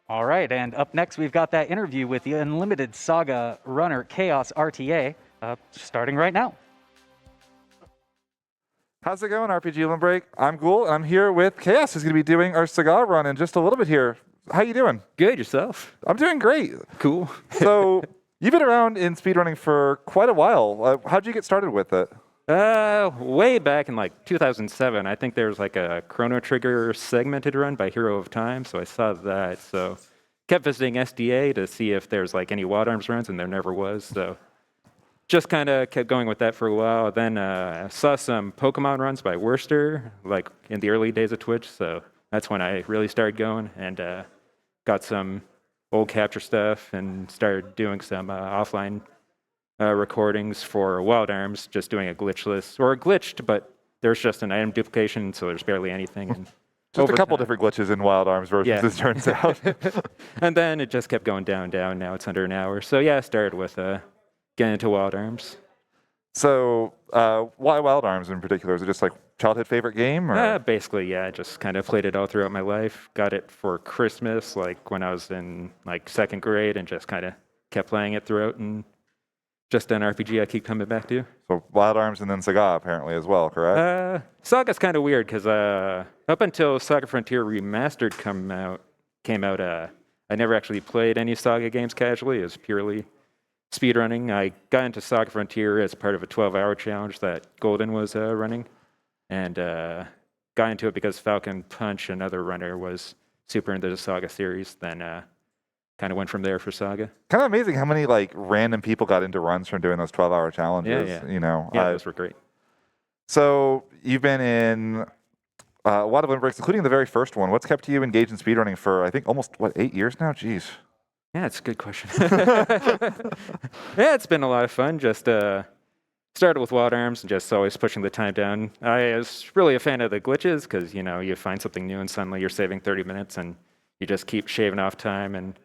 All right, and up next we've got that interview with the Unlimited SaGa runner cha0sRTA, starting right now. How's it going, RPG Limit Break? I'm Ghoul, and I'm here with Chaos, who's going to be doing our SaGa run in just a little bit here. How you doing? Good, yourself? I'm doing great. Cool. So, you've been around in speedrunning for quite a while. How'd you get started with it? Way back in like 2007, I think there was like a Chrono Trigger segmented run by Hero of Time, so I saw that. So kept visiting SDA to see if there's like any Wild Arms runs, and there never was. So just kind of kept going with that for a while. Then I saw some Pokemon runs by Worcester, like in the early days of Twitch. So that's when I really started going and got some old capture stuff and started doing some offline recordings for Wild Arms, just doing a glitchless, or glitched, but there's just an item duplication, so there's barely anything. And just a couple different glitches in Wild Arms versions, yeah. It turns out. And then it just kept going down. Now it's under an hour. So yeah, I started with getting into Wild Arms. So why Wild Arms in particular? Is it just like childhood favorite game? Or? Basically, yeah. I just kind of played it all throughout my life. Got it for Christmas, like when I was in like second grade, and just kind of kept playing it throughout. And just an RPG I keep coming back to. So Wild Arms and then SaGa apparently as well, correct? SaGa's kind of weird because up until SaGa Frontier Remastered came out, I never actually played any SaGa games casually. It was purely speedrunning. I got into SaGa Frontier as part of a 12-hour challenge that Golden was running, and got into it because Falcon Punch, another runner, was super into the SaGa series. Then kind of went from there for SaGa. Kind of amazing how many like random people got into runs from doing those 12-hour challenges. Yeah. You know, those were great. So you've been in a lot of limit breaks, including the very first one. What's kept you engaged in speedrunning for I think almost 8 years now? Jeez. Yeah, it's a good question. Yeah, it's been a lot of fun. Just started with Wild Arms and just always pushing the time down. I was really a fan of the glitches because you find something new and suddenly you're saving 30 minutes and you just keep shaving off time, and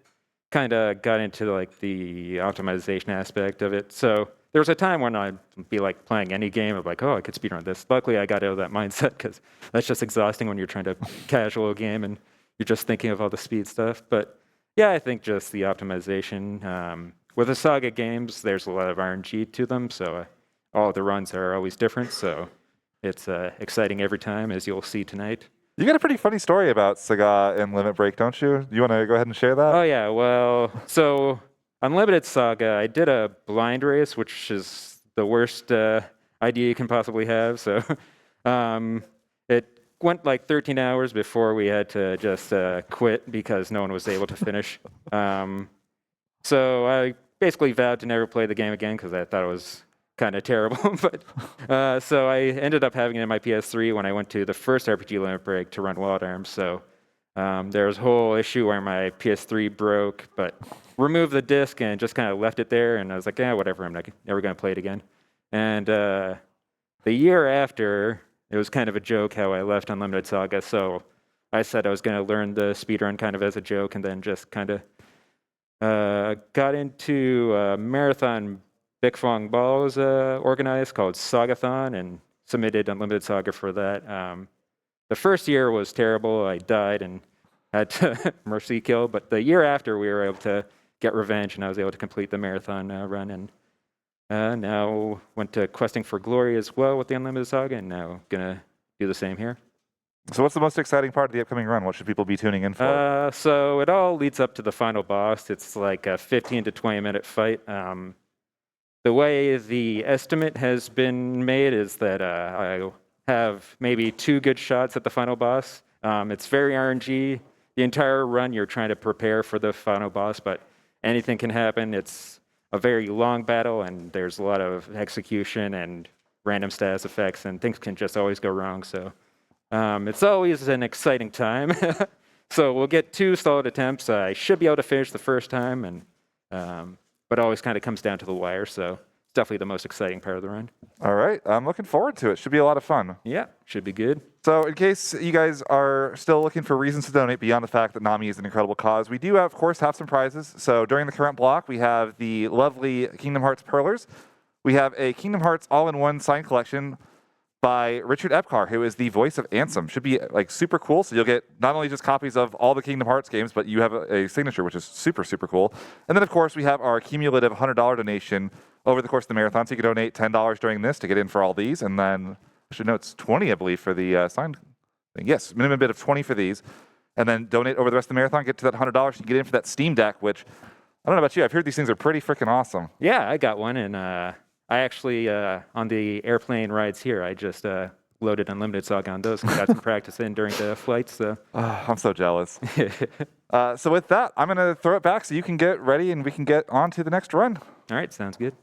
kind of got into like the optimization aspect of it. So there was a time when I'd be like playing any game of like, oh, I could speedrun this. Luckily, I got out of that mindset because that's just exhausting when you're trying to casual a game and you're just thinking of all the speed stuff. But yeah, I think just the optimization. With the SaGa games, there's a lot of RNG to them, so all the runs are always different. So it's exciting every time, as you'll see tonight. You got a pretty funny story about SaGa and Limit Break, don't you? You want to go ahead and share that? Oh, yeah. Well, so Unlimited SaGa, I did a blind race, which is the worst idea you can possibly have. So it went like 13 hours before we had to just quit because no one was able to finish. So I basically vowed to never play the game again because I thought it was kind of terrible. But so I ended up having it in my PS3 when I went to the first RPG Limit Break to run Wild Arms. So there was a whole issue where my PS3 broke, but removed the disc and just kind of left it there. And I was like, yeah, whatever. I'm never going to play it again. And the year after, it was kind of a joke how I left Unlimited SaGa. So I said I was going to learn the speedrun kind of as a joke, and then just kind of got into a marathon Big Fong Ball was organized called SaGathon, and submitted Unlimited SaGa for that. The first year was terrible. I died and had to mercy kill. But the year after, we were able to get revenge, and I was able to complete the marathon run. And now went to Questing for Glory as well with the Unlimited SaGa, and now gonna do the same here. So what's the most exciting part of the upcoming run? What should people be tuning in for? So it all leads up to the final boss. It's like a 15 to 20-minute fight. The way the estimate has been made is that I have maybe 2 good shots at the final boss. It's very RNG. The entire run, you're trying to prepare for the final boss, but anything can happen. It's a very long battle, and there's a lot of execution and random status effects, and things can just always go wrong. So it's always an exciting time. So we'll get 2 solid attempts. I should be able to finish the first time, and but it always kind of comes down to the wire. So it's definitely the most exciting part of the run. All right, I'm looking forward to it. Should be a lot of fun. Yeah, should be good. So in case you guys are still looking for reasons to donate beyond the fact that NAMI is an incredible cause, we do, of course, have some prizes. So during the current block, we have the lovely Kingdom Hearts Pearlers. We have a Kingdom Hearts all-in-one signed collection by Richard Epcar, who is the voice of Ansem. Should be like super cool. So you'll get not only just copies of all the Kingdom Hearts games, but you have a signature, which is super, super cool. And then, of course, we have our cumulative $100 donation over the course of the marathon. So you can donate $10 during this to get in for all these. And then I should know it's 20, I believe, for the signed thing. Yes, minimum bid of 20 for these. And then donate over the rest of the marathon, get to that $100, you get in for that Steam Deck, which, I don't know about you, I've heard these things are pretty freaking awesome. Yeah, I got one, and I actually, on the airplane rides here, I just loaded Unlimited SaGa on those and got some practice in during the flights. So. I'm so jealous. So with that, I'm going to throw it back so you can get ready and we can get on to the next run. All right, sounds good.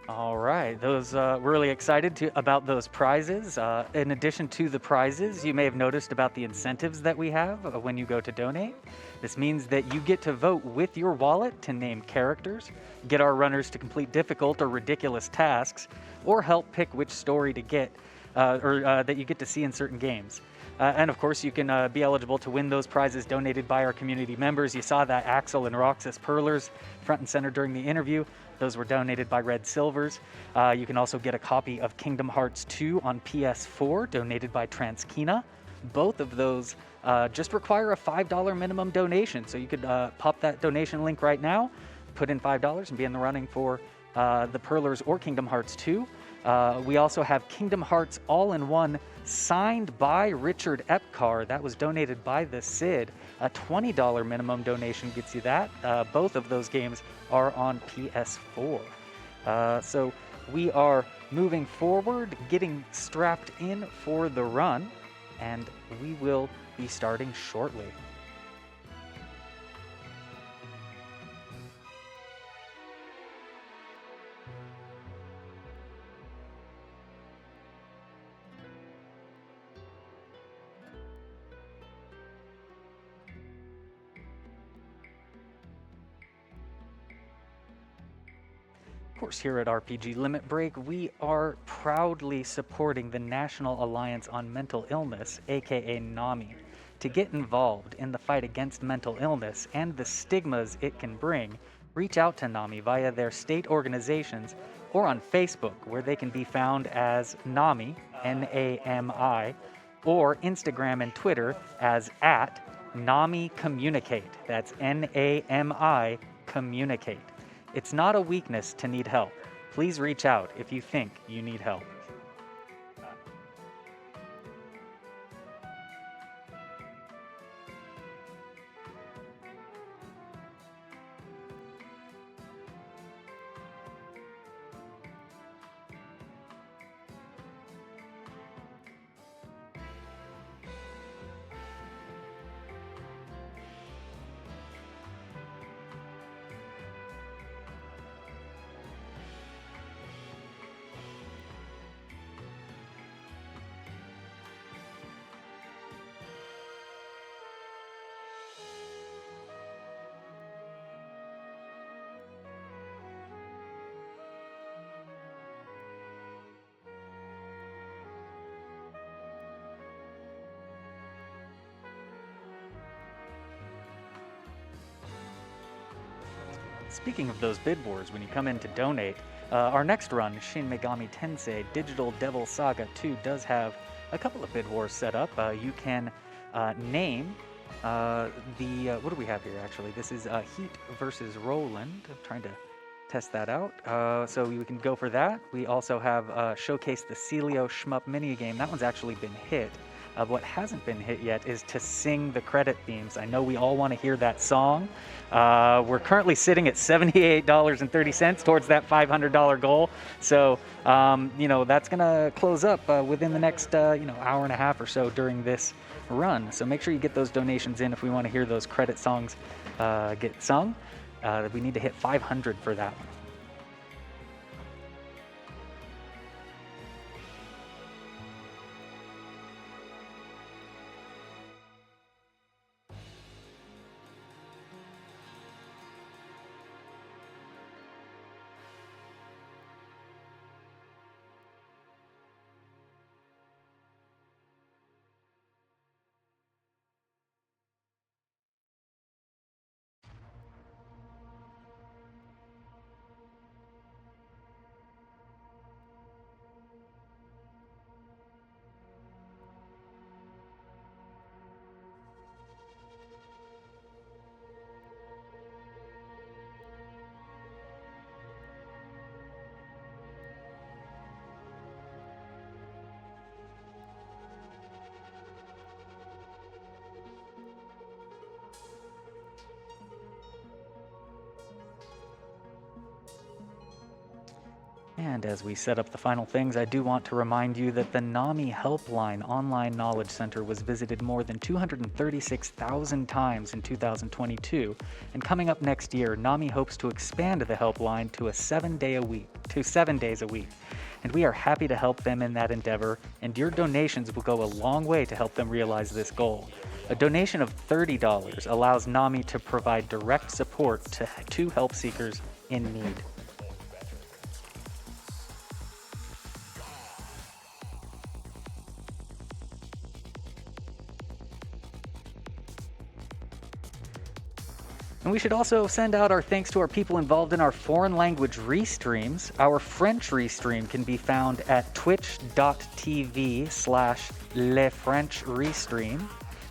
All right, we're really excited about those prizes. In addition to the prizes, you may have noticed about the incentives that we have when you go to donate. This means that you get to vote with your wallet to name characters, get our runners to complete difficult or ridiculous tasks, or help pick which story to get that you get to see in certain games. And of course, you can be eligible to win those prizes donated by our community members. You saw that Axel and Roxas Perlers front and center during the interview. Those were donated by Red Silvers. You can also get a copy of Kingdom Hearts 2 on PS4, donated by Transkina. Both of those just require a $5 minimum donation. So you could pop that donation link right now, put in $5 and be in the running for the Perlers or Kingdom Hearts 2. We also have Kingdom Hearts All-in-One signed by Richard Epcar. That was donated by the Sid. A $20 minimum donation gets you that. Both of those games are on PS4. So we are moving forward, getting strapped in for the run, and we will be starting shortly. Of course, here at RPG Limit Break, we are proudly supporting the National Alliance on Mental Illness, aka NAMI. To get involved in the fight against mental illness and the stigmas it can bring, reach out to NAMI via their state organizations or on Facebook, where they can be found as NAMI, N-A-M-I, or Instagram and Twitter as @NAMI Communicate. That's N-A-M-I Communicate. It's not a weakness to need help. Please reach out if you think you need help. Speaking of those bid wars, when you come in to donate, our next run, Shin Megami Tensei Digital Devil Saga 2, does have a couple of bid wars set up. You can name what do we have here actually? This is Heat versus Roland. I'm trying to test that out. So we can go for that. We also have Showcase the Celio Shmup minigame. That one's actually been hit. What hasn't been hit yet is to sing the credit themes. I know we all want to hear that song. We're currently sitting at $78.30 towards that $500 goal. So, that's going to close up within the next, hour and a half or so during this run. So make sure you get those donations in if we want to hear those credit songs get sung. We need to hit 500 for that one. And as we set up the final things, I do want to remind you that the NAMI Helpline Online Knowledge Center was visited more than 236,000 times in 2022. And coming up next year, NAMI hopes to expand the helpline to 7 days a week. And we are happy to help them in that endeavor, and your donations will go a long way to help them realize this goal. A donation of $30 allows NAMI to provide direct support to help seekers in need. And we should also send out our thanks to our people involved in our foreign language restreams. Our French restream can be found at twitch.tv/lefrenchrestream,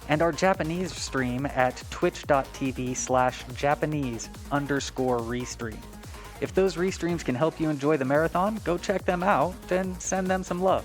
and our Japanese stream at twitch.tv/Japanese_restream. If those restreams can help you enjoy the marathon, go check them out and send them some love.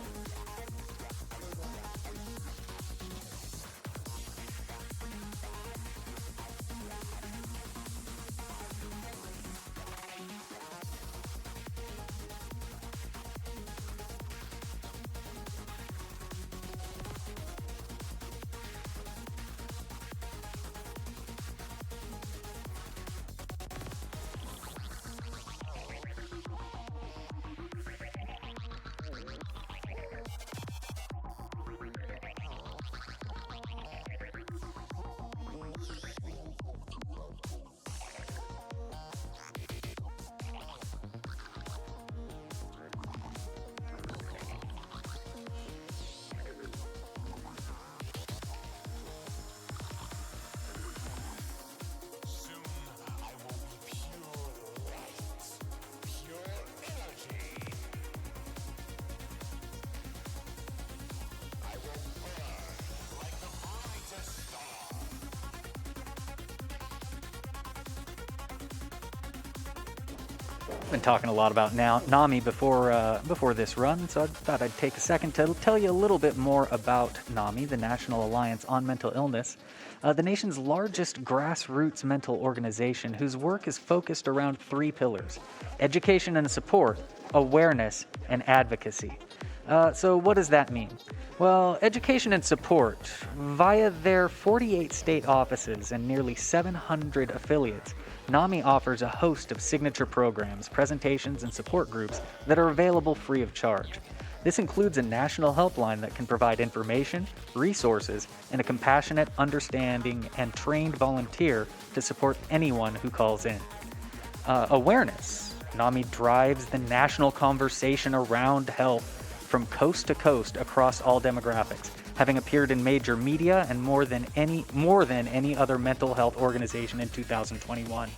Been talking a lot about NAMI before this run, so I thought I'd take a second to tell you a little bit more about NAMI, the National Alliance on Mental Illness, the nation's largest grassroots mental organization whose work is focused around 3 pillars: education and support, awareness, and advocacy. So what does that mean? Well, education and support. Via their 48 state offices and nearly 700 affiliates, NAMI offers a host of signature programs, presentations, and support groups that are available free of charge. This includes a national helpline that can provide information, resources, and a compassionate, understanding, and trained volunteer to support anyone who calls in. Awareness. NAMI drives the national conversation around health from coast to coast across all demographics, having appeared in major media and more than any other mental health organization in 2021.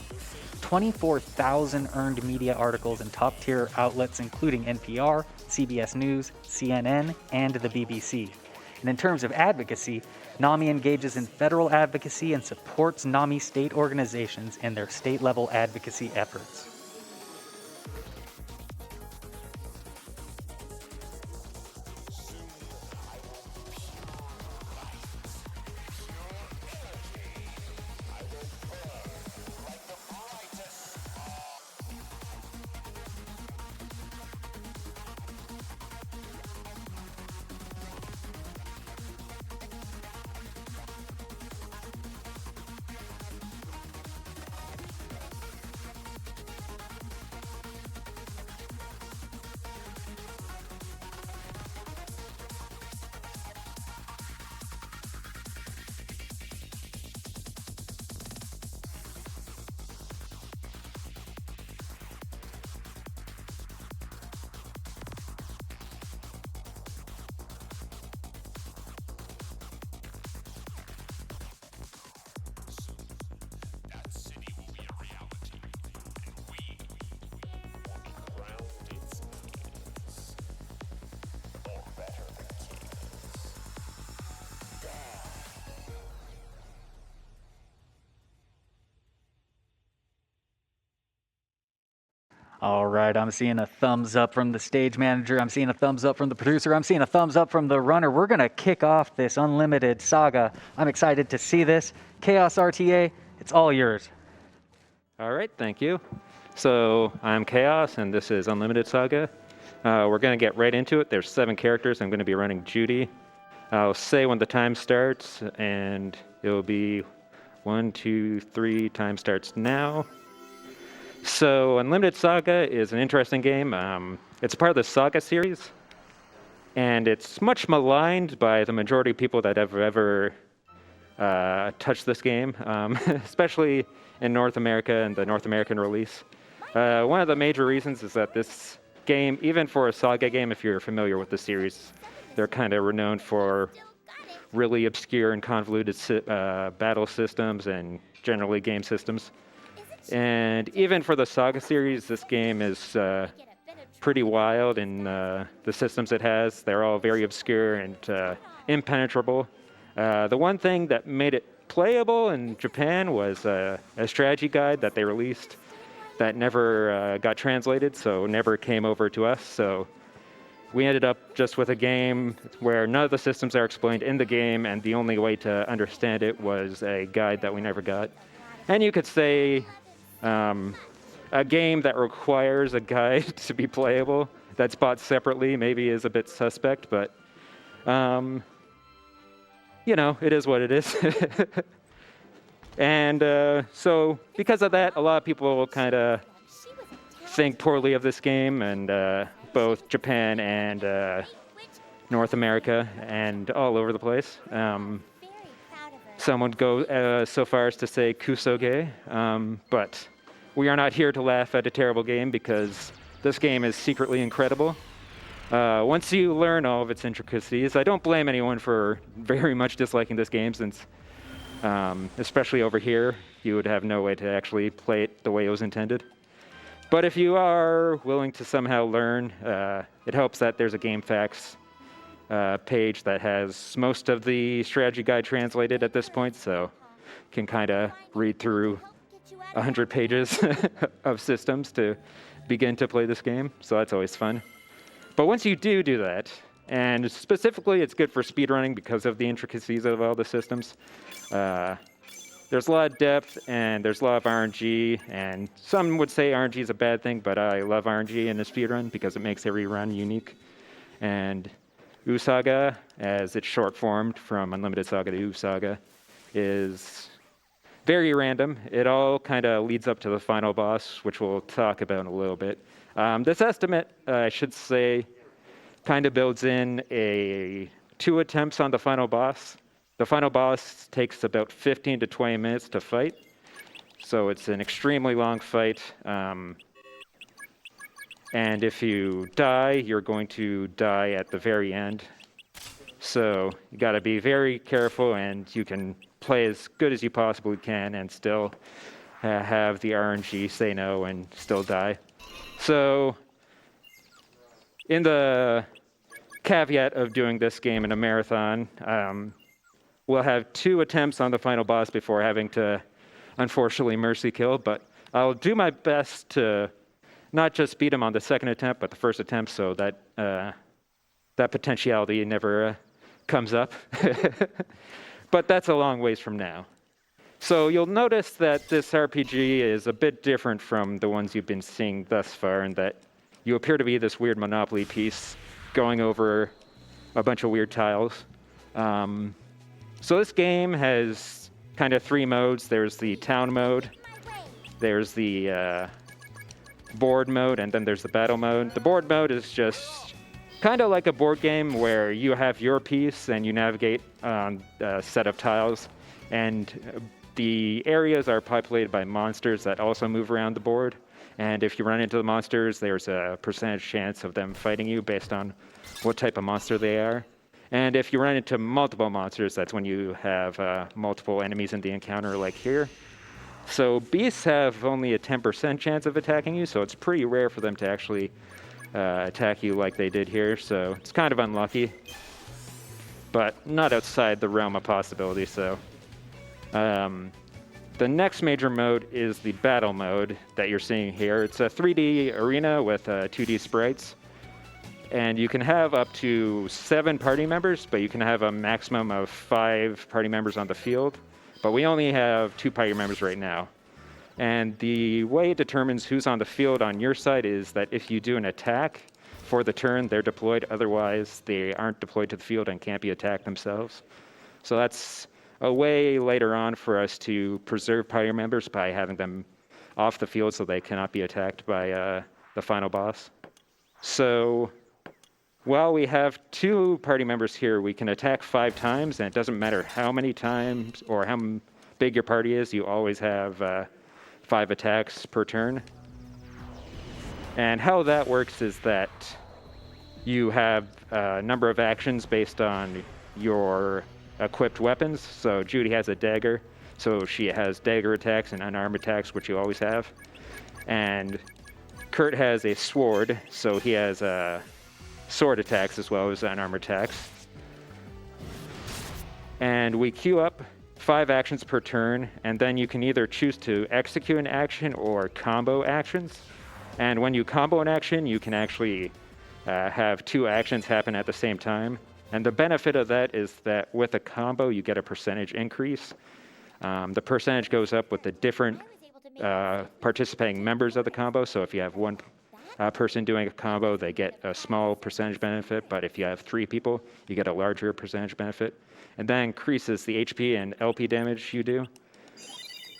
24,000 earned media articles in top-tier outlets including NPR, CBS News, CNN, and the BBC. And in terms of advocacy, NAMI engages in federal advocacy and supports NAMI state organizations in their state-level advocacy efforts. All right, I'm seeing a thumbs up from the stage manager. I'm seeing a thumbs up from the producer. I'm seeing a thumbs up from the runner. We're going to kick off this unlimited saga. I'm excited to see this. cha0sRTA, it's all yours. All right, thank you. So I'm Chaos, and this is Unlimited SaGa. We're going to get right into it. There's 7 characters. I'm going to be running Judy. I'll say when the time starts, and it'll be 1, 2, 3, time starts now. So Unlimited SaGa is an interesting game. It's part of the SaGa series, and it's much maligned by the majority of people that have ever touched this game, especially in North America and the North American release. One of the major reasons is that this game, even for a SaGa game, if you're familiar with the series, they're kind of renowned for really obscure and convoluted battle systems and generally game systems. And even for the SaGa series, this game is pretty wild in the systems it has. They're all very obscure and impenetrable. The one thing that made it playable in Japan was a strategy guide that they released that never got translated, so never came over to us. So we ended up just with a game where none of the systems are explained in the game, and the only way to understand it was a guide that we never got. And you could say a game that requires a guide to be playable that's bought separately maybe is a bit suspect, but you know, it is what it is. And so because of that, a lot of people kind of think poorly of this game, and both Japan and North America and all over the place. Some would go so far as to say kusoge, but we are not here to laugh at a terrible game because this game is secretly incredible. Once you learn all of its intricacies, I don't blame anyone for very much disliking this game, since especially over here, you would have no way to actually play it the way it was intended. But if you are willing to somehow learn, it helps that there's a GameFAQs page that has most of the strategy guide translated at this point, so you can kind of read through 100 pages of systems to begin to play this game, so that's always fun. But once you do that, and specifically it's good for speedrunning because of the intricacies of all the systems, there's a lot of depth and there's a lot of RNG, and some would say RNG is a bad thing, but I love RNG in a speedrun because it makes every run unique. And SaGa, as it's short formed from Unlimited SaGa to SaGa, is very random. It all kind of leads up to the final boss, which we'll talk about in a little bit. This estimate, I should say, kind of builds in 2 attempts on the final boss. The final boss takes about 15 to 20 minutes to fight, so it's an extremely long fight. And if you die, you're going to die at the very end. So you got to be very careful, and you can play as good as you possibly can and still have the RNG say no and still die. So in the caveat of doing this game in a marathon, we'll have 2 attempts on the final boss before having to, unfortunately, mercy kill. But I'll do my best to not just beat him on the second attempt, but the first attempt, so that that potentiality never comes up. But that's a long ways from now. So you'll notice that this RPG is a bit different from the ones you've been seeing thus far, in that you appear to be this weird Monopoly piece going over a bunch of weird tiles. So this game has kind of 3 modes. There's the town mode, there's the board mode, and then there's the battle mode. The board mode is just kind of like a board game where you have your piece and you navigate on a set of tiles, and the areas are populated by monsters that also move around the board. And if you run into the monsters, there's a percentage chance of them fighting you based on what type of monster they are. And if you run into multiple monsters, that's when you have multiple enemies in the encounter, like here. So beasts have only a 10% chance of attacking you, so it's pretty rare for them to actually attack you like they did here. So it's kind of unlucky, but not outside the realm of possibility. So the next major mode is the battle mode that you're seeing here. It's a 3D arena with 2D sprites. And you can have up to 7 party members, but you can have a maximum of 5 party members on the field. But we only have 2 party members right now. And the way it determines who's on the field on your side is that if you do an attack for the turn, they're deployed. Otherwise, they aren't deployed to the field and can't be attacked themselves. So that's a way later on for us to preserve party members by having them off the field so they cannot be attacked by the final boss. So while we have 2 party members here, we can attack 5 times, and it doesn't matter how many times or how big your party is, you always have 5 attacks per turn. And how that works is that you have a number of actions based on your equipped weapons. So Judy has a dagger, so she has dagger attacks and unarmed attacks, which you always have. And Kurt has a sword, so he has sword attacks as well as unarmed attacks. And we queue up 5 actions per turn, and then you can either choose to execute an action or combo actions. And when you combo an action, you can actually have 2 actions happen at the same time. And the benefit of that is that with a combo, you get a percentage increase. The percentage goes up with the different participating members of the combo. So if you have 1 person doing a combo, they get a small percentage benefit. But if you have 3 people, you get a larger percentage benefit. And that increases the HP and LP damage you do.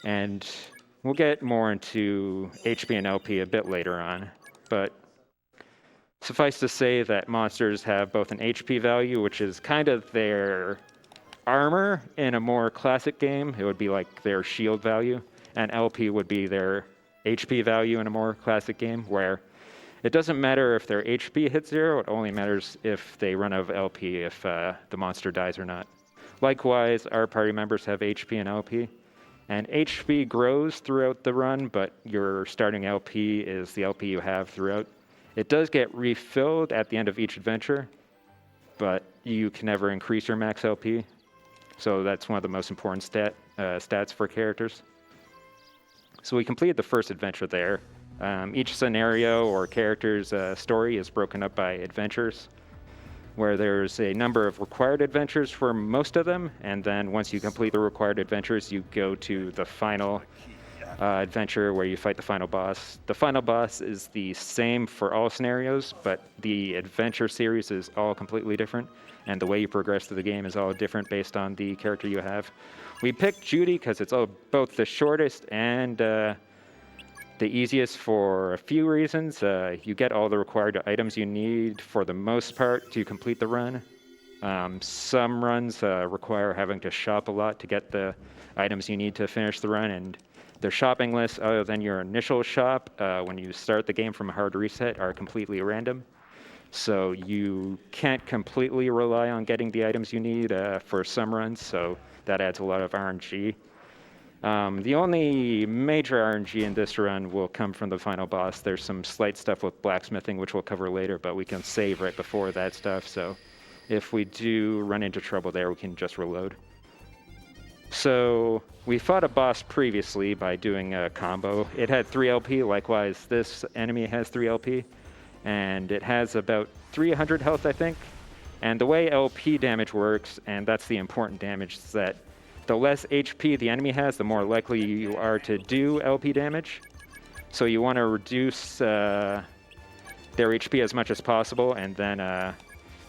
And we'll get more into HP and LP a bit later on. But suffice to say that monsters have both an HP value, which is kind of their armor in a more classic game. It would be like their shield value. And LP would be their HP value in a more classic game, where it doesn't matter if their HP hits 0, it only matters if they run out of LP, if the monster dies or not. Likewise, our party members have HP and LP. And HP grows throughout the run, but your starting LP is the LP you have throughout. It does get refilled at the end of each adventure, but you can never increase your max LP. So that's one of the most important stats for characters. So we completed the first adventure there. Each scenario or character's story is broken up by adventures, where there's a number of required adventures for most of them, and then once you complete the required adventures, you go to the final adventure where you fight the final boss. The final boss is the same for all scenarios, but the adventure series is all completely different, and the way you progress through the game is all different based on the character you have. We picked Judy because it's both the shortest and the easiest for a few reasons. You get all the required items you need for the most part to complete the run. Some runs require having to shop a lot to get the items you need to finish the run, and the shopping lists, other than your initial shop, when you start the game from a hard reset, are completely random. So you can't completely rely on getting the items you need for some runs, so that adds a lot of RNG. The only major RNG in this run will come from the final boss. There's some slight stuff with blacksmithing, which we'll cover later, but we can save right before that stuff. So if we do run into trouble there, we can just reload. So we fought a boss previously by doing a combo. It had 3 LP. Likewise, this enemy has 3 LP. And it has about 300 health, I think. And the way LP damage works, and that's the important damage, is that the less HP the enemy has, the more likely you are to do LP damage. So you want to reduce their HP as much as possible, and then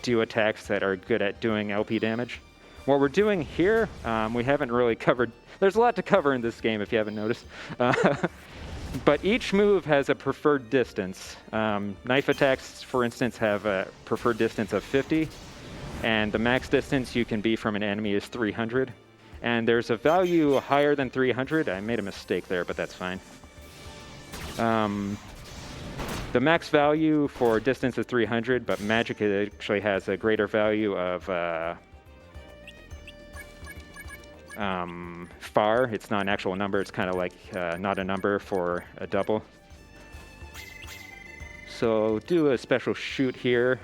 do attacks that are good at doing LP damage. What we're doing here, we haven't really covered. There's a lot to cover in this game if you haven't noticed. But each move has a preferred distance. Knife attacks, for instance, have a preferred distance of 50. And the max distance you can be from an enemy is 300. And there's a value higher than 300. I made a mistake there, but that's fine. The max value for distance is 300, but magic actually has a greater value of far. It's not an actual number. It's kind of like not a number for a double. So do a special shoot here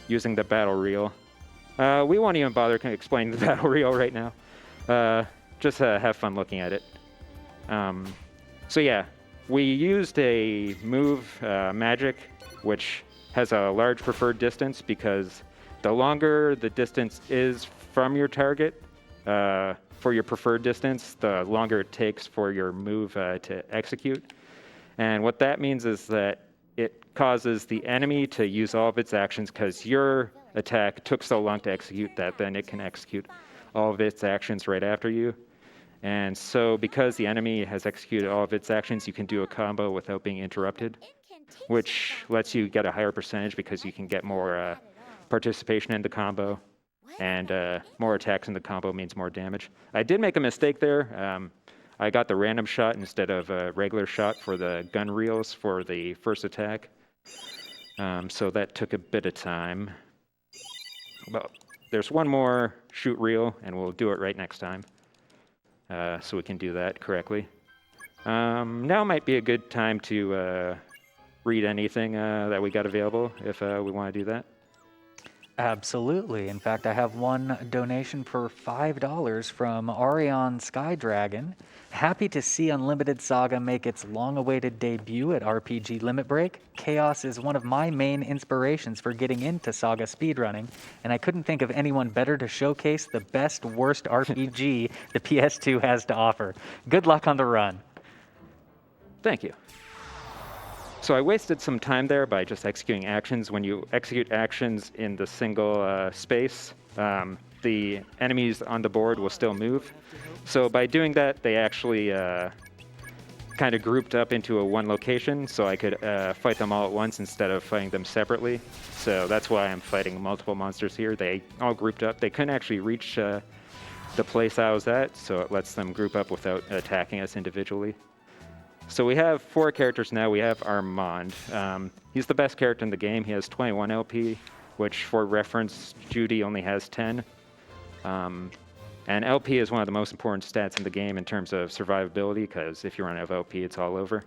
using the battle reel. We won't even bother explaining the battle reel right now. Just have fun looking at it. So yeah, we used a move magic, which has a large preferred distance because the longer the distance is from your target, for your preferred distance, the longer it takes for your move to execute. And what that means is that it causes the enemy to use all of its actions because your attack took so long to execute that then it can execute all of its actions right after you. And so because the enemy has executed all of its actions, you can do a combo without being interrupted, which lets you get a higher percentage because you can get more participation in the combo. And more attacks in the combo means more damage. I did make a mistake there. I got the random shot instead of a regular shot for the gun reels for the first attack. So that took a bit of time. But there's one more shoot reel, and we'll do it right next time. So we can do that correctly. Now might be a good time to read anything that we got available if we want to do that. Absolutely. In fact, I have one donation for $5 from Arion Skydragon. Happy to see Unlimited Saga make its long-awaited debut at RPG Limit Break. Chaos is one of my main inspirations for getting into Saga speedrunning, and I couldn't think of anyone better to showcase the best worst RPG the PS2 has to offer. Good luck on the run. Thank you. So I wasted some time there by just executing actions. When you execute actions in the single space, the enemies on the board will still move. So by doing that, they actually kind of grouped up into a one location, so I could fight them all at once instead of fighting them separately. So that's why I'm fighting multiple monsters here. They all grouped up. They couldn't actually reach the place I was at, so it lets them group up without attacking us individually. So we have 4 characters now. We have Armand. He's the best character in the game. He has 21 LP, which for reference, Judy only has 10. And LP is one of the most important stats in the game in terms of survivability, because if you run out of LP, it's all over.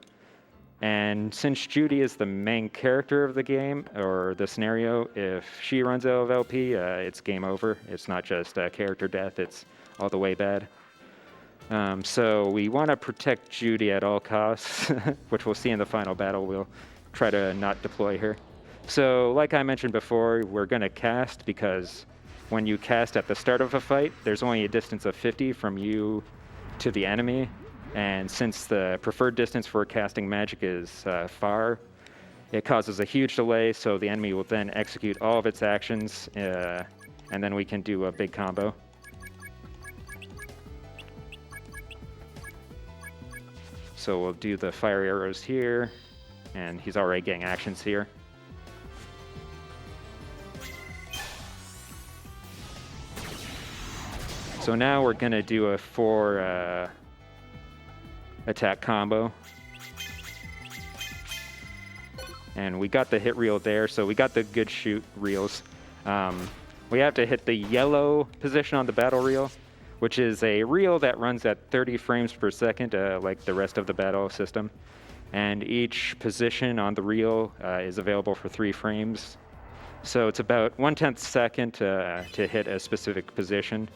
And since Judy is the main character of the game, or the scenario, if she runs out of LP, it's game over. It's not just character death, it's all the way bad. So we want to protect Judy at all costs, which we'll see in the final battle. We'll try to not deploy her. So like I mentioned before, we're going to cast because when you cast at the start of a fight, there's only a distance of 50 from you to the enemy. And since the preferred distance for casting magic is far, it causes a huge delay, so the enemy will then execute all of its actions, and then we can do a big combo. So we'll do the fire arrows here, and he's already getting actions here. So now we're gonna do a 4 attack combo. And we got the hit reel there, so we got the good shoot reels. We have to hit the yellow position on the battle reel, which is a reel that runs at 30 frames per second, like the rest of the battle system. And each position on the reel is available for 3 frames. So it's about 1/10 second to hit a specific position.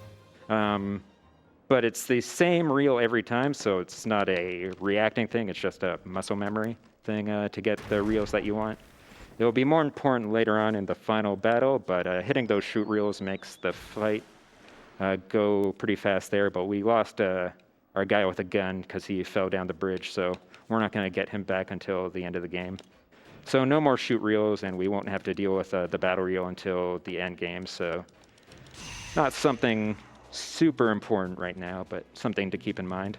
But it's the same reel every time, so it's not a reacting thing, it's just a muscle memory thing to get the reels that you want. It'll be more important later on in the final battle, but hitting those shoot reels makes the fight go pretty fast there, but we lost our guy with a gun because he fell down the bridge, so we're not going to get him back until the end of the game. So no more shoot reels, and we won't have to deal with the battle reel until the end game, so not something super important right now, but something to keep in mind.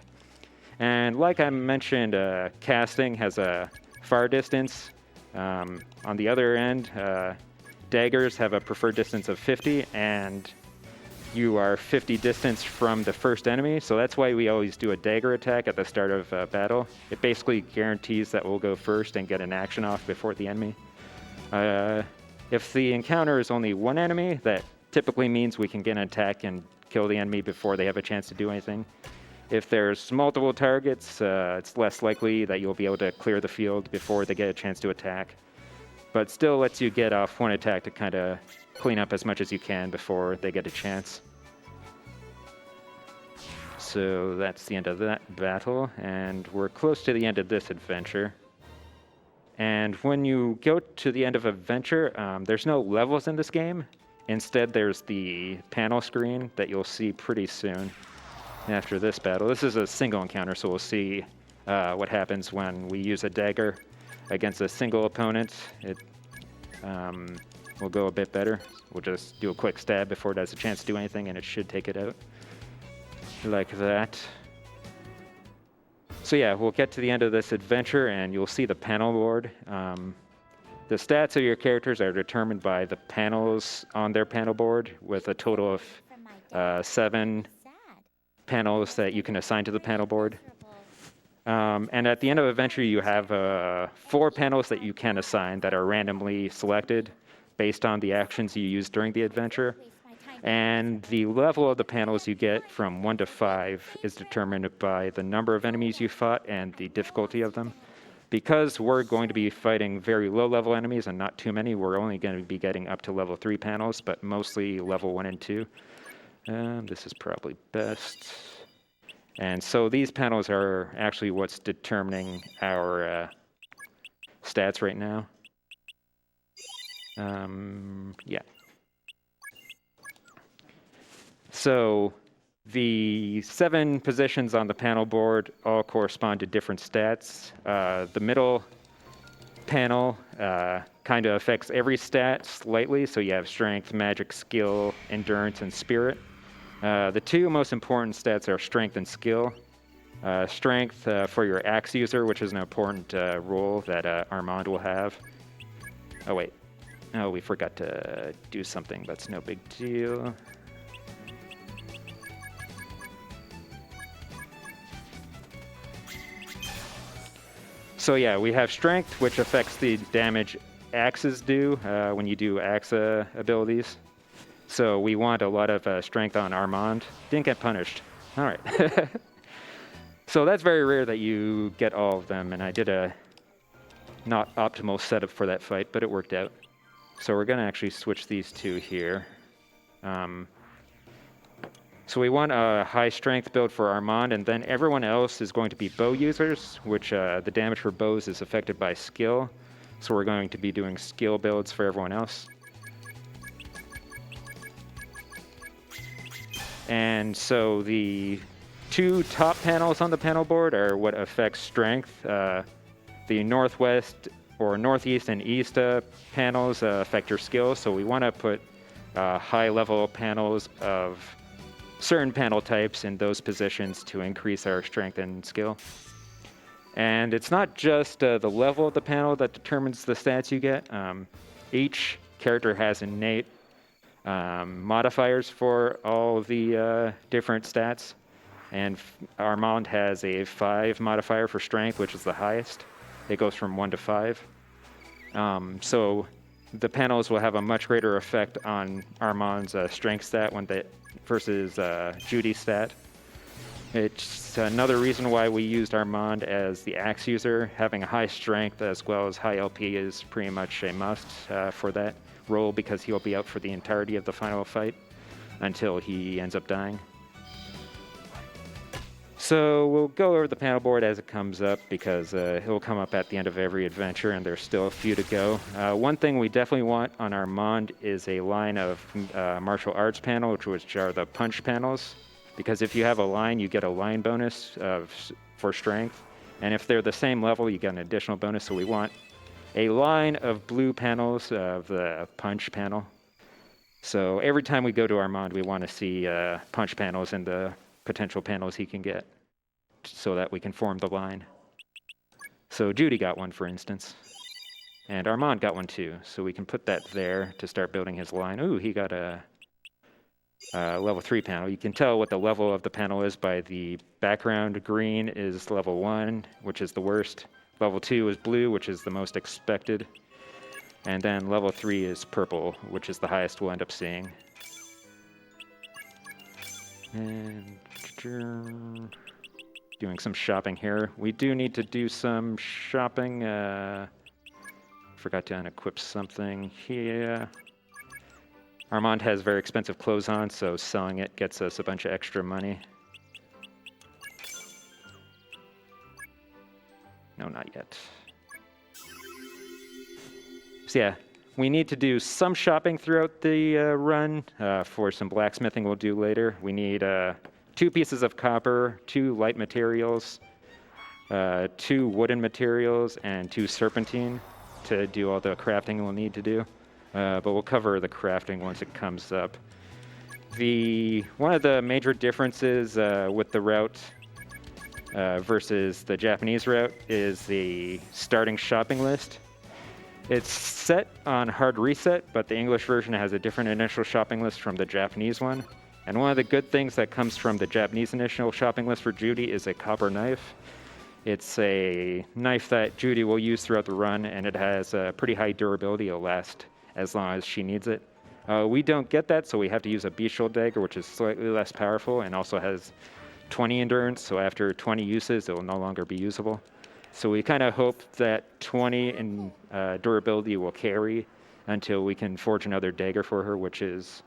And like I mentioned, casting has a far distance. On the other end, daggers have a preferred distance of 50, and you are 50 distance from the first enemy, so that's why we always do a dagger attack at the start of battle. It basically guarantees that we'll go first and get an action off before the enemy. If the encounter is only one enemy, that typically means we can get an attack and kill the enemy before they have a chance to do anything. If there's multiple targets, it's less likely that you'll be able to clear the field before they get a chance to attack. But still lets you get off one attack to kind of clean up as much as you can before they get a chance. So that's the end of that battle, and we're close to the end of this adventure. And when you go to the end of an adventure, there's no levels in this game. Instead, there's the panel screen that you'll see pretty soon after this battle. This is a single encounter, so we'll see what happens when we use a dagger against a single opponent. It will go a bit better. We'll just do a quick stab before it has a chance to do anything, and it should take it out. Like that. So yeah, we'll get to the end of this adventure, and you'll see the panel board. The stats of your characters are determined by the panels on their panel board, with a total of 7 panels that you can assign to the panel board. And at the end of adventure, you have 4 panels that you can assign that are randomly selected based on the actions you use during the adventure. And the level of the panels you get from 1 to 5 is determined by the number of enemies you fought and the difficulty of them. Because we're going to be fighting very low-level enemies and not too many, we're only going to be getting up to level 3 panels, but mostly level 1 and 2. This is probably best. And so these panels are actually what's determining our stats right now. Yeah. So the 7 positions on the panel board all correspond to different stats. The middle panel kind of affects every stat slightly. So you have strength, magic, skill, endurance, and spirit. The 2 most important stats are strength and skill. Strength for your axe user, which is an important role that Armand will have. Oh, wait. Oh, we forgot to do something. That's no big deal. So yeah, we have strength, which affects the damage axes do when you do axe abilities. So we want a lot of strength on Armand. Didn't get punished. All right. So that's very rare that you get all of them, and I did a not optimal setup for that fight, but it worked out. So we're going to actually switch these 2 here. So we want a high strength build for Armand, and then everyone else is going to be bow users, which the damage for bows is affected by skill. So we're going to be doing skill builds for everyone else. And so the 2 top panels on the panel board are what affects strength. The northwest or northeast and east panels affect your skill. So we want to put high level panels of certain panel types in those positions to increase our strength and skill. And it's not just the level of the panel that determines the stats you get. Each character has innate modifiers for all the different stats. And Armand has a 5 modifier for strength, which is the highest. It goes from 1 to 5. So the panels will have a much greater effect on Armand's strength stat versus Judy's stat. It's another reason why we used Armand as the axe user. Having a high strength as well as high LP is pretty much a must for that role, because he'll be out for the entirety of the final fight until he ends up dying. So we'll go over the panel board as it comes up, because he'll come up at the end of every adventure, and there's still a few to go. One thing we definitely want on Armand is a line of martial arts panel, which are the punch panels, because if you have a line, you get a line bonus for strength, and if they're the same level, you get an additional bonus. So we want a line of blue panels of the punch panel. So every time we go to Armand, we want to see punch panels and the potential panels he can get, so that we can form the line. So Judy got one, for instance, and Armand got one too, so we can put that there to start building his line. Ooh, he got a level 3 panel. You can tell what the level of the panel is by the background. Green is level 1, which is the worst. Level 2 is blue, which is the most expected. And then level 3 is purple, which is the highest we'll end up seeing. And doing some shopping here. We do need to do some shopping. Forgot to unequip something here. Armand has very expensive clothes on, so selling it gets us a bunch of extra money. No, not yet. So yeah, we need to do some shopping throughout the run for some blacksmithing we'll do later. We need 2 pieces of copper, 2 light materials, 2 wooden materials, and 2 serpentine to do all the crafting we'll need to do. But we'll cover the crafting once it comes up. One of the major differences with the route versus the Japanese route is the starting shopping list. It's set on hard reset, but the English version has a different initial shopping list from the Japanese one. And one of the good things that comes from the Japanese initial shopping list for Judy is a copper knife. It's a knife that Judy will use throughout the run, and it has a pretty high durability. It'll last as long as she needs it. We don't get that, so we have to use a beach-shield dagger, which is slightly less powerful and also has 20 endurance, so after 20 uses, it will no longer be usable. So we kind of hope that 20 in durability will carry until we can forge another dagger for her, which is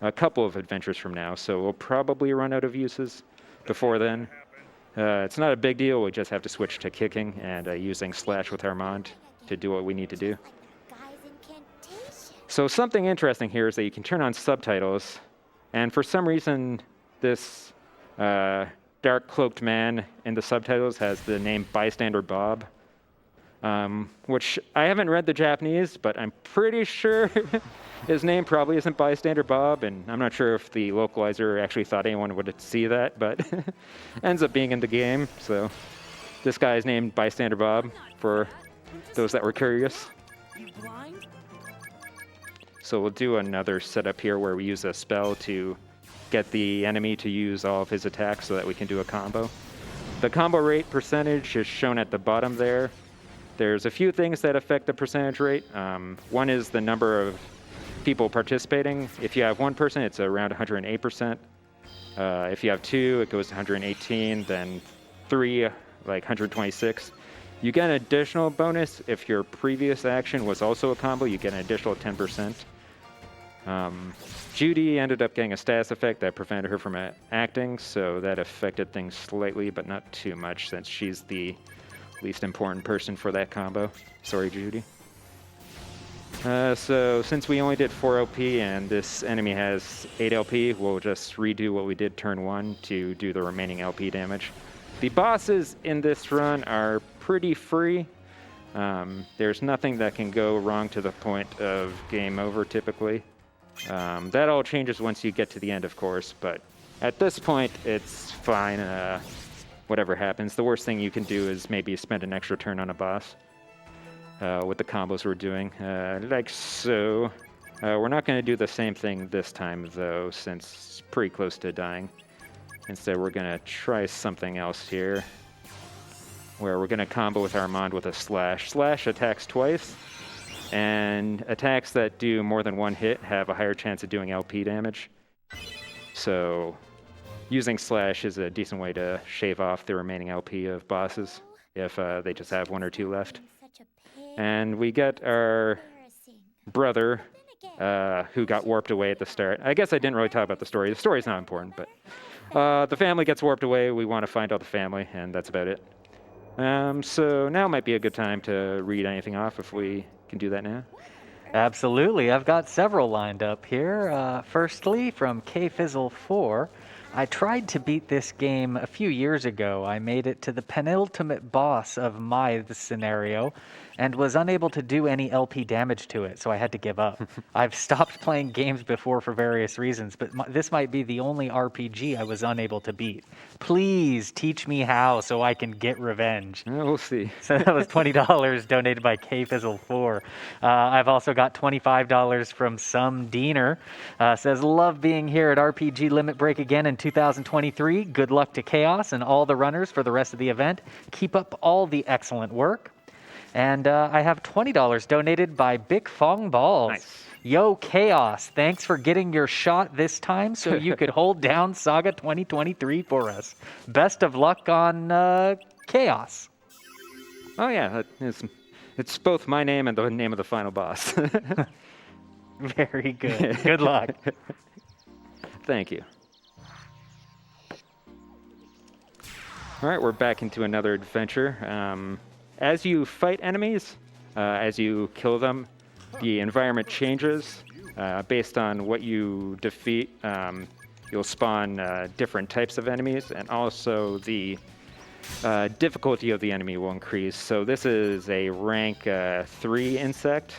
a couple of adventures from now. So we'll probably run out of uses before then. It's not a big deal. We just have to switch to kicking and using slash with Armand to do what we need to do. So something interesting here is that you can turn on subtitles, and for some reason, this dark cloaked man in the subtitles has the name Bystander Bob, which I haven't read the Japanese, but I'm pretty sure his name probably isn't Bystander Bob, and I'm not sure if the localizer actually thought anyone would see that, but ends up being in the game. So this guy is named Bystander Bob for those that were curious. So we'll do another setup here where we use a spell to get the enemy to use all of his attacks so that we can do a combo. The combo rate percentage is shown at the bottom there. There's a few things that affect the percentage rate. One is the number of people participating. If you have 1 person, it's around 108%. If you have 2, it goes to 118, then 3, like 126. You get an additional bonus if your previous action was also a combo. You get an additional 10%. Judy ended up getting a status effect that prevented her from acting, so that affected things slightly, but not too much since she's the least important person for that combo. Sorry, Judy. So since we only did 4 LP and this enemy has 8 LP, we'll just redo what we did turn 1 to do the remaining LP damage. The bosses in this run are pretty free. There's nothing that can go wrong to the point of game over typically. That all changes once you get to the end, of course, but at this point, it's fine. Whatever happens. The worst thing you can do is maybe spend an extra turn on a boss with the combos we're doing, like so. We're not going to do the same thing this time, though, since it's pretty close to dying. Instead, we're going to try something else here, where we're going to combo with Armand with a slash. Slash attacks twice. And attacks that do more than 1 hit have a higher chance of doing LP damage. So using slash is a decent way to shave off the remaining LP of bosses if they just have 1 or 2 left. And we get our brother who got warped away at the start. I guess I didn't really talk about the story. The story's not important, but the family gets warped away. We want to find out the family, and that's about it. So now might be a good time to read anything off if we can do that now. Absolutely. I've got several lined up here. Firstly, from KFizzle4, I tried to beat this game a few years ago. I made it to the penultimate boss of my scenario and was unable to do any LP damage to it, so I had to give up. I've stopped playing games before for various reasons, but this might be the only RPG I was unable to beat. Please teach me how so I can get revenge. We'll see. So that was $20 donated by KFizzle4. I've also got $25 from some Diener. Says, love being here at RPG Limit Break again in 2023. Good luck to Chaos and all the runners for the rest of the event. Keep up all the excellent work. And I have $20 donated by Big Fong Balls. Nice. Yo, Chaos, thanks for getting your shot this time so you could hold down SaGa 2023 for us. Best of luck on Chaos. Oh yeah, it's both my name and the name of the final boss. Very good. Good luck. Thank you. All right, we're back into another adventure. As you fight enemies, as you kill them, the environment changes based on what you defeat. You'll spawn different types of enemies, and also the difficulty of the enemy will increase. So this is a rank 3 insect.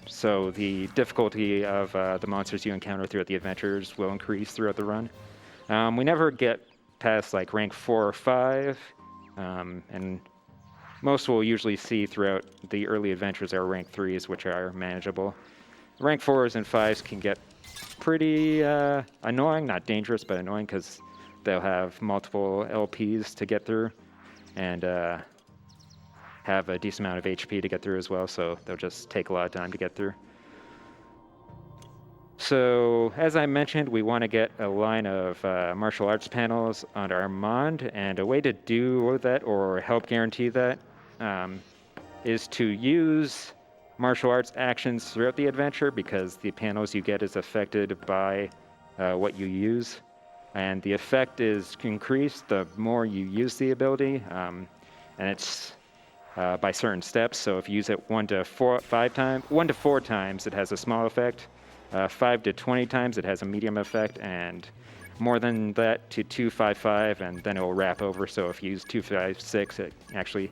So the difficulty of the monsters you encounter throughout the adventures will increase throughout the run. We never get past like rank 4 or 5, and most we'll usually see throughout the early adventures are rank 3s, which are manageable. Rank 4s and 5s can get pretty annoying, not dangerous, but annoying, because they'll have multiple LPs to get through, and have a decent amount of HP to get through as well, so they'll just take a lot of time to get through. So, as I mentioned, we want to get a line of martial arts panels on our Mond, and a way to do that, or help guarantee that, is to use martial arts actions throughout the adventure, because the panels you get is affected by what you use. And the effect is increased the more you use the ability, and it's by certain steps. So if you use it 1 to 4 times, it has a small effect. 5 to 20 times, it has a medium effect, and more than that to 2, 5, 5, and then it will wrap over. So if you use 2, 5, 6, it actually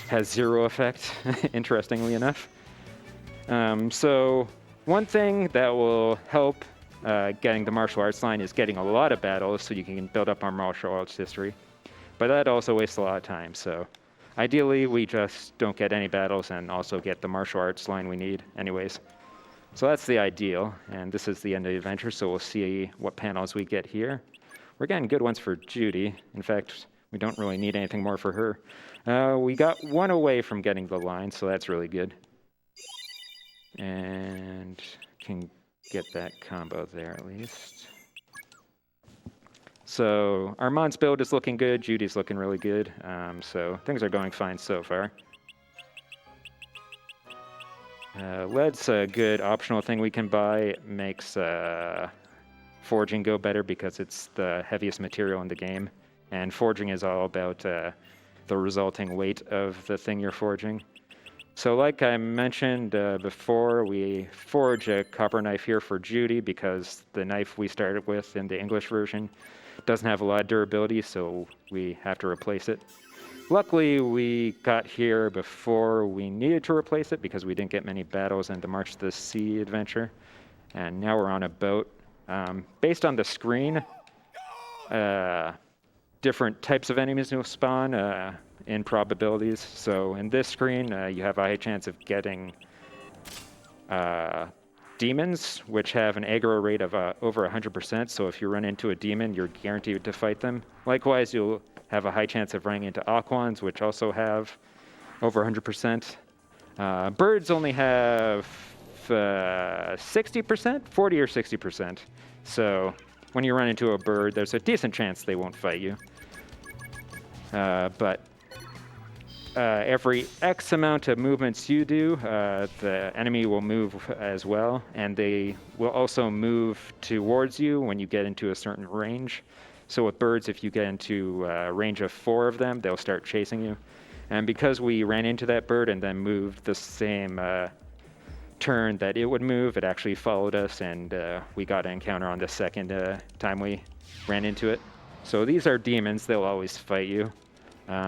has 0 effect, interestingly enough. So one thing that will help getting the martial arts line is getting a lot of battles, so you can build up our martial arts history. But that also wastes a lot of time, so ideally we just don't get any battles and also get the martial arts line we need anyways. So that's the ideal, and this is the end of the adventure, so we'll see what panels we get here. We're getting good ones for Judy. In fact, we don't really need anything more for her. We got 1 away from getting the line, so that's really good. And can get that combo there at least. So Armand's build is looking good, Judy's looking really good, so things are going fine so far. Lead's a good optional thing we can buy. It makes forging go better because it's the heaviest material in the game, and forging is all about the resulting weight of the thing you're forging. So like I mentioned before, we forge a copper knife here for Judy because the knife we started with in the English version doesn't have a lot of durability, so we have to replace it. Luckily, we got here before we needed to replace it because we didn't get many battles in the March to the Sea adventure. And now we're on a boat. Based on the screen, different types of enemies will spawn in probabilities. So in this screen, you have a high chance of getting demons, which have an aggro rate of over 100%. So if you run into a demon, you're guaranteed to fight them. Likewise, you'll have a high chance of running into Aquans, which also have over 100%. Birds only have 60%, 40 or 60%. So when you run into a bird, there's a decent chance they won't fight you. But every X amount of movements you do, the enemy will move as well, and they will also move towards you when you get into a certain range. So with birds, if you get into a range of 4 of them, they'll start chasing you. And because we ran into that bird and then moved the same turn that it would move, it actually followed us, and we got an encounter on the second time we ran into it. So these are demons. They'll always fight you.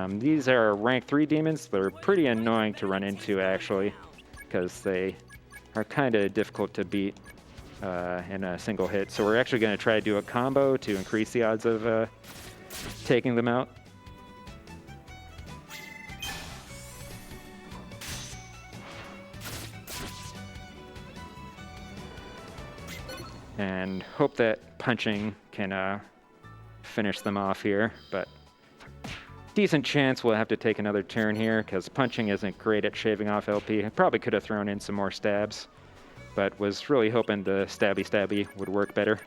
These are rank 3 demons. They're pretty annoying to run into, actually, because they are kind of difficult to beat in a single hit. So we're actually going to try to do a combo to increase the odds of taking them out. And hope that punching can finish them off here, but decent chance we'll have to take another turn here because punching isn't great at shaving off LP. I probably could have thrown in some more stabs, but was really hoping the stabby would work better.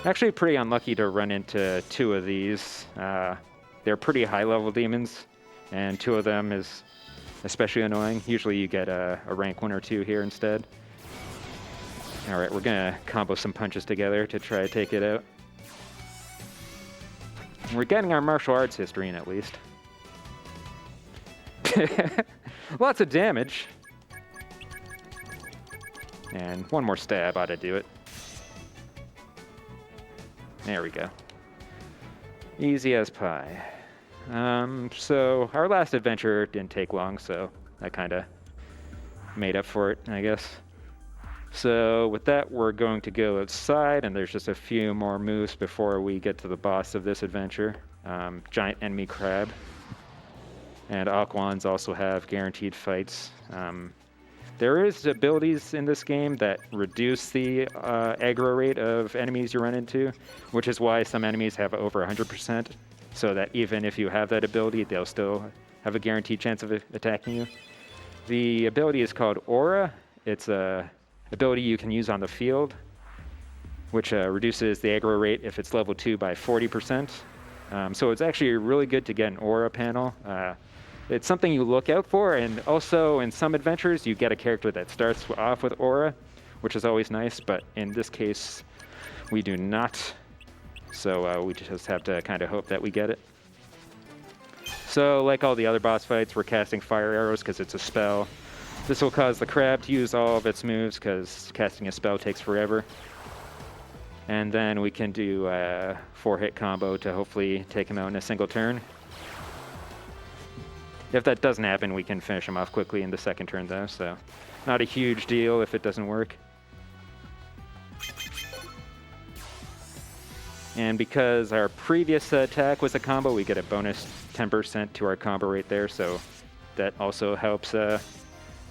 Actually pretty unlucky to run into 2 of these. They're pretty high level demons, and 2 of them is especially annoying. Usually you get a rank 1 or 2 here instead. Alright, we're gonna combo some punches together to try to take it out. We're getting our martial arts history in at least. Lots of damage. And one more stab ought to do it. There we go. Easy as pie. So our last adventure didn't take long, so I kind of made up for it, I guess. So with that, we're going to go outside, and there's just a few more moves before we get to the boss of this adventure. Giant enemy crab. And Aquans also have guaranteed fights. There is abilities in this game that reduce the aggro rate of enemies you run into, which is why some enemies have over 100%, so that even if you have that ability, they'll still have a guaranteed chance of attacking you. The ability is called Aura. It's a ability you can use on the field, which reduces the aggro rate if it's level 2 by 40%. So it's actually really good to get an Aura panel. It's something you look out for, and also in some adventures you get a character that starts off with Aura, which is always nice, but in this case we do not. So we just have to kind of hope that we get it. So like all the other boss fights, we're casting fire arrows because it's a spell. This will cause the crab to use all of its moves because casting a spell takes forever. And then we can do a 4-hit combo to hopefully take him out in a single turn. If that doesn't happen, we can finish him off quickly in the second turn though, so not a huge deal if it doesn't work. And because our previous attack was a combo, we get a bonus 10% to our combo rate there, so that also helps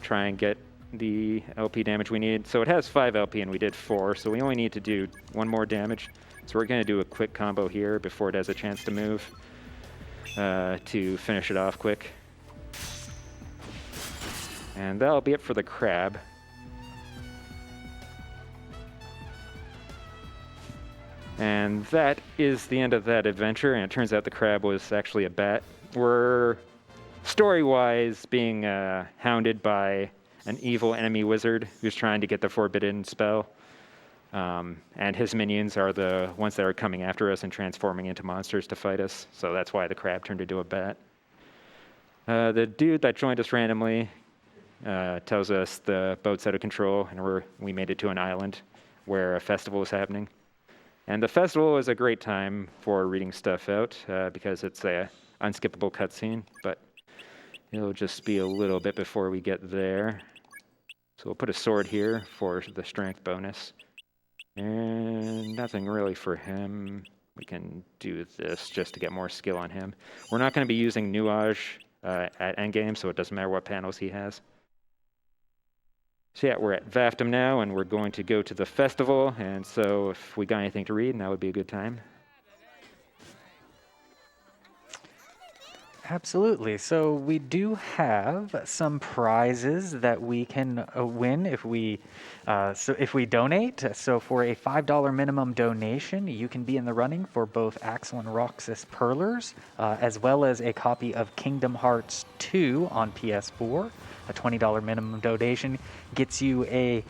try and get the LP damage we need. So it has 5 LP and we did 4, so we only need to do 1 more damage. So we're going to do a quick combo here before it has a chance to move to finish it off quick. And that'll be it for the crab. And that is the end of that adventure, and it turns out the crab was actually a bat. We're, story-wise, being hounded by an evil enemy wizard who's trying to get the forbidden spell. And his minions are the ones that are coming after us and transforming into monsters to fight us, so that's why the crab turned into a bat. The dude that joined us randomly tells us the boat's out of control, and we made it to an island where a festival is happening. And the festival is a great time for reading stuff out because it's a unskippable cutscene, but it'll just be a little bit before we get there. So we'll put a sword here for the strength bonus. And nothing really for him. We can do this just to get more skill on him. We're not going to be using Nuage at endgame, so it doesn't matter what panels he has. So yeah, we're at Vaftum now, and we're going to go to the festival, and so if we got anything to read, now would be a good time. Absolutely. So we do have some prizes that we can win if we donate. So for a $5 minimum donation, you can be in the running for both Axel and Roxas Perlers, as well as a copy of Kingdom Hearts 2 on PS4. A $20 minimum donation gets you a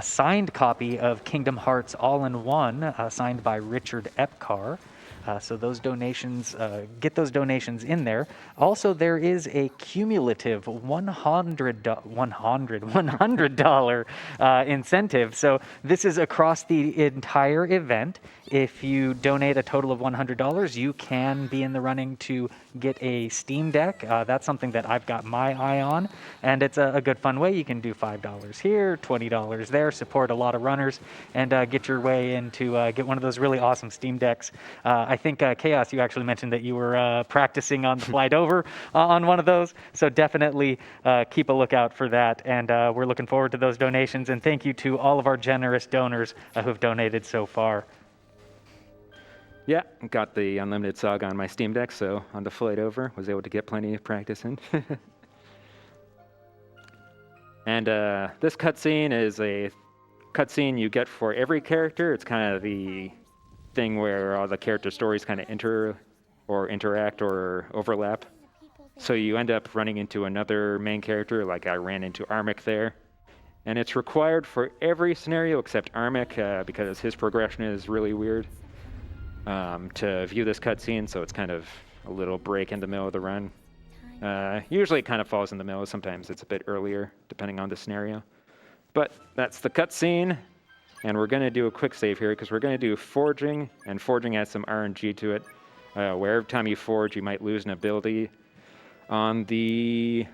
signed copy of Kingdom Hearts All-in-One, signed by Richard Epcar. So those donations, get those donations in there. Also, there is a cumulative $100 incentive. So this is across the entire event. If you donate a total of $100, you can be in the running to get a Steam Deck. That's something that I've got my eye on, and it's a good fun way. You can do $5 here, $20 there, support a lot of runners, and get your way into get one of those really awesome Steam Decks. I think Chaos, you actually mentioned that you were practicing on the flight over on one of those, so definitely keep a lookout for that, and we're looking forward to those donations, and thank you to all of our generous donors who've donated so far. Yeah, got the Unlimited SaGa on my Steam Deck, so on the flight over, was able to get plenty of practice in. And this cutscene is a cutscene you get for every character. It's kind of the thing where all the character stories kind of interact or overlap. So you end up running into another main character, like I ran into Armic there. And it's required for every scenario except Armic, because his progression is really weird. To view this cutscene, so it's kind of a little break in the middle of the run. Usually it kind of falls in the middle. Sometimes it's a bit earlier, depending on the scenario. But that's the cutscene. And we're going to do a quick save here because we're going to do forging, and forging adds some RNG to it, where every time you forge, you might lose an ability on the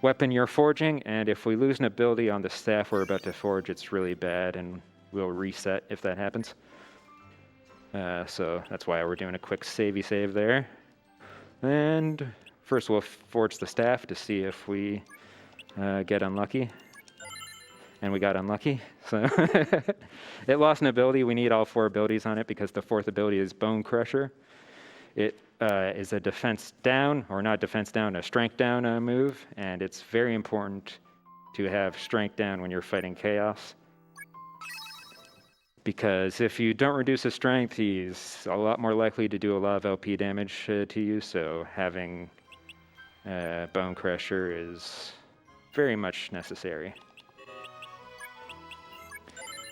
weapon you're forging, and if we lose an ability on the staff we're about to forge, it's really bad, and we'll reset if that happens. So that's why we're doing a quick save there. And first we'll forge the staff to see if we get unlucky. And we got unlucky, so it lost an ability. We need all 4 abilities on it because the 4th ability is Bone Crusher. It is a defense down, or not defense down, a strength down move, and it's very important to have strength down when you're fighting Chaos. Because if you don't reduce his strength, he's a lot more likely to do a lot of LP damage to you, so having Bone Crusher is very much necessary.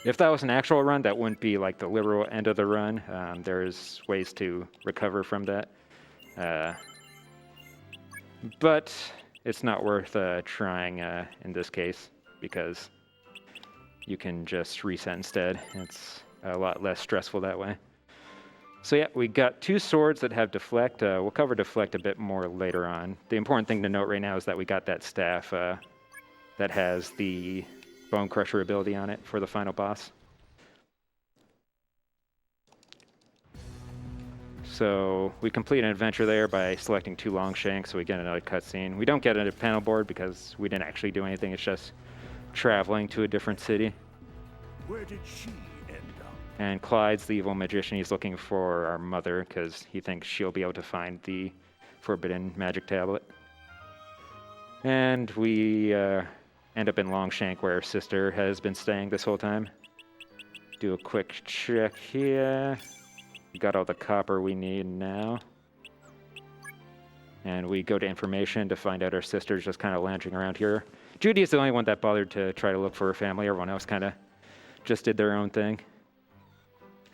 If that was an actual run, that wouldn't be like the literal end of the run. There's ways to recover from that. But it's not worth trying in this case because you can just reset instead. It's a lot less stressful that way. So yeah, we got 2 swords that have deflect. We'll cover deflect a bit more later on. The important thing to note right now is that we got that staff that has the Bone Crusher ability on it for the final boss. So we complete an adventure there by selecting 2 Longshanks, so we get another cutscene. We don't get a panel board because we didn't actually do anything. It's just traveling to a different city. Where did she end up? And Clyde's the evil magician. He's looking for our mother because he thinks she'll be able to find the forbidden magic tablet. And we end up in Longshank where her sister has been staying this whole time. Do a quick check here. We got all the copper we need now. And we go to information to find out our sister's just kind of lounging around here. Judy is the only one that bothered to try to look for her family. Everyone else kind of just did their own thing.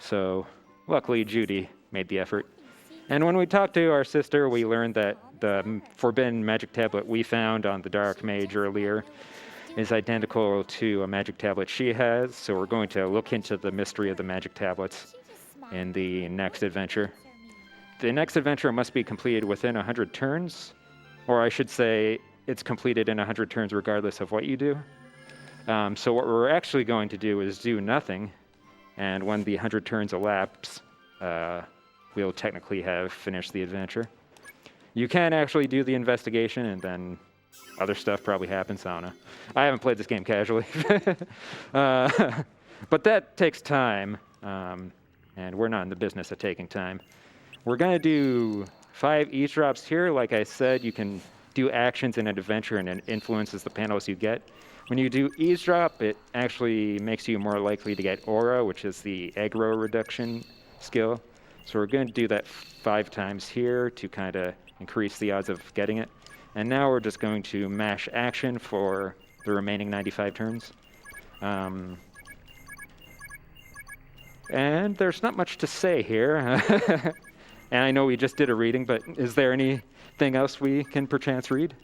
So luckily Judy made the effort. And when we talked to our sister, we learned that the forbidden magic tablet we found on the Dark Mage earlier is identical to a magic tablet she has. So we're going to look into the mystery of the magic tablets in the next adventure. The next adventure must be completed within 100 turns, or I should say it's completed in 100 turns regardless of what you do. So what we're actually going to do is do nothing, and when the 100 turns elapse, we'll technically have finished the adventure. You can actually do the investigation, and then other stuff probably happens. I don't know. I haven't played this game casually. But that takes time, and we're not in the business of taking time. We're going to do 5 eavesdrops here. Like I said, you can do actions in an adventure, and it influences the panels you get. When you do eavesdrop, it actually makes you more likely to get aura, which is the aggro reduction skill. So we're going to do that 5 times here to kind of increase the odds of getting it. And now we're just going to mash action for the remaining 95 turns. And there's not much to say here. And I know we just did a reading, but is there anything else we can perchance read?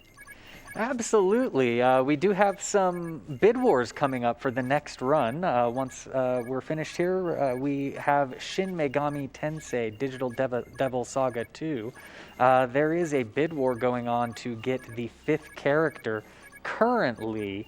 Absolutely. We do have some bid wars coming up for the next run. Once we're finished here, we have Shin Megami Tensei Digital Devil Saga 2. There is a bid war going on to get the 5th character. Currently,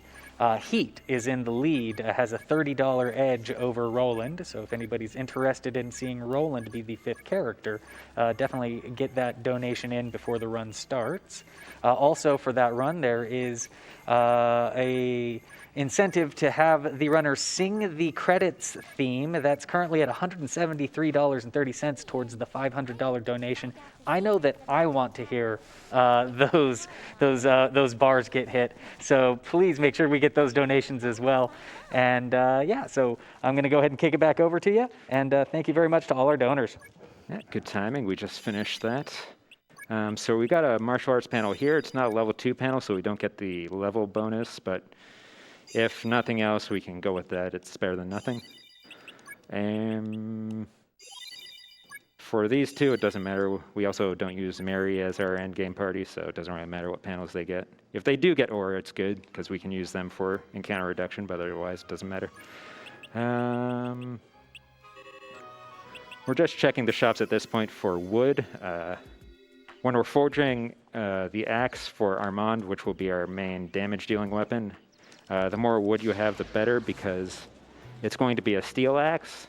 Heat is in the lead, has a $30 edge over Roland. So if anybody's interested in seeing Roland be the 5th character, definitely get that donation in before the run starts. Also for that run, there is a incentive to have the runner sing the credits theme. That's currently at $173.30 towards the $500 donation. I know that I want to hear those bars get hit. So please make sure we get those donations as well. And yeah, so I'm going to go ahead and kick it back over to you. And thank you very much to all our donors. Yeah, good timing. We just finished that. So we got a martial arts panel here. It's not a level 2 panel, so we don't get the level bonus, but if nothing else, we can go with that. It's better than nothing. For these two, it doesn't matter. We also don't use Mary as our end game party, so it doesn't really matter what panels they get. If they do get Aura, it's good, because we can use them for encounter reduction, but otherwise, it doesn't matter. We're just checking the shops at this point for wood. When we're forging the axe for Armand, which will be our main damage-dealing weapon, the more wood you have, the better, because it's going to be a steel axe.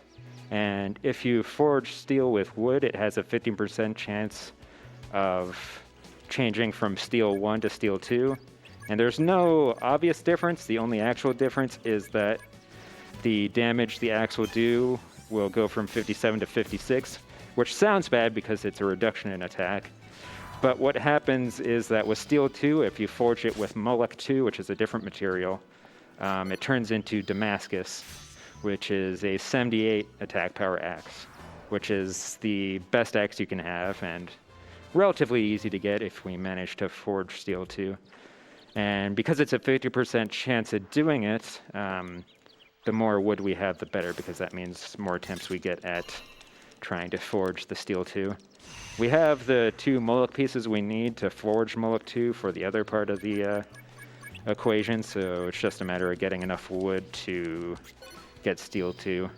And if you forge steel with wood, it has a 15% chance of changing from steel 1 to steel 2. And there's no obvious difference. The only actual difference is that the damage the axe will do will go from 57 to 56, which sounds bad because it's a reduction in attack. But what happens is that with steel 2, if you forge it with Moloch 2, which is a different material, it turns into Damascus, which is a 78 attack power axe, which is the best axe you can have and relatively easy to get if we manage to forge steel 2. And because it's a 50% chance of doing it, the more wood we have, the better, because that means more attempts we get at trying to forge the steel 2. We have the 2 Moloch pieces we need to forge Moloch 2 for the other part of the equation, so it's just a matter of getting enough wood to get steel 2.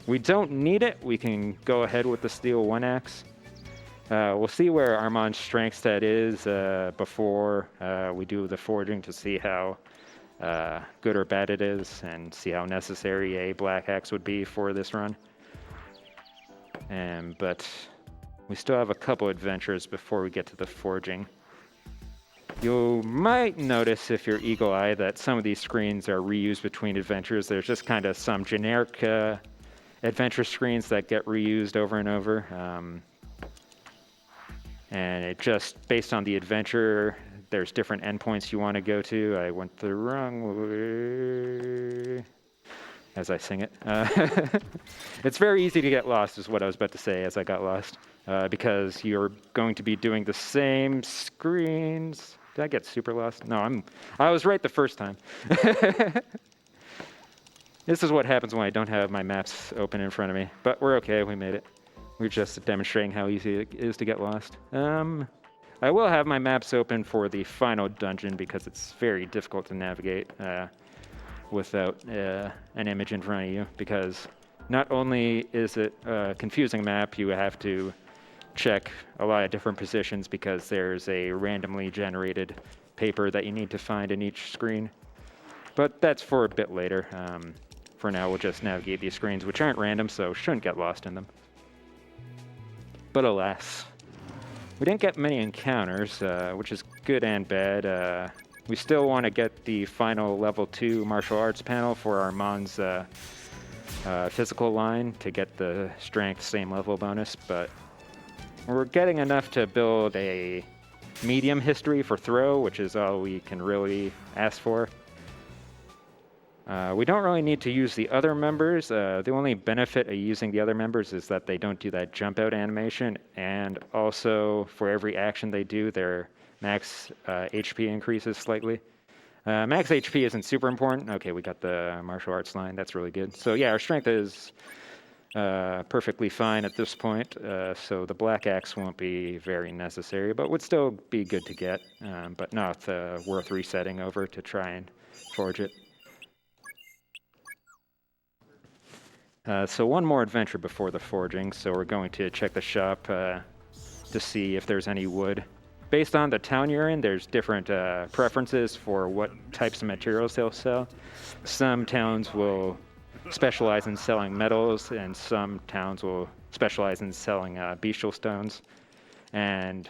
We don't need it. We can go ahead with the steel 1 axe. We'll see where Armand's strength stat is before we do the forging to see how good or bad it is and see how necessary a black axe would be for this run. But we still have a couple adventures before we get to the forging. You might notice if you're eagle-eyed that some of these screens are reused between adventures. There's just kind of some generic adventure screens that get reused over and over. And it just, based on the adventure, there's different endpoints you want to go to. I went the wrong way as I sing it. It's very easy to get lost is what I was about to say as I got lost. Because you're going to be doing the same screens. Did I get super lost? No, I was right the first time. This is what happens when I don't have my maps open in front of me. But we're okay, we made it. We're just demonstrating how easy it is to get lost. I will have my maps open for the final dungeon because it's very difficult to navigate without an image in front of you. Because not only is it a confusing map, you have to check a lot of different positions because there's a randomly generated paper that you need to find in each screen. But that's for a bit later. For now, we'll just navigate these screens, which aren't random, so shouldn't get lost in them. But alas, we didn't get many encounters, which is good and bad. We still want to get the final level 2 martial arts panel for Armand's physical line to get the strength same level bonus, but we're getting enough to build a medium history for throw, which is all we can really ask for. We don't really need to use the other members. The only benefit of using the other members is that they don't do that jump out animation, and also for every action they do, their max HP increases slightly. Max HP isn't super important. Okay, we got the martial arts line. That's really good. So yeah, our strength is perfectly fine at this point, so the black axe won't be very necessary, but would still be good to get, but not worth resetting over to try and forge it. So one more adventure before the forging, so we're going to check the shop to see if there's any wood. Based on the town you're in, there's different preferences for what types of materials they'll sell. Some towns will specialize in selling metals, and some towns will specialize in selling bestial stones. And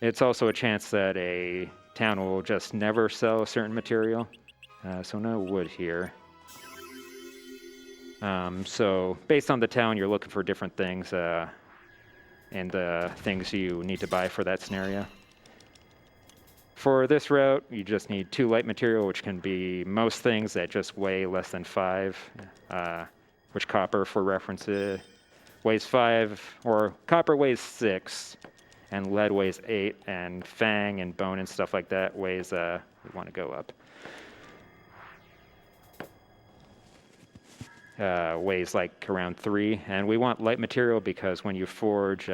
it's also a chance that a town will just never sell a certain material. So no wood here. So based on the town, you're looking for different things and the things you need to buy for that scenario. For this route, you just need 2 light material, which can be most things that just weigh less than 5, which copper, for reference, weighs 5, or copper weighs 6, and lead weighs 8, and fang and bone and stuff like that weighs, we want to go up. weighs like around 3. And we want light material because when you forge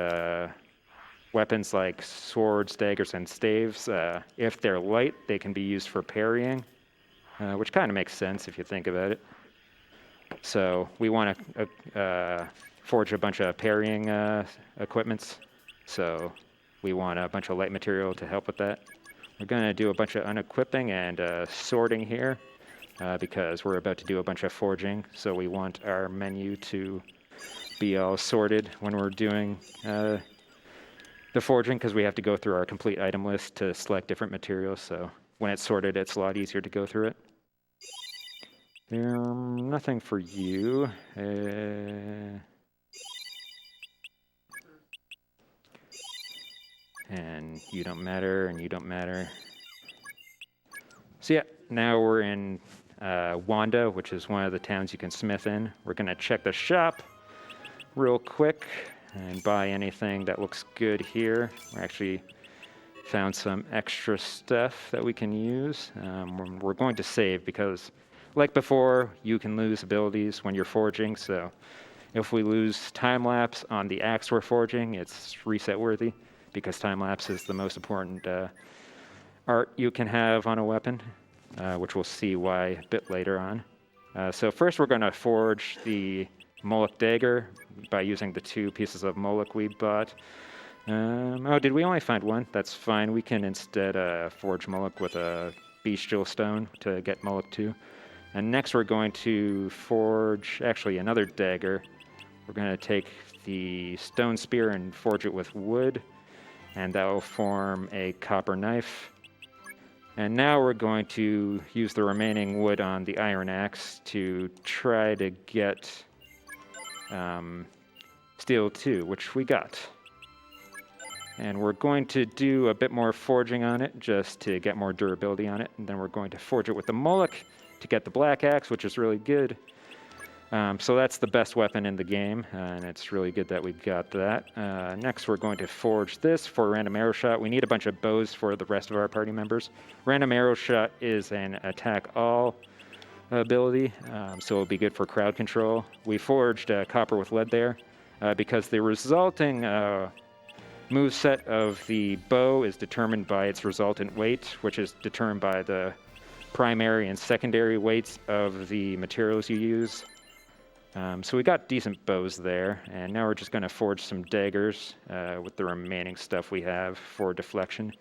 weapons like swords, daggers, and staves, if they're light, they can be used for parrying, which kind of makes sense if you think about it. So we want to forge a bunch of parrying equipments. So we want a bunch of light material to help with that. We're going to do a bunch of unequipping and sorting here because we're about to do a bunch of forging. So we want our menu to be all sorted when we're doing the forging, because we have to go through our complete item list to select different materials. So when it's sorted, it's a lot easier to go through it. Nothing for you. And you don't matter, and you don't matter. So yeah, now we're in Wanda, which is one of the towns you can smith in. We're going to check the shop real quick and buy anything that looks good here. We actually found some extra stuff that we can use. We're going to save because, like before, you can lose abilities when you're forging. So if we lose time-lapse on the axe we're forging, it's reset worthy because time-lapse is the most important art you can have on a weapon, which we'll see why a bit later on. So first we're going to forge the Moloch dagger by using the 2 pieces of Moloch we bought. Oh, did we only find one? That's fine. We can instead forge Moloch with a bestial stone to get Moloch 2. And next we're going to forge actually another dagger. We're going to take the stone spear and forge it with wood, and that will form a copper knife. And now we're going to use the remaining wood on the iron axe to try to get steel 2, which we got. And we're going to do a bit more forging on it just to get more durability on it. And then we're going to forge it with the Moloch to get the black axe, which is really good. So that's the best weapon in the game, and it's really good that we got that. Next, we're going to forge this for random arrow shot. We need a bunch of bows for the rest of our party members. Random arrow shot is an attack all ability, so it'll be good for crowd control. We forged copper with lead there because the resulting moveset of the bow is determined by its resultant weight, which is determined by the primary and secondary weights of the materials you use. So we got decent bows there, and now we're just going to forge some daggers with the remaining stuff we have for deflection.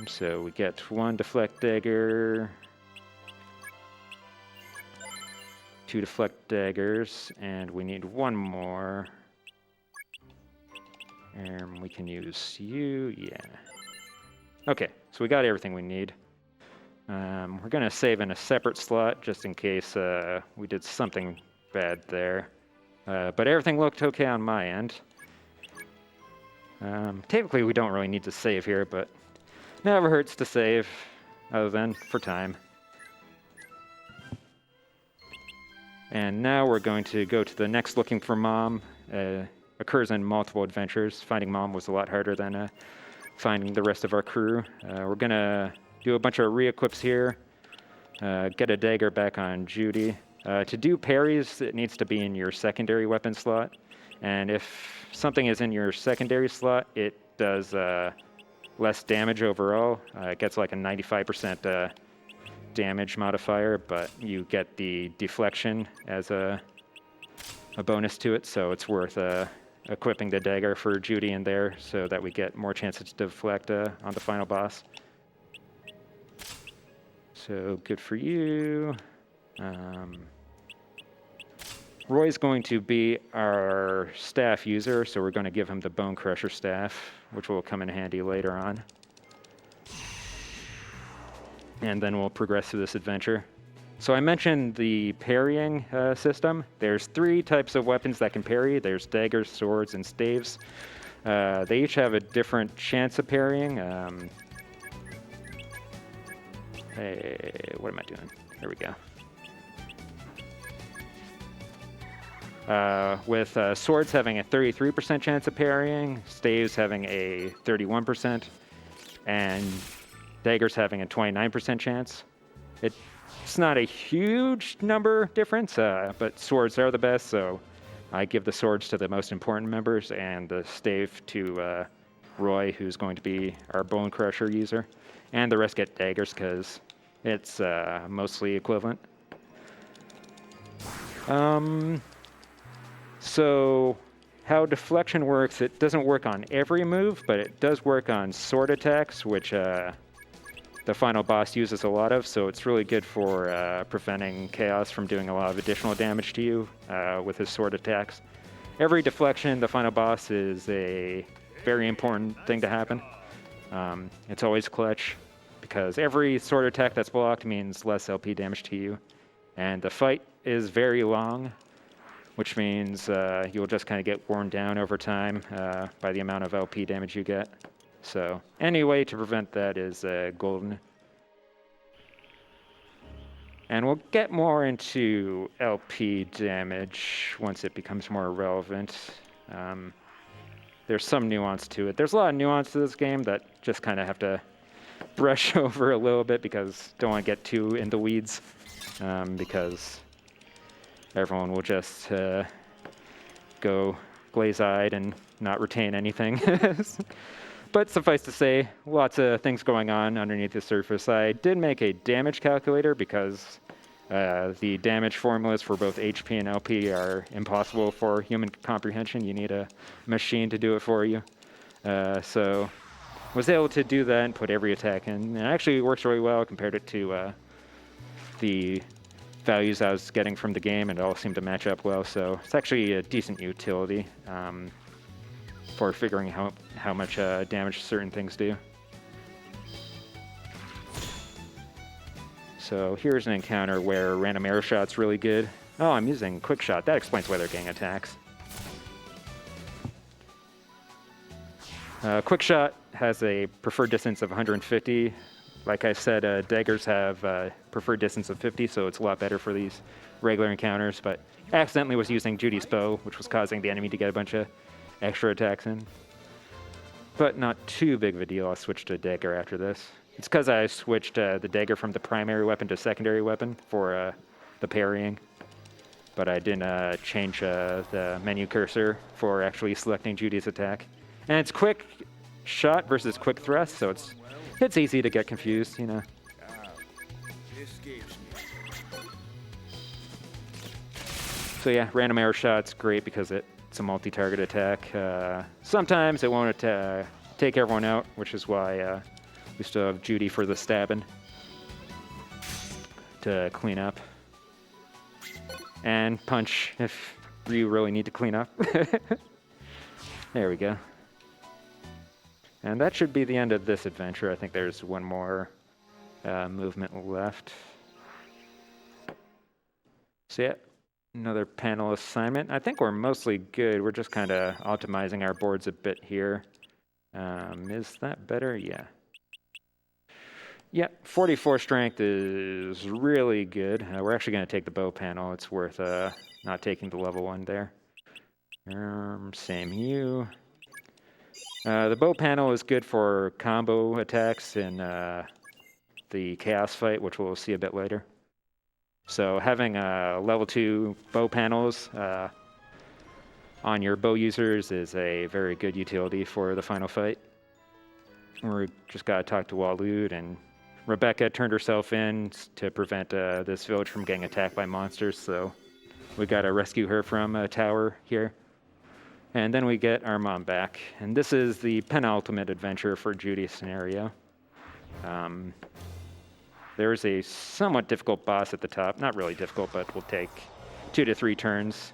So we get 1 deflect dagger, 2 deflect daggers, and we need 1 more. And we can use you, yeah. Okay, so we got everything we need. We're going to save in a separate slot just in case we did something bad there. But everything looked okay on my end. Typically, we don't really need to save here, but never hurts to save, other than for time. And now we're going to go to the next looking for Mom. Occurs in multiple adventures. Finding Mom was a lot harder than finding the rest of our crew. We're going to do a bunch of re-equips here. Get a dagger back on Judy. To do parries, it needs to be in your secondary weapon slot. And if something is in your secondary slot, it does less damage overall. It gets like a 95% damage modifier, but you get the deflection as a bonus to it, so it's worth equipping the dagger for Judy in there so that we get more chances to deflect on the final boss. So good for you. Roy's going to be our staff user, so we're going to give him the Bone Crusher staff, which will come in handy later on. And then we'll progress through this adventure. So I mentioned the parrying system. There's 3 types of weapons that can parry. There's daggers, swords, and staves. They each have a different chance of parrying. Hey, what am I doing? There we go. With swords having a 33% chance of parrying, staves having a 31%, and daggers having a 29% chance. It's not a huge number difference, but swords are the best, so I give the swords to the most important members and the stave to Roy, who's going to be our Bone Crusher user. And the rest get daggers because it's mostly equivalent. So how deflection works, it doesn't work on every move, but it does work on sword attacks, which the final boss uses a lot of, so it's really good for preventing Chaos from doing a lot of additional damage to you with his sword attacks. Every deflection, the final boss is a very important thing to happen. It's always clutch, because every sword attack that's blocked means less LP damage to you. And the fight is very long, which means you'll just kind of get worn down over time by the amount of LP damage you get. So any way to prevent that is golden. And we'll get more into LP damage once it becomes more relevant. There's some nuance to it. There's a lot of nuance to this game that just kind of have to brush over a little bit because don't want to get too in the weeds because everyone will just go glaze-eyed and not retain anything. But suffice to say, lots of things going on underneath the surface. I did make a damage calculator because the damage formulas for both HP and LP are impossible for human comprehension. You need a machine to do it for you. So was able to do that and put every attack in. And it actually works really well compared it to the values I was getting from the game, and it all seemed to match up well. So it's actually a decent utility for figuring how much damage certain things do. So here's an encounter where random arrow shot's really good. Oh, I'm using quick shot. That explains why they're getting attacks. Quick shot has a preferred distance of 150. Like I said, daggers have a preferred distance of 50, so it's a lot better for these regular encounters, but accidentally was using Judy's bow, which was causing the enemy to get a bunch of extra attacks in. But not too big of a deal. I'll switch to dagger after this. It's because I switched the dagger from the primary weapon to secondary weapon for the parrying. But I didn't change the menu cursor for actually selecting Judy's attack. And it's quick shot versus quick thrust, so it's easy to get confused, you know. So yeah, random arrow shot's great because it's a multi-target attack. Sometimes it won't take everyone out, which is why we still have Judy for the stabbing to clean up. And punch if you really need to clean up. There we go. And that should be the end of this adventure. I think there's one more movement left. So yeah, another panel assignment. I think we're mostly good. We're just kind of optimizing our boards a bit here. Is that better? Yeah. Yeah, 44 strength is really good. We're actually going to take the bow panel. It's worth not taking the level 1 there. Same you. The bow panel is good for combo attacks in the chaos fight, which we'll see a bit later. So having level 2 bow panels on your bow users is a very good utility for the final fight. We just got to talk to Waloed, and Rebecca turned herself in to prevent this village from getting attacked by monsters, so we got to rescue her from a tower here. And then we get our mom back. And this is the penultimate adventure for Judy's scenario. There's a somewhat difficult boss at the top. Not really difficult, but will take 2 to 3 turns.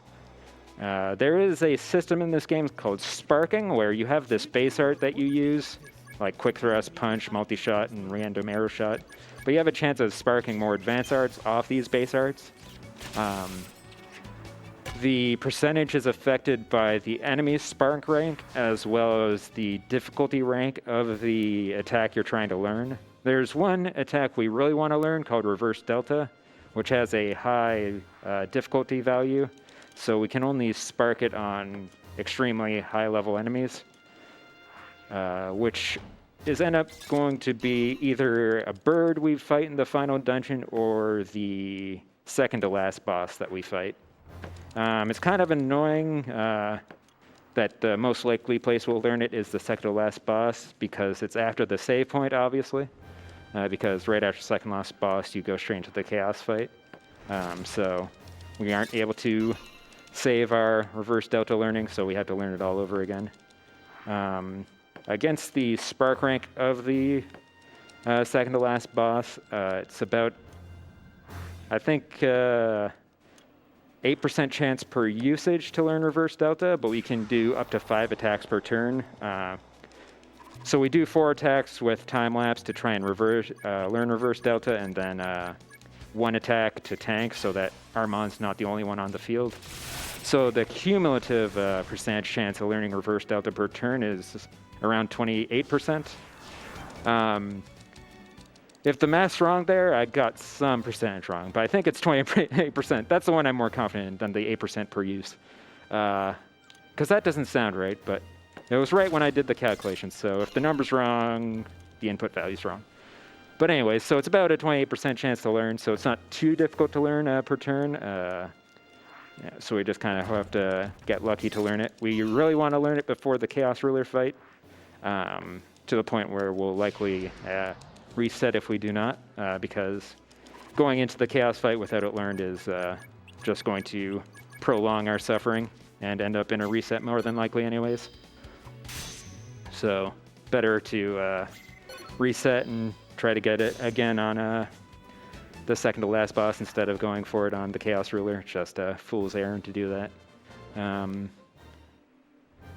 There is a system in this game called sparking, where you have this base art that you use, like quick thrust, punch, multi-shot, and random arrow shot. But you have a chance of sparking more advanced arts off these base arts. The percentage is affected by the enemy's spark rank as well as the difficulty rank of the attack you're trying to learn. There's one attack we really want to learn called Reverse Delta, which has a high difficulty value, so we can only spark it on extremely high level enemies, which is end up going to be either a bird we fight in the final dungeon or the second to last boss that we fight. It's kind of annoying that the most likely place we'll learn it is the second to last boss because it's after the save point, obviously. Because right after second last boss, you go straight into the chaos fight. So we aren't able to save our reverse delta learning, so we had to learn it all over again. Against the spark rank of the second to last boss, it's about, I think, 8% chance per usage to learn reverse delta, but we can do up to 5 attacks per turn. So we do 4 attacks with time lapse to try and learn reverse delta, and then 1 attack to tank so that Armand's not the only one on the field. So the cumulative percentage chance of learning reverse delta per turn is around 28%. If the math's wrong there, I got some percentage wrong, but I think it's 28%. That's the one I'm more confident in than the 8% per use. Because that doesn't sound right, but it was right when I did the calculations. So if the number's wrong, the input value's wrong. But anyway, so it's about a 28% chance to learn, so it's not too difficult to learn per turn. Yeah, so we just kind of have to get lucky to learn it. We really want to learn it before the Chaos Ruler fight, to the point where we'll likely reset if we do not, because going into the Chaos fight without it learned is just going to prolong our suffering and end up in a reset more than likely anyways. So better to reset and try to get it again on the second to last boss instead of going for it on the Chaos Ruler. Just a fool's errand to do that.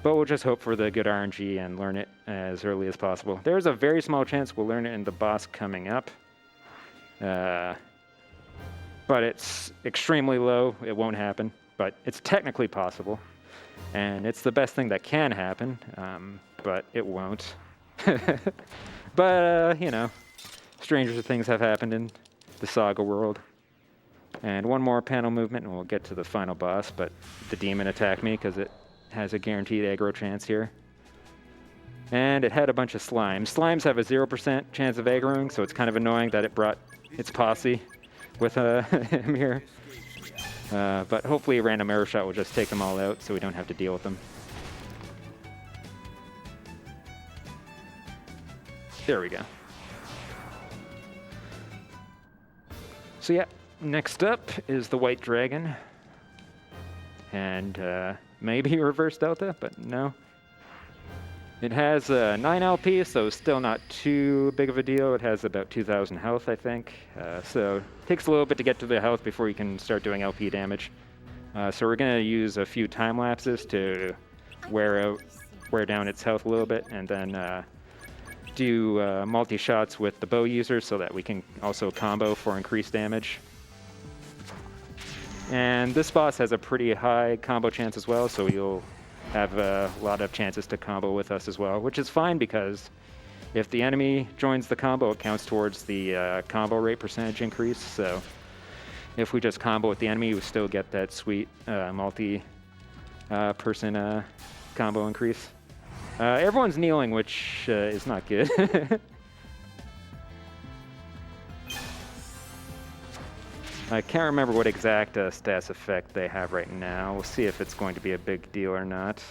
But we'll just hope for the good RNG and learn it as early as possible. There's a very small chance we'll learn it in the boss coming up. But it's extremely low. It won't happen. But it's technically possible. And it's the best thing that can happen. But it won't. But, you know, stranger things have happened in the SaGa world. And one more panel movement and we'll get to the final boss, but the demon attacked me because it has a guaranteed aggro chance here. And it had a bunch of slimes. Slimes have a 0% chance of aggroing, so it's kind of annoying that it brought its posse with him here. But hopefully a random arrow shot will just take them all out so we don't have to deal with them. There we go. So yeah, next up is the White Dragon. And maybe reverse delta, but no. It has 9 LP, so still not too big of a deal. It has about 2,000 health, I think. So it takes a little bit to get to the health before you can start doing LP damage. So we're going to use a few time lapses to wear down its health a little bit, and then do multi-shots with the bow user so that we can also combo for increased damage. And this boss has a pretty high combo chance as well, so you'll have a lot of chances to combo with us as well, which is fine because if the enemy joins the combo, it counts towards the combo rate percentage increase. So if we just combo with the enemy, we still get that sweet multi-person combo increase. Everyone's kneeling, which is not good. I can't remember what exact stats effect they have right now. We'll see if it's going to be a big deal or not.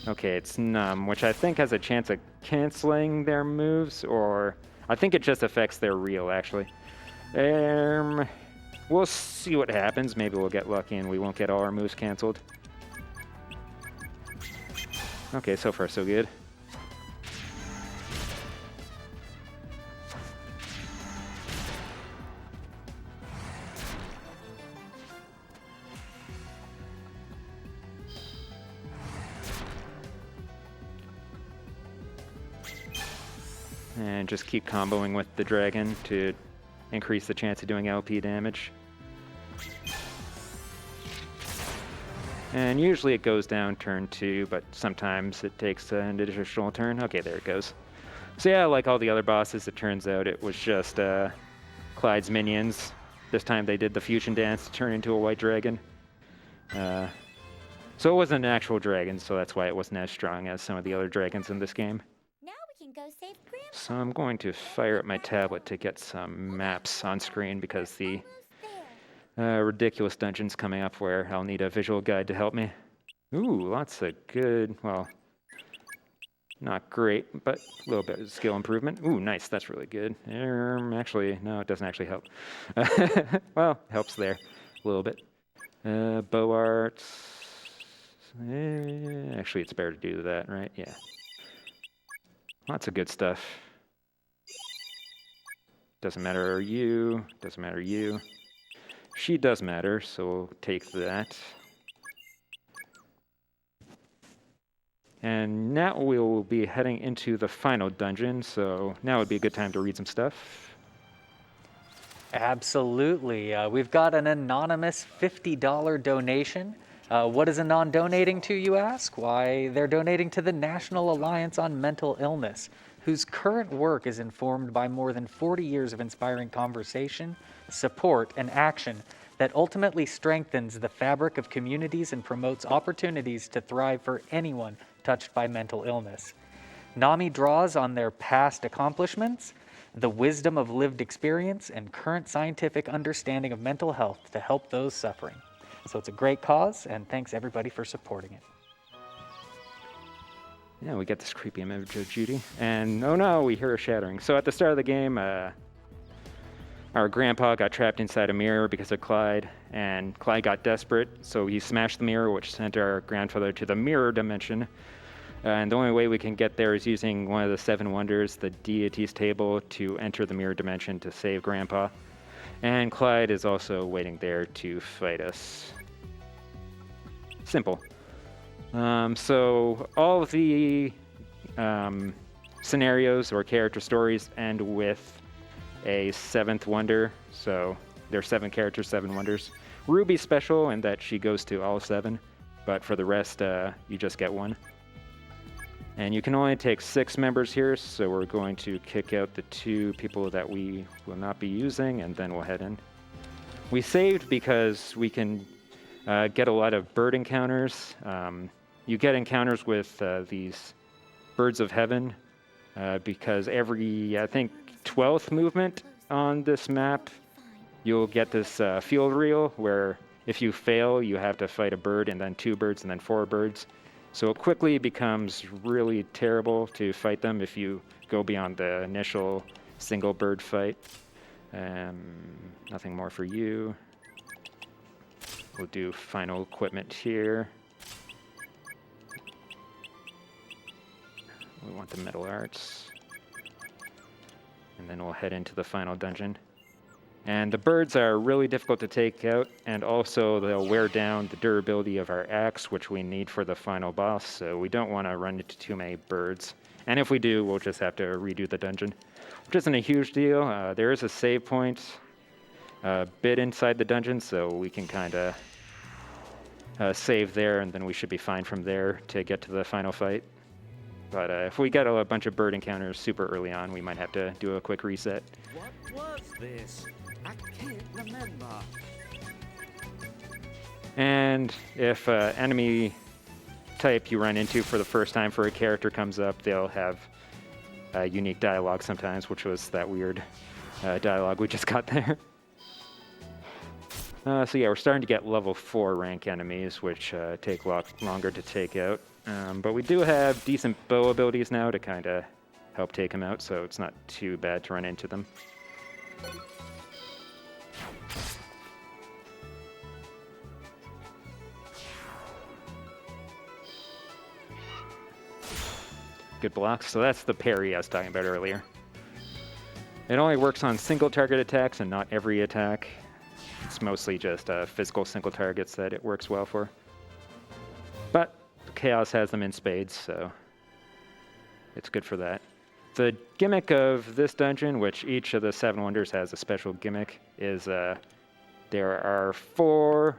Okay, it's numb, which I think has a chance of canceling their moves, or I think it just affects their reel, actually. We'll see what happens. Maybe we'll get lucky and we won't get all our moves canceled. Okay, so far so good. And just keep comboing with the dragon to increase the chance of doing LP damage. And usually it goes down turn 2, but sometimes it takes an additional turn. Okay, there it goes. So yeah, like all the other bosses, it turns out it was just Clyde's minions. This time they did the fusion dance to turn into a white dragon. So it wasn't an actual dragon, so that's why it wasn't as strong as some of the other dragons in this game. Now we can go save Grandpa. So I'm going to fire up my tablet to get some maps on screen because the ridiculous dungeon's coming up where I'll need a visual guide to help me. Ooh, lots of good, well, not great, but a little bit of skill improvement. Ooh, nice, that's really good. Actually, no, it doesn't actually help. Well, helps there a little bit. Bow arts. Actually, it's better to do that, right? Yeah. Lots of good stuff. Doesn't matter you, doesn't matter you. She does matter, so we'll take that. And now we will be heading into the final dungeon, so now would be a good time to read some stuff. Absolutely. We've got an anonymous $50 donation. What is Anon donating to, you ask? Why, they're donating to the National Alliance on Mental Illness, whose current work is informed by more than 40 years of inspiring conversation, support, and action that ultimately strengthens the fabric of communities and promotes opportunities to thrive for anyone touched by mental illness. NAMI draws on their past accomplishments, the wisdom of lived experience, and current scientific understanding of mental health to help those suffering. So it's a great cause, and thanks everybody for supporting it. Yeah, we get this creepy image of Judy, and oh no, we hear her shattering. So at the start of the game, our grandpa got trapped inside a mirror because of Clyde, and Clyde got desperate, so he smashed the mirror, which sent our grandfather to the mirror dimension. And the only way we can get there is using one of the 7 wonders, the deities table, to enter the mirror dimension to save Grandpa. And Clyde is also waiting there to fight us. Simple. So all of the scenarios or character stories end with a 7th wonder. So there's 7 characters, 7 wonders. Ruby's special in that she goes to all 7, but for the rest, you just get 1. And you can only take 6 members here, so we're going to kick out the 2 people that we will not be using, and then we'll head in. We saved because we can get a lot of bird encounters. You get encounters with these birds of heaven because every, I think, 12th movement on this map, you'll get this field reel where if you fail, you have to fight a bird, and then 2 birds, and then 4 birds. So it quickly becomes really terrible to fight them if you go beyond the initial single bird fight. Nothing more for you. We'll do final equipment here. We want the metal arts. And then we'll head into the final dungeon. And the birds are really difficult to take out, and also they'll wear down the durability of our axe, which we need for the final boss, so we don't want to run into too many birds. And if we do, we'll just have to redo the dungeon, which isn't a huge deal. There is a save point bit inside the dungeon, so we can kind of save there, and then we should be fine from there to get to the final fight. But if we get a bunch of bird encounters super early on, we might have to do a quick reset. What was this? I can't remember. And if enemy type you run into for the first time for a character comes up, they'll have unique dialogue sometimes, which was that weird dialogue we just got there. So yeah, we're starting to get level 4 rank enemies, which take a lot longer to take out. But we do have decent bow abilities now to kind of help take them out, so it's not too bad to run into them. Good blocks. So that's the parry I was talking about earlier. It only works on single target attacks and not every attack. It's mostly just physical single targets that it works well for. But Chaos has them in spades, so it's good for that. The gimmick of this dungeon, which each of the 7 wonders has a special gimmick, is there are 4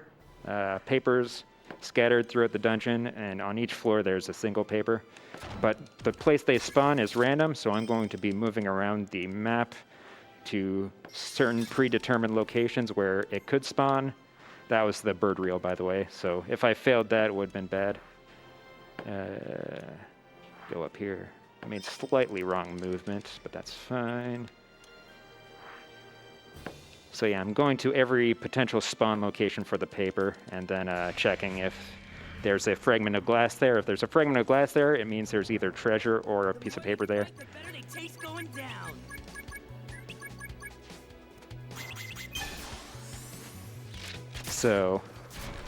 papers scattered throughout the dungeon, and on each floor there's a single paper. But the place they spawn is random, so I'm going to be moving around the map to certain predetermined locations where it could spawn. That was the bird reel, by the way. So if I failed that, it would have been bad. Go up here. I made slightly wrong movement, but that's fine. So yeah, I'm going to every potential spawn location for the paper, and then checking if there's a fragment of glass there. If there's a fragment of glass there, it means there's either treasure or a piece of paper there. The better they taste going down. So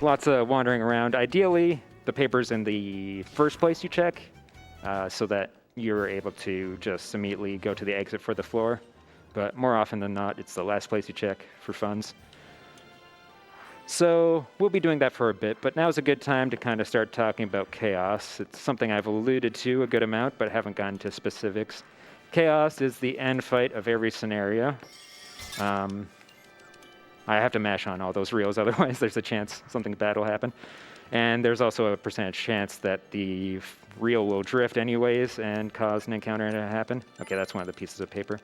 lots of wandering around. Ideally, the paper's in the first place you check, so that you're able to just immediately go to the exit for the floor. But more often than not, it's the last place you check for funds. So we'll be doing that for a bit, but now's a good time to kind of start talking about chaos. It's something I've alluded to a good amount, but haven't gotten to specifics. Chaos is the end fight of every scenario. I have to mash on all those reels, otherwise there's a chance something bad will happen. And there's also a percentage chance that the reel will drift anyways and cause an encounter to happen. Okay, that's one of the pieces of paper.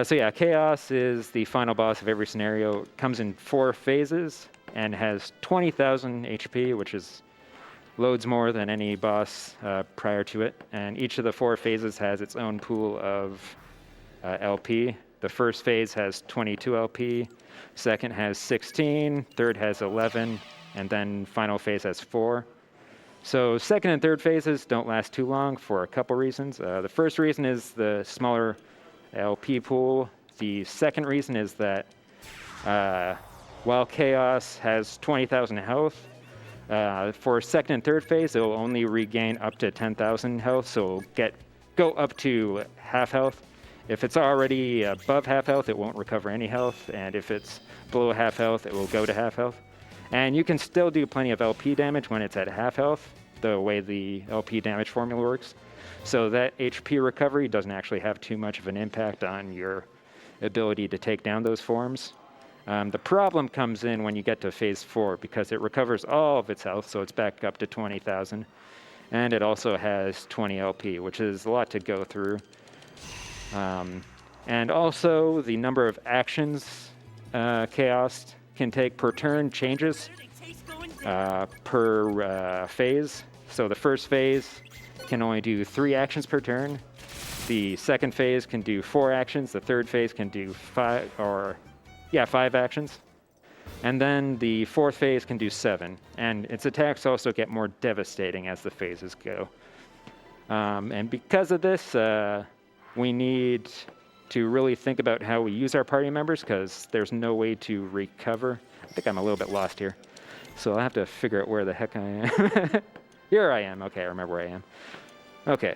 So yeah, chaos is the final boss of every scenario. It comes in 4 phases and has 20,000 HP, which is loads more than any boss prior to it. And each of the 4 phases has its own pool of LP. The first phase has 22 LP, second has 16, third has 11, and then final phase has 4. So second and third phases don't last too long for a couple reasons. The first reason is the smaller LP pool. The second reason is that while Chaos has 20,000 health, for second and third phase, it will only regain up to 10,000 health, so go up to half health. If it's already above half health, it won't recover any health, and if it's below half health, it will go to half health. And you can still do plenty of LP damage when it's at half health, the way the LP damage formula works. So that HP recovery doesn't actually have too much of an impact on your ability to take down those forms. The problem comes in when you get to phase 4, because it recovers all of its health, so it's back up to 20,000. And it also has 20 LP, which is a lot to go through. And also, the number of actions Chaos can take per turn changes per phase. So the first phase can only do 3 actions per turn. The second phase can do 4 actions. The third phase can do 5 actions. And then the fourth phase can do 7. And its attacks also get more devastating as the phases go. And because of this, we need to really think about how we use our party members, because there's no way to recover. I think I'm a little bit lost here. So I'll have to figure out where the heck I am. Here I am. Okay, I remember where I am. Okay.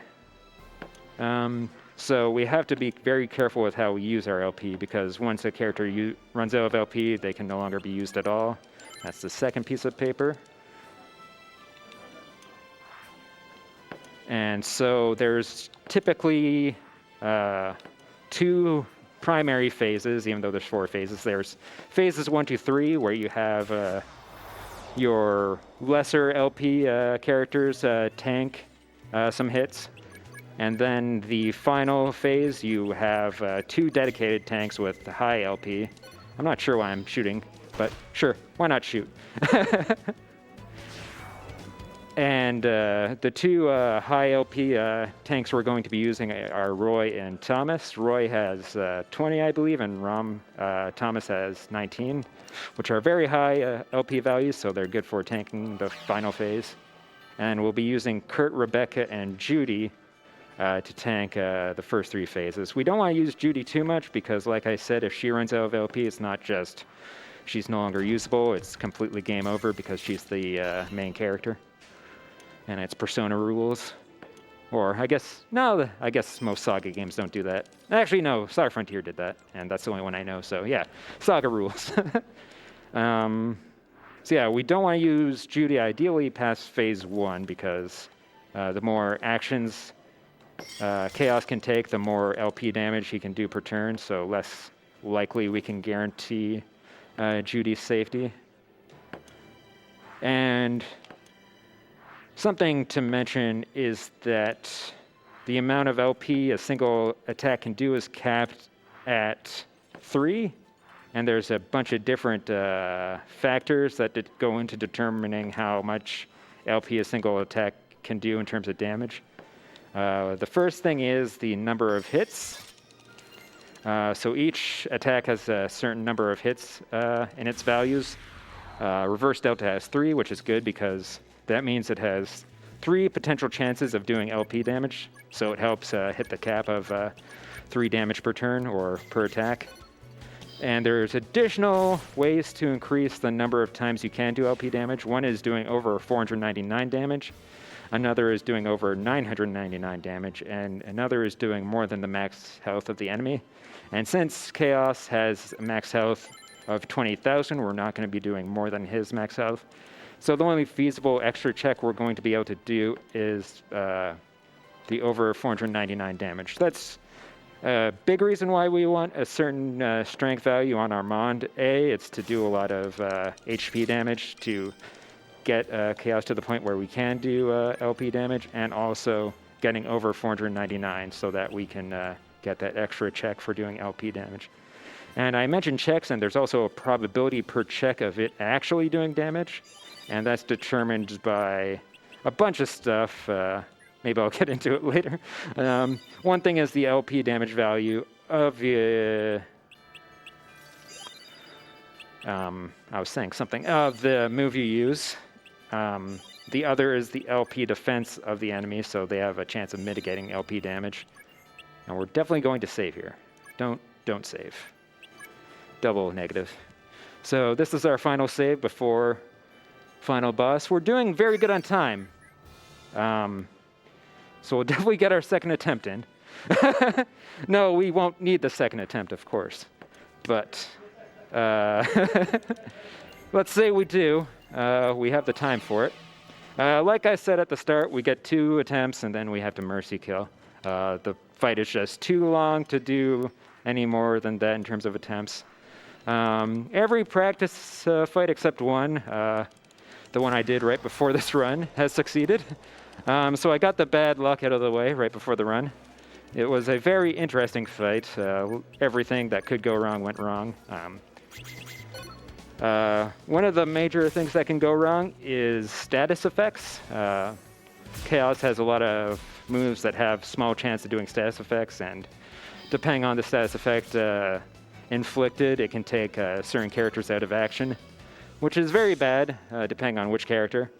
So we have to be very careful with how we use our LP, because once a character runs out of LP, they can no longer be used at all. That's the second piece of paper. And so there's typically 2 primary phases, even though there's 4 phases. There's phases 1 to 3, where you have your lesser LP characters tank some hits. And then the final phase, you have 2 dedicated tanks with high LP. I'm not sure why I'm shooting, but sure, why not shoot? And the 2 high LP tanks we're going to be using are Roy and Thomas. Roy has 20, I believe, and Thomas has 19, which are very high LP values, so they're good for tanking the final phase. And we'll be using Kurt, Rebecca, and Judy to tank the first 3 phases. We don't want to use Judy too much, because like I said, if she runs out of LP, it's not just she's no longer usable, it's completely game over, because she's the main character. And it's Persona rules. Or I guess most SaGa games don't do that. Actually, no, SaGa Frontier did that, and that's the only one I know, so yeah, SaGa rules. So yeah, we don't want to use Judy ideally past phase 1, because the more actions Chaos can take, the more LP damage he can do per turn, so less likely we can guarantee Judy's safety. And something to mention is that the amount of LP a single attack can do is capped at 3. And there's a bunch of different factors that go into determining how much LP a single attack can do in terms of damage. The first thing is the number of hits. So each attack has a certain number of hits in its values. Reverse delta has 3, which is good because that means it has 3 potential chances of doing LP damage. So it helps hit the cap of 3 damage per turn or per attack. And there's additional ways to increase the number of times you can do LP damage. One is doing over 499 damage. Another is doing over 999 damage. And another is doing more than the max health of the enemy. And since Chaos has a max health of 20,000, we're not going to be doing more than his max health. So the only feasible extra check we're going to be able to do is the over 499 damage. That's a big reason why we want a certain strength value on Armand. A, it's to do a lot of HP damage to get Chaos to the point where we can do LP damage, and also getting over 499 so that we can get that extra check for doing LP damage. And I mentioned checks, and there's also a probability per check of it actually doing damage, and that's determined by a bunch of stuff. Maybe I'll get into it later. One thing is the LP damage value of the... I was saying something. Of the move you use. The other is the LP defense of the enemy, so they have a chance of mitigating LP damage. And we're definitely going to save here. Don't save. Double negative. So this is our final save before final boss. We're doing very good on time. So we'll definitely get our second attempt in. No, we won't need the second attempt, of course. But let's say we do. We have the time for it. Like I said at the start, we get 2 attempts and then we have to mercy kill. The fight is just too long to do any more than that in terms of attempts. Every practice fight except one, the one I did right before this run, has succeeded. So I got the bad luck out of the way right before the run. It was a very interesting fight. Everything that could go wrong went wrong. One of the major things that can go wrong is status effects. Chaos has a lot of moves that have small chance of doing status effects, and depending on the status effect inflicted, it can take certain characters out of action, which is very bad, depending on which character.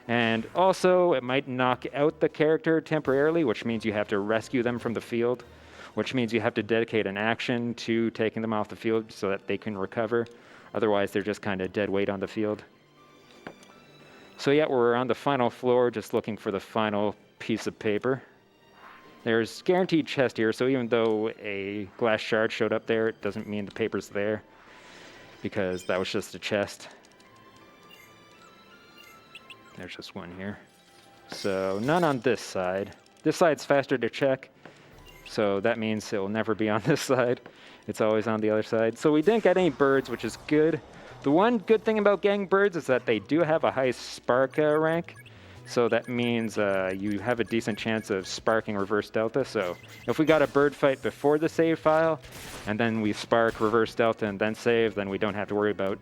And also, it might knock out the character temporarily, which means you have to rescue them from the field, which means you have to dedicate an action to taking them off the field so that they can recover. Otherwise, they're just kind of dead weight on the field. So yeah, we're on the final floor, just looking for the final piece of paper. There's guaranteed chest here, so even though a glass shard showed up there, it doesn't mean the paper's there, because that was just a chest. There's just one here. So none on this side. This side's faster to check, so that means it will never be on this side. It's always on the other side. So we didn't get any birds, which is good. The one good thing about getting birds is that they do have a high spark rank. So that means you have a decent chance of sparking reverse delta. So if we got a bird fight before the save file, and then we spark reverse delta and then save, then we don't have to worry about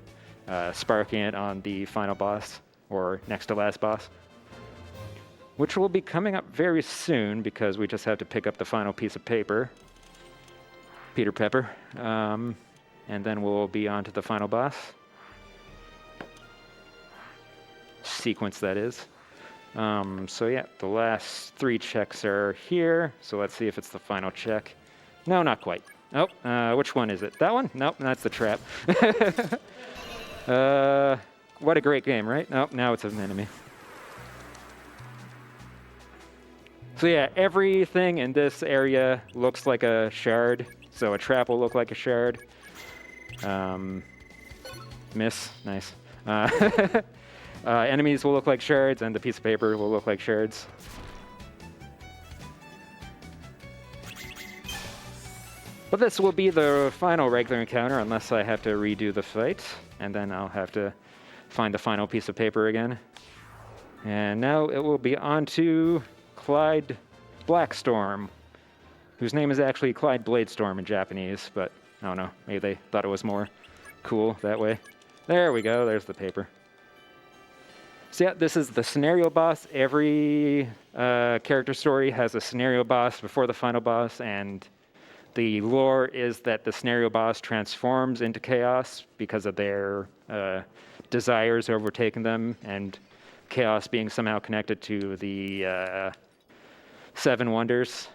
sparking it on the final boss or next to last boss, which will be coming up very soon because we just have to pick up the final piece of paper, Peter Pepper, and then we'll be on to the final boss. Sequence, that is. So yeah, the last 3 checks are here. So let's see if it's the final check. No, not quite. Oh, which one is it? That one? Nope, that's the trap. What a great game, right? Nope, now it's an enemy. So yeah, everything in this area looks like a shard. So a trap will look like a shard. Miss, nice. Enemies will look like shards, and the piece of paper will look like shards. But this will be the final regular encounter, unless I have to redo the fight, and then I'll have to find the final piece of paper again. And now it will be on to Clyde Blackstorm, whose name is actually Clyde Bladestorm in Japanese, but I don't know, maybe they thought it was more. cool that way. There we go. There's the paper. So yeah, this is the scenario boss. Every character story has a scenario boss before the final boss, and the lore is that the scenario boss transforms into chaos because of their desires overtaking them, and chaos being somehow connected to the Seven Wonders.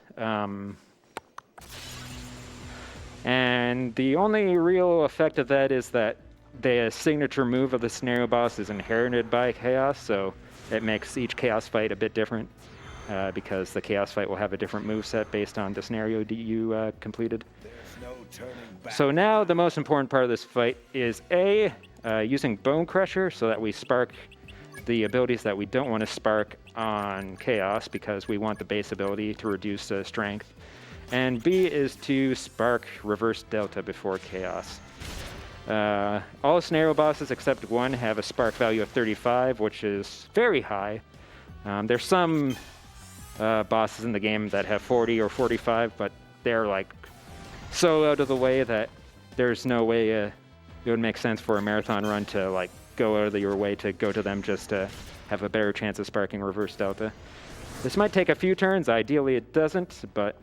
And the only real effect of that is that the signature move of the scenario boss is inherited by chaos, so it makes each chaos fight a bit different because the chaos fight will have a different move set based on the scenario you completed. So now the most important part of this fight is using Bone Crusher so that we spark the abilities that we don't want to spark on chaos because we want the base ability to reduce strength. And B is to spark Reverse Delta before chaos. All scenario bosses except one have a spark value of 35, which is very high. There's some bosses in the game that have 40 or 45, but they're like so out of the way that there's no way it would make sense for a marathon run to like go out of your way to go to them just to have a better chance of sparking Reverse Delta. This might take a few turns. Ideally, it doesn't, but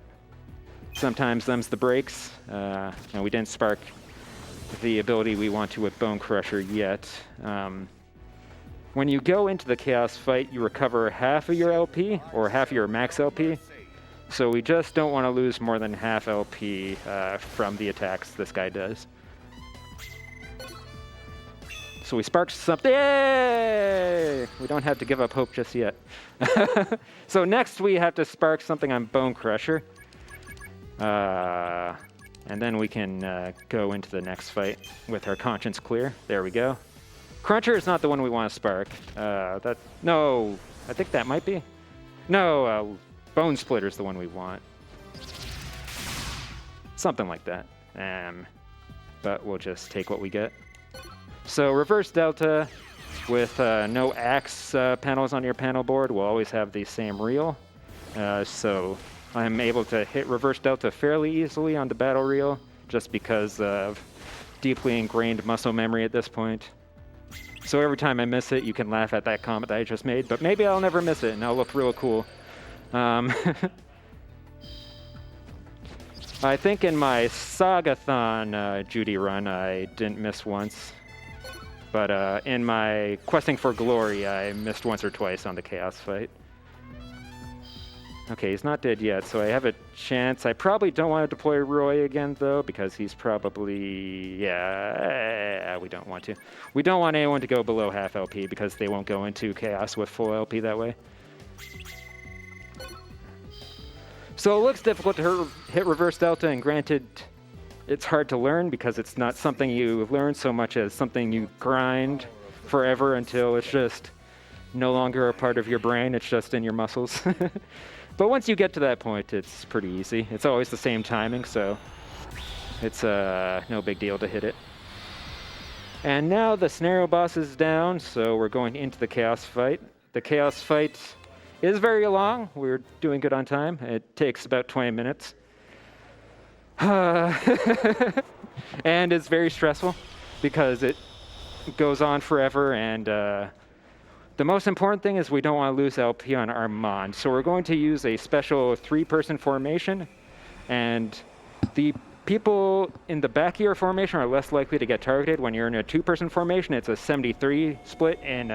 sometimes them's the breaks. And we didn't spark the ability we want to with Bone Crusher yet. When you go into the chaos fight, you recover half of your LP or half of your max LP. So we just don't want to lose more than half LP from the attacks this guy does. So we sparked something. Yay! We don't have to give up hope just yet. So next we have to spark something on Bone Crusher. And then we can go into the next fight with our conscience clear. There we go. Cruncher is not the one we want to spark. No, I think that might be. No, Bone Splitter is the one we want. Something like that. But we'll just take what we get. So Reverse Delta with no axe panels on your panel board will always have the same reel. So I'm able to hit Reverse Delta fairly easily on the battle reel just because of deeply ingrained muscle memory at this point. So every time I miss it, you can laugh at that comment that I just made, but maybe I'll never miss it and I'll look real cool. I think in my SaGa-thon Judy run, I didn't miss once. But in my Questing for Glory, I missed once or twice on the Chaos fight. Okay, he's not dead yet, so I have a chance. I probably don't want to deploy Roy again, though, because he's probably... Yeah, we don't want to. We don't want anyone to go below half LP, because they won't go into Chaos with full LP that way. So it looks difficult to hit Reverse Delta, and granted, it's hard to learn, because it's not something you learn so much as something you grind forever until it's just no longer a part of your brain, it's just in your muscles. But once you get to that point, it's pretty easy. It's always the same timing, so it's no big deal to hit it. And now the scenario boss is down, so we're going into the Chaos fight. The Chaos fight is very long. We're doing good on time. It takes about 20 minutes. And it's very stressful because it goes on forever, and the most important thing is we don't want to lose LP on Armand. So we're going to use a special 3-person formation, and the people in the back of your formation are less likely to get targeted. When you're in a 2-person formation, it's a 73 split in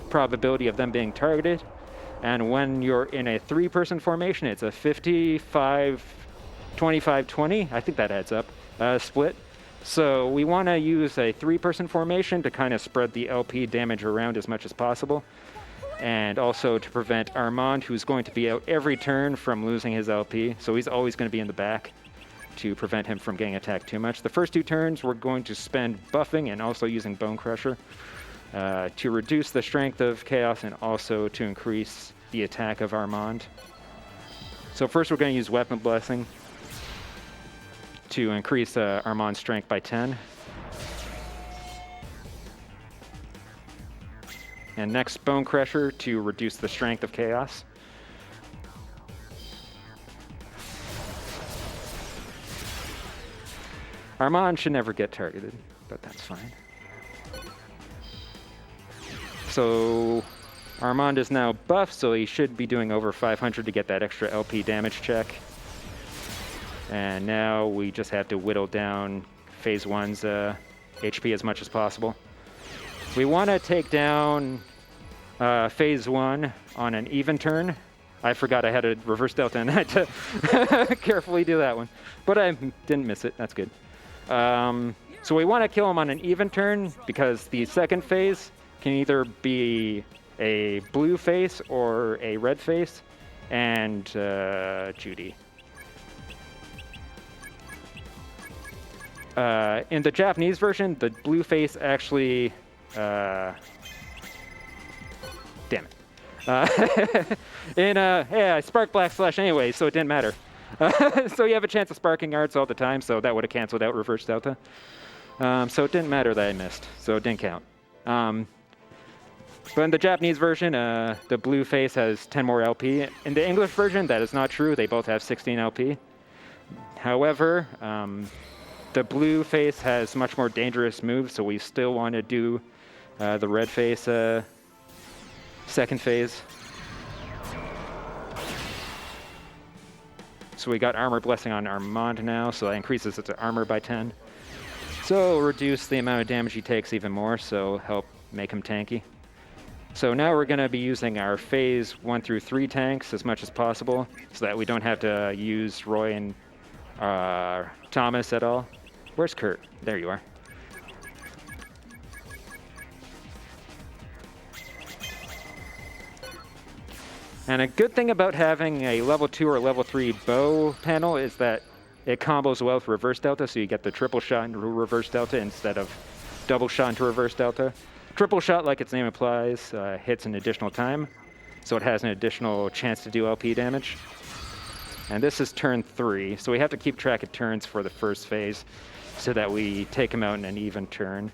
probability of them being targeted. And when you're in a 3-person formation, it's a 55, 25, 20. I think that adds up, split. So we want to use a 3-person formation to kind of spread the LP damage around as much as possible. And also to prevent Armand, who's going to be out every turn, from losing his LP. So he's always going to be in the back to prevent him from getting attacked too much. The first 2 turns, we're going to spend buffing and also using Bone Crusher to reduce the strength of Chaos and also to increase the attack of Armand. So first we're going to use Weapon Blessing to increase Armand's strength by 10. And next, Bone Crusher to reduce the strength of Chaos. Armand should never get targeted. but that's fine. So Armand is now buffed, so he should be doing over 500 to get that extra LP damage check. And now we just have to whittle down phase 1's HP as much as possible. We want to take down phase 1 on an even turn. I forgot I had a reverse delta and I had to carefully do that one. But I didn't miss it, that's good. So we want to kill him on an even turn because the second phase can either be a blue face or a red face, and Judy. In the Japanese version, the blue face actually... damn it. Yeah, I sparked Black Slash anyway, so it didn't matter. So you have a chance of sparking arts all the time, so that would have canceled out reverse delta. So it didn't matter that I missed, so it didn't count. But in the Japanese version, the blue face has 10 more LP. In the English version, that is not true. They both have 16 LP. However, the blue face has much more dangerous moves, so we still want to do the red face second phase. So we got Armor Blessing on Armand now, so that increases its armor by 10. So reduce the amount of damage he takes even more, so help make him tanky. So now we're going to be using our phase 1 through 3 tanks as much as possible, so that we don't have to use Roy and Thomas at all. Where's Kurt? There you are. And a good thing about having a level 2 or level 3 bow panel is that it combos well with reverse delta, so you get the triple shot into reverse delta instead of double shot into reverse delta. Triple shot, like its name implies, hits an additional time, so it has an additional chance to do LP damage. And this is turn 3, so we have to keep track of turns for the first phase so that we take him out in an even turn.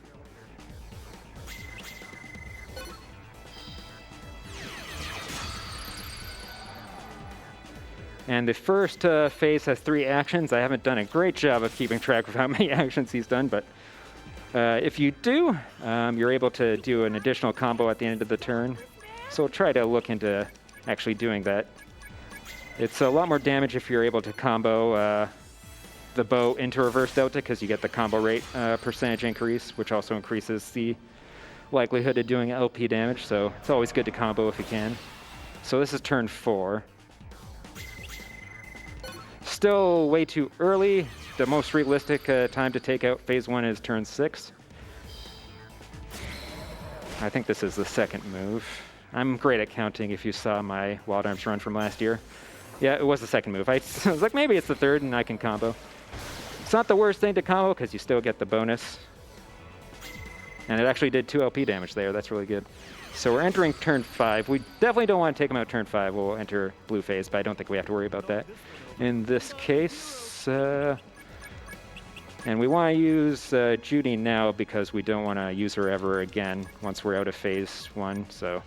And the first phase has 3 actions. I haven't done a great job of keeping track of how many actions he's done, but if you do, you're able to do an additional combo at the end of the turn. So we'll try to look into actually doing that. It's a lot more damage if you're able to combo the bow into reverse delta, because you get the combo rate percentage increase, which also increases the likelihood of doing LP damage. So it's always good to combo if you can. So this is turn 4. Still way too early. The most realistic time to take out phase 1 is turn 6. I think this is the second move. I'm great at counting if you saw my Wild Arms run from last year. Yeah, it was the second move. I was like, maybe it's the third and I can combo. It's not the worst thing to combo because you still get the bonus. And it actually did 2 LP damage there. That's really good. So we're entering turn 5. We definitely don't want to take him out turn 5. We'll enter blue phase, but I don't think we have to worry about that in this case. And we want to use Judy now because we don't want to use her ever again once we're out of phase 1. So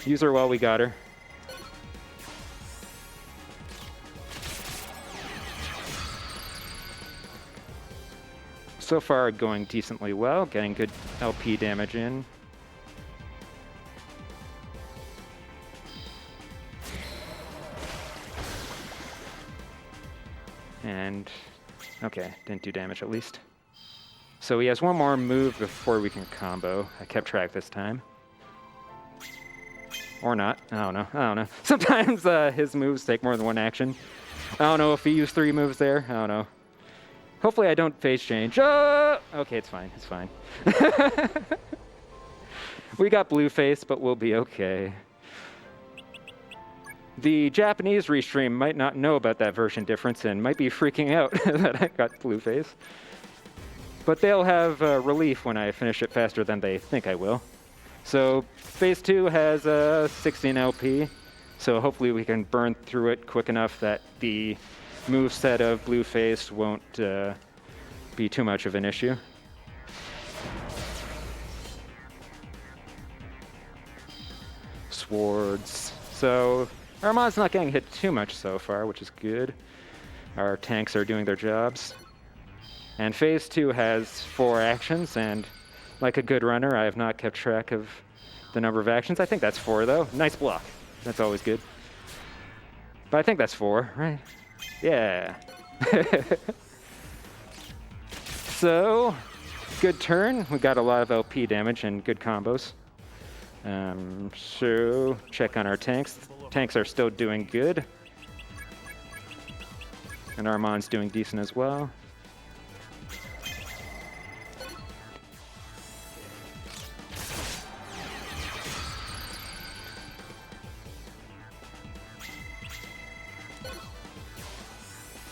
use her while we got her. So far going decently well, getting good LP damage in. And, okay, didn't do damage at least. So he has one more move before we can combo. I kept track this time. Or not, I don't know. Sometimes his moves take more than one action. I don't know if he used 3 moves there, I don't know. Hopefully I don't phase change. Okay, it's fine, it's fine. We got blue face, but we'll be okay. The Japanese restream might not know about that version difference and might be freaking out that I got blue face. But they'll have relief when I finish it faster than they think I will. So phase 2 has 16 LP, so hopefully we can burn through it quick enough that the moveset of blue face won't be too much of an issue. Swords. So Armand's not getting hit too much so far, which is good. Our tanks are doing their jobs. And phase 2 has 4 actions, and like a good runner, I have not kept track of the number of actions. I think that's 4, though. Nice block. That's always good. But I think that's 4, right? Yeah. So, good turn. We got a lot of LP damage and good combos. So, check on our tanks. Tanks are still doing good. And Armand's doing decent as well.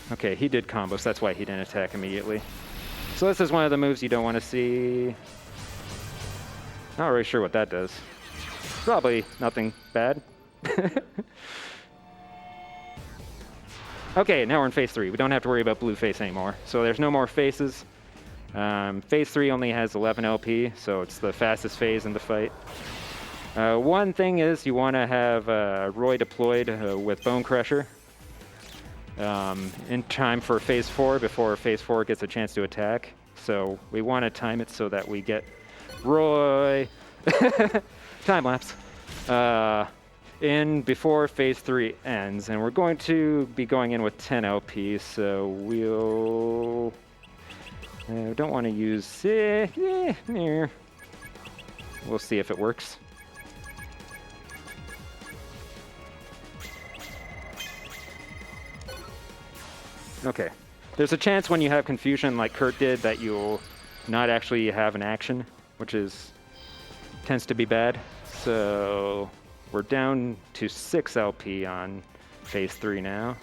Okay, he did combos, that's why he didn't attack immediately. So this is one of the moves you don't want to see. Not really sure what that does. Probably nothing bad. Okay, now we're in phase 3. We don't have to worry about blue face anymore. So there's no more faces. Phase 3 only has 11 LP, so it's the fastest phase in the fight. One thing is you want to have Roy deployed with Bone Crusher in time for phase 4 before phase 4 gets a chance to attack. So we want to time it so that we get Roy time lapse in before phase 3 ends, and we're going to be going in with 10 LP, so we'll don't want to use we'll see if it works. Okay. There's a chance when you have confusion like Kurt did that you'll not actually have an action, which tends to be bad. So we're down to 6 LP on phase 3 now.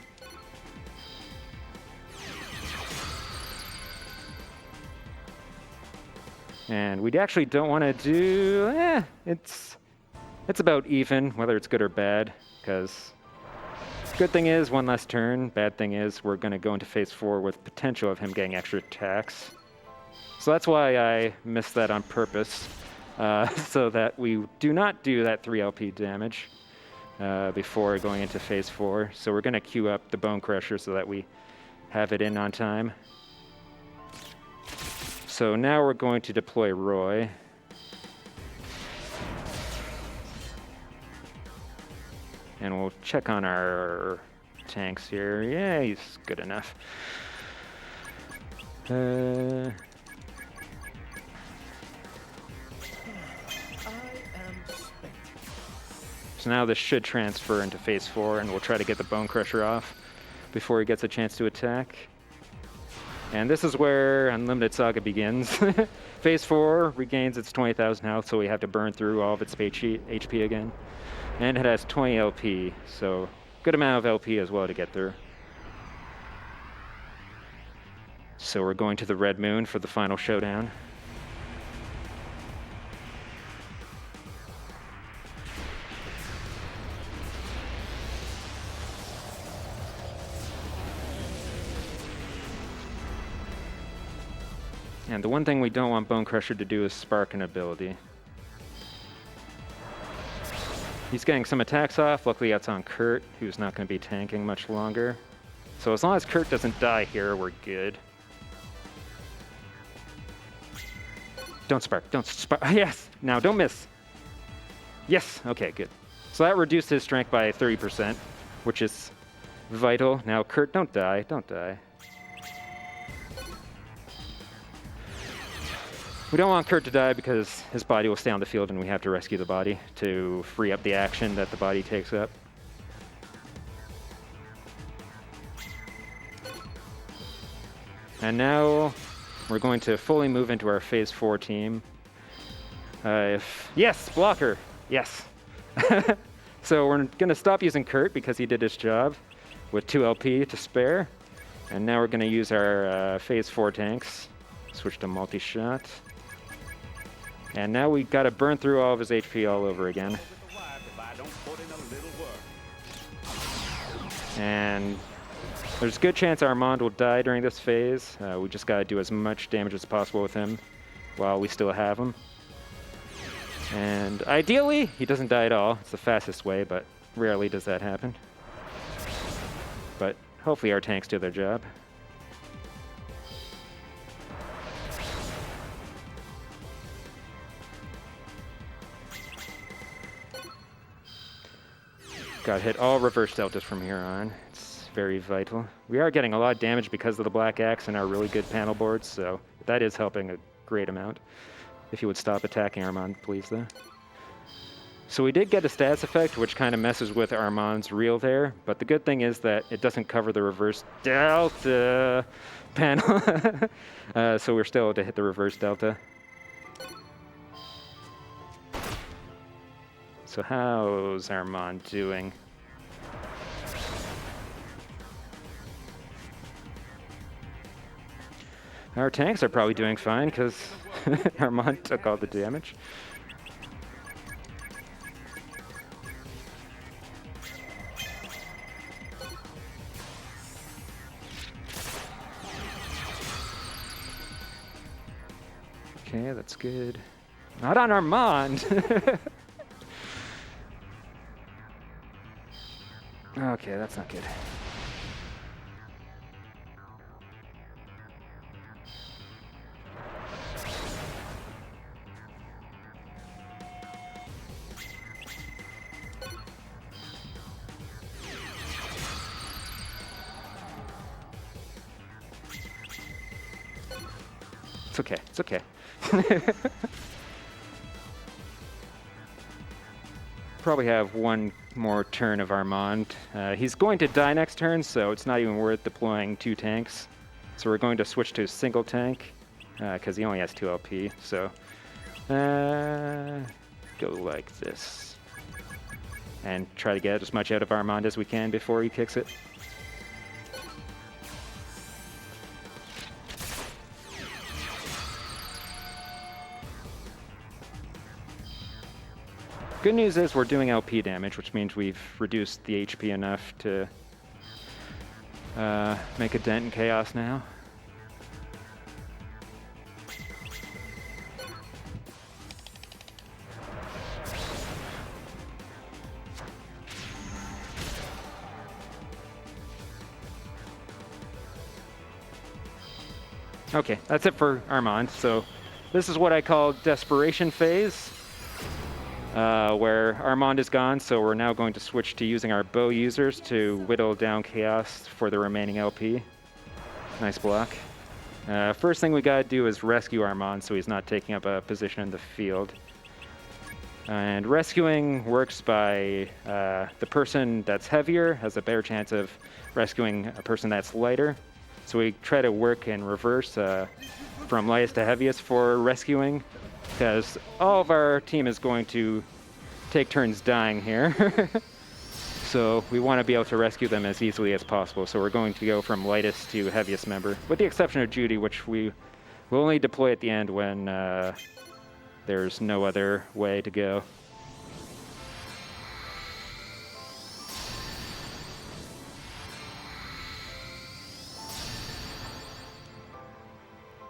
And we actually don't want to do, it's about even, whether it's good or bad, because good thing is, one less turn. Bad thing is, we're going to go into phase 4 with potential of him getting extra attacks. So that's why I missed that on purpose, so that we do not do that 3 LP damage before going into phase 4. So we're going to queue up the Bone Crusher so that we have it in on time. So now we're going to deploy Roy. And we'll check on our tanks here. Yeah, he's good enough. So now this should transfer into phase 4, and we'll try to get the Bone Crusher off before he gets a chance to attack. And this is where Unlimited SaGa begins. Phase 4 regains its 20,000 health, so we have to burn through all of its HP again. And it has 20 LP, so good amount of LP as well to get through. So we're going to the Red Moon for the final showdown. And the one thing we don't want Bone Crusher to do is spark an ability. He's getting some attacks off. Luckily, that's on Kurt, who's not going to be tanking much longer. So as long as Kurt doesn't die here, we're good. Don't spark. Don't spark. Yes! Now, don't miss. Yes! Okay, good. So that reduced his strength by 30%, which is vital. Now, Kurt, don't die. Don't die. We don't want Kurt to die because his body will stay on the field and we have to rescue the body to free up the action that the body takes up. And now we're going to fully move into our phase 4 team. Yes, blocker. Yes. So we're going to stop using Kurt because he did his job with 2 LP to spare. And now we're going to use our phase 4 tanks. Switch to multi-shot. And now we got to burn through all of his HP all over again. And there's a good chance Armand will die during this phase. We just got to do as much damage as possible with him while we still have him. And ideally, he doesn't die at all. It's the fastest way, but rarely does that happen. But hopefully our tanks do their job. Got to hit all reverse deltas from here on. It's very vital. We are getting a lot of damage because of the Black Axe and our really good panel boards, so that is helping a great amount. If you would stop attacking Armand, please, though. So we did get a stats effect, which kind of messes with Armand's reel there, but the good thing is that it doesn't cover the reverse delta panel. So we're still able to hit the reverse delta. So how's Armand doing? Our tanks are probably doing fine because Armand took all the damage. Okay, that's good. Not on Armand! Okay, that's not good. It's okay, it's okay. Probably have one more turn of Armand. He's going to die next turn, so it's not even worth deploying 2 tanks. So we're going to switch to a single tank, because he only has 2 LP. So go like this. And try to get as much out of Armand as we can before he kicks it. Good news is we're doing LP damage, which means we've reduced the HP enough to make a dent in chaos now. Okay, that's it for Armand. So this is what I call desperation phase. Where Armand is gone, so we're now going to switch to using our bow users to whittle down chaos for the remaining LP. Nice block. First thing we gotta do is rescue Armand so he's not taking up a position in the field. And rescuing works by the person that's heavier has a better chance of rescuing a person that's lighter. So we try to work in reverse from lightest to heaviest for rescuing, because all of our team is going to take turns dying here. So we want to be able to rescue them as easily as possible. So we're going to go from lightest to heaviest member, with the exception of Judy, which we will only deploy at the end when there's no other way to go.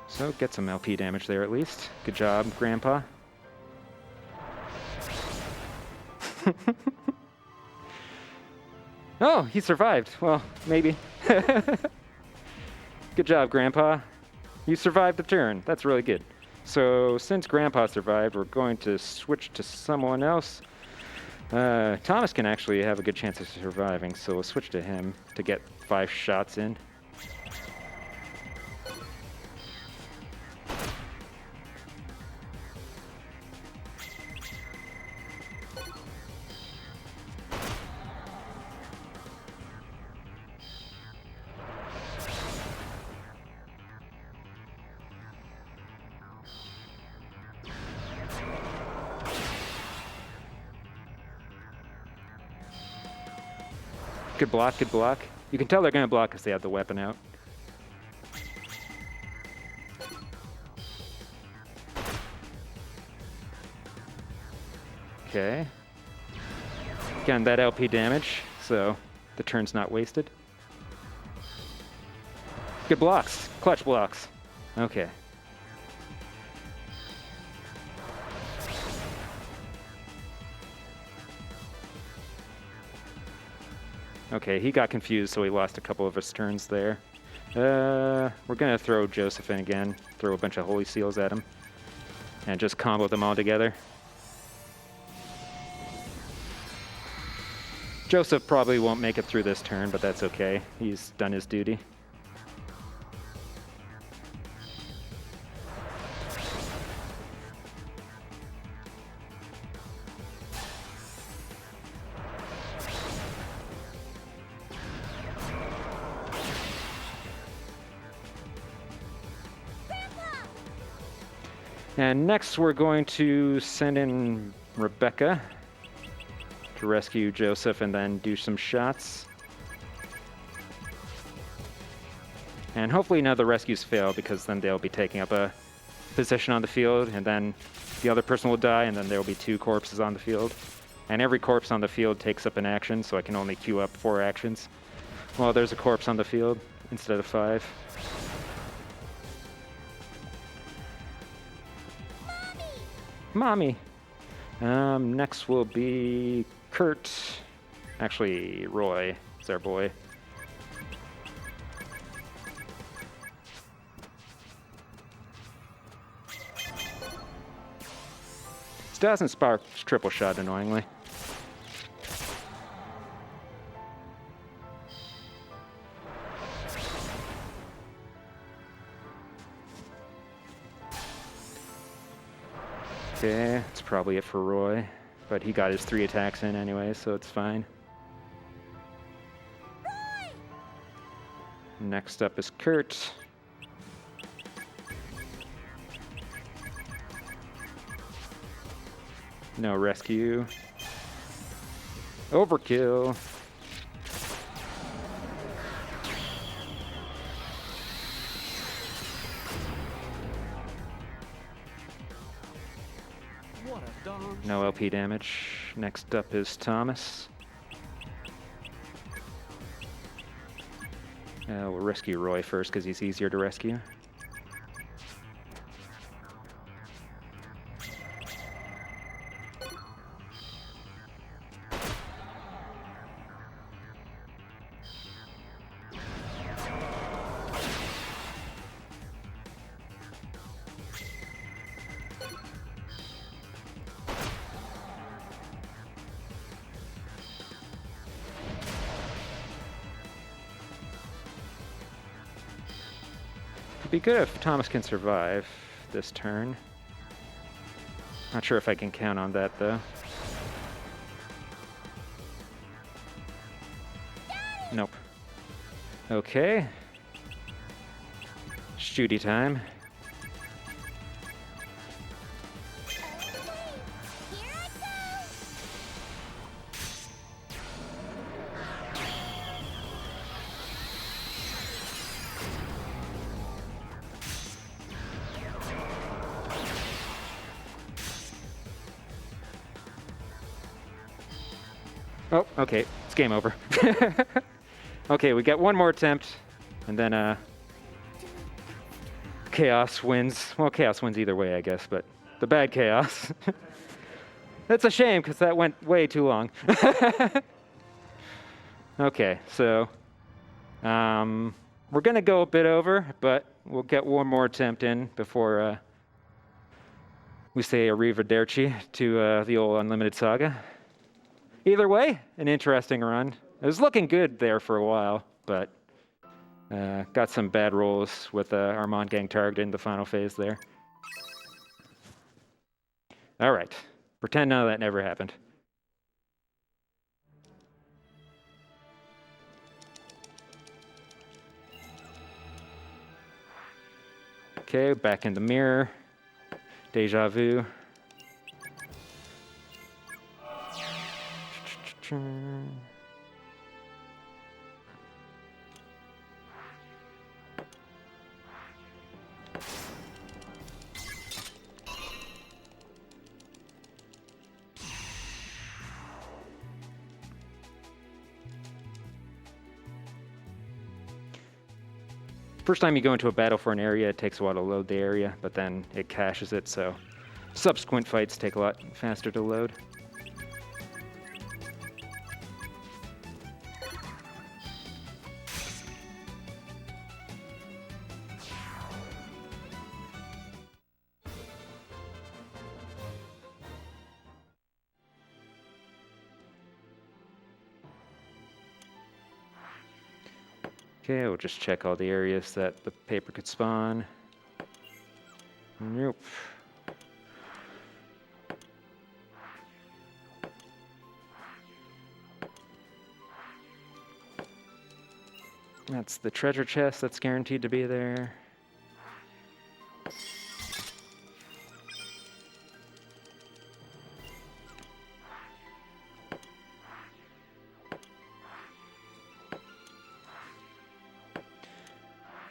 So get some LP damage there at least. Good job, Grandpa. Oh, he survived. Well, maybe. Good job, Grandpa. You survived the turn. That's really good. So since Grandpa survived, we're going to switch to someone else. Thomas can actually have a good chance of surviving, so we'll switch to him to get 5 shots in. Good block, good block. You can tell they're going to block because they have the weapon out. Okay. Again, that LP damage, so the turn's not wasted. Good blocks, clutch blocks. Okay. Okay, he got confused, so he lost a couple of his turns there. We're gonna throw Joseph in again, throw a bunch of Holy Seals at him, and just combo them all together. Joseph probably won't make it through this turn, but that's okay. He's done his duty. And next we're going to send in Rebecca to rescue Joseph and then do some shots. And hopefully none of the rescues fail, because then they'll be taking up a position on the field, and then the other person will die, and then there will be 2 corpses on the field. And every corpse on the field takes up an action, so I can only queue up 4 actions. Well, there's a corpse on the field instead of 5. Mommy! Next will be Kurt. Actually, Roy is our boy. This doesn't spark triple shot, annoyingly. Okay, that's probably it for Roy, but he got his 3 attacks in anyway, so it's fine. Next up is Kurt. No rescue. Overkill. What a darn No LP damage. Next up is Thomas. We'll rescue Roy first because he's easier to rescue. It'd be good if Thomas can survive this turn. Not sure if I can count on that, though. Nope. Okay. It's Judy time. Here I go! Oh, okay. It's game over. Okay, we got one more attempt, and then Chaos wins. Well, Chaos wins either way, I guess, but the bad Chaos. That's a shame, because that went way too long. Okay, so we're going to go a bit over, but we'll get one more attempt in before we say arrivederci to the old Unlimited Saga. Either way, an interesting run. It was looking good there for a while, but got some bad rolls with Armand getting targeted in the final phase there. All right, pretend none of that never happened. Okay, back in the mirror. Deja vu. First time you go into a battle for an area, it takes a while to load the area, but then it caches it, so subsequent fights take a lot faster to load. Okay, we'll just check all the areas that the paper could spawn. Nope. That's the treasure chest that's guaranteed to be there.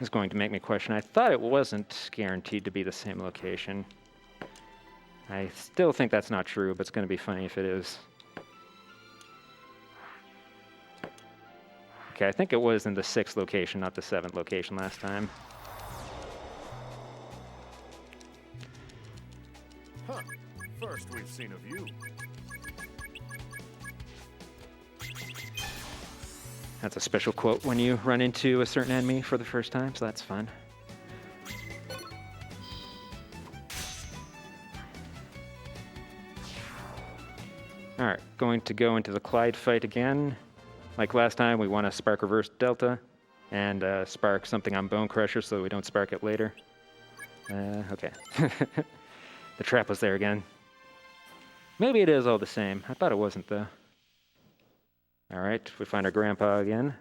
It's going to make me question. I thought it wasn't guaranteed to be the same location. I still think that's not true, but it's going to be funny if it is. Okay, I think it was in the 6th location, not the 7th location last time. Huh. First we've seen of you. That's a special quote when you run into a certain enemy for the first time, so that's fun. All right, going to go into the Clyde fight again. Like last time, we want to spark reverse delta and spark something on Bone Crusher so we don't spark it later. Okay. The trap was there again. Maybe it is all the same. I thought it wasn't, though. All right, we find our grandpa again.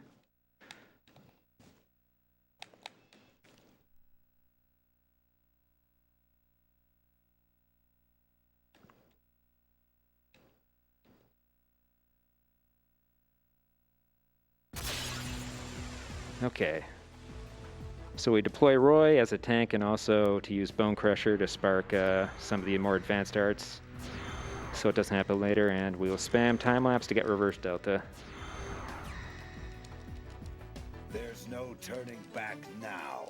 Okay. So we deploy Roy as a tank and also to use Bone Crusher to spark some of the more advanced arts so it doesn't happen later, and we will spam time-lapse to get reverse delta. There's no turning back now.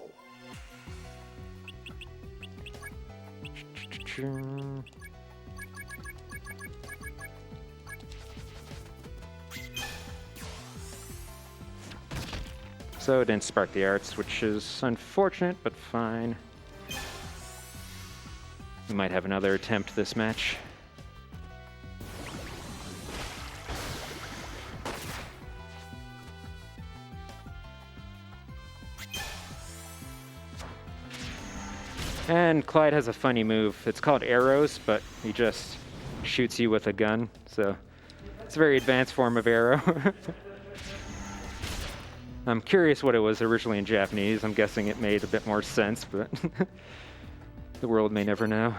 So it didn't spark the arts, which is unfortunate, but fine. We might have another attempt this match. And Clyde has a funny move. It's called arrows, but he just shoots you with a gun. So it's a very advanced form of arrow. I'm curious what it was originally in Japanese. I'm guessing it made a bit more sense, but the world may never know.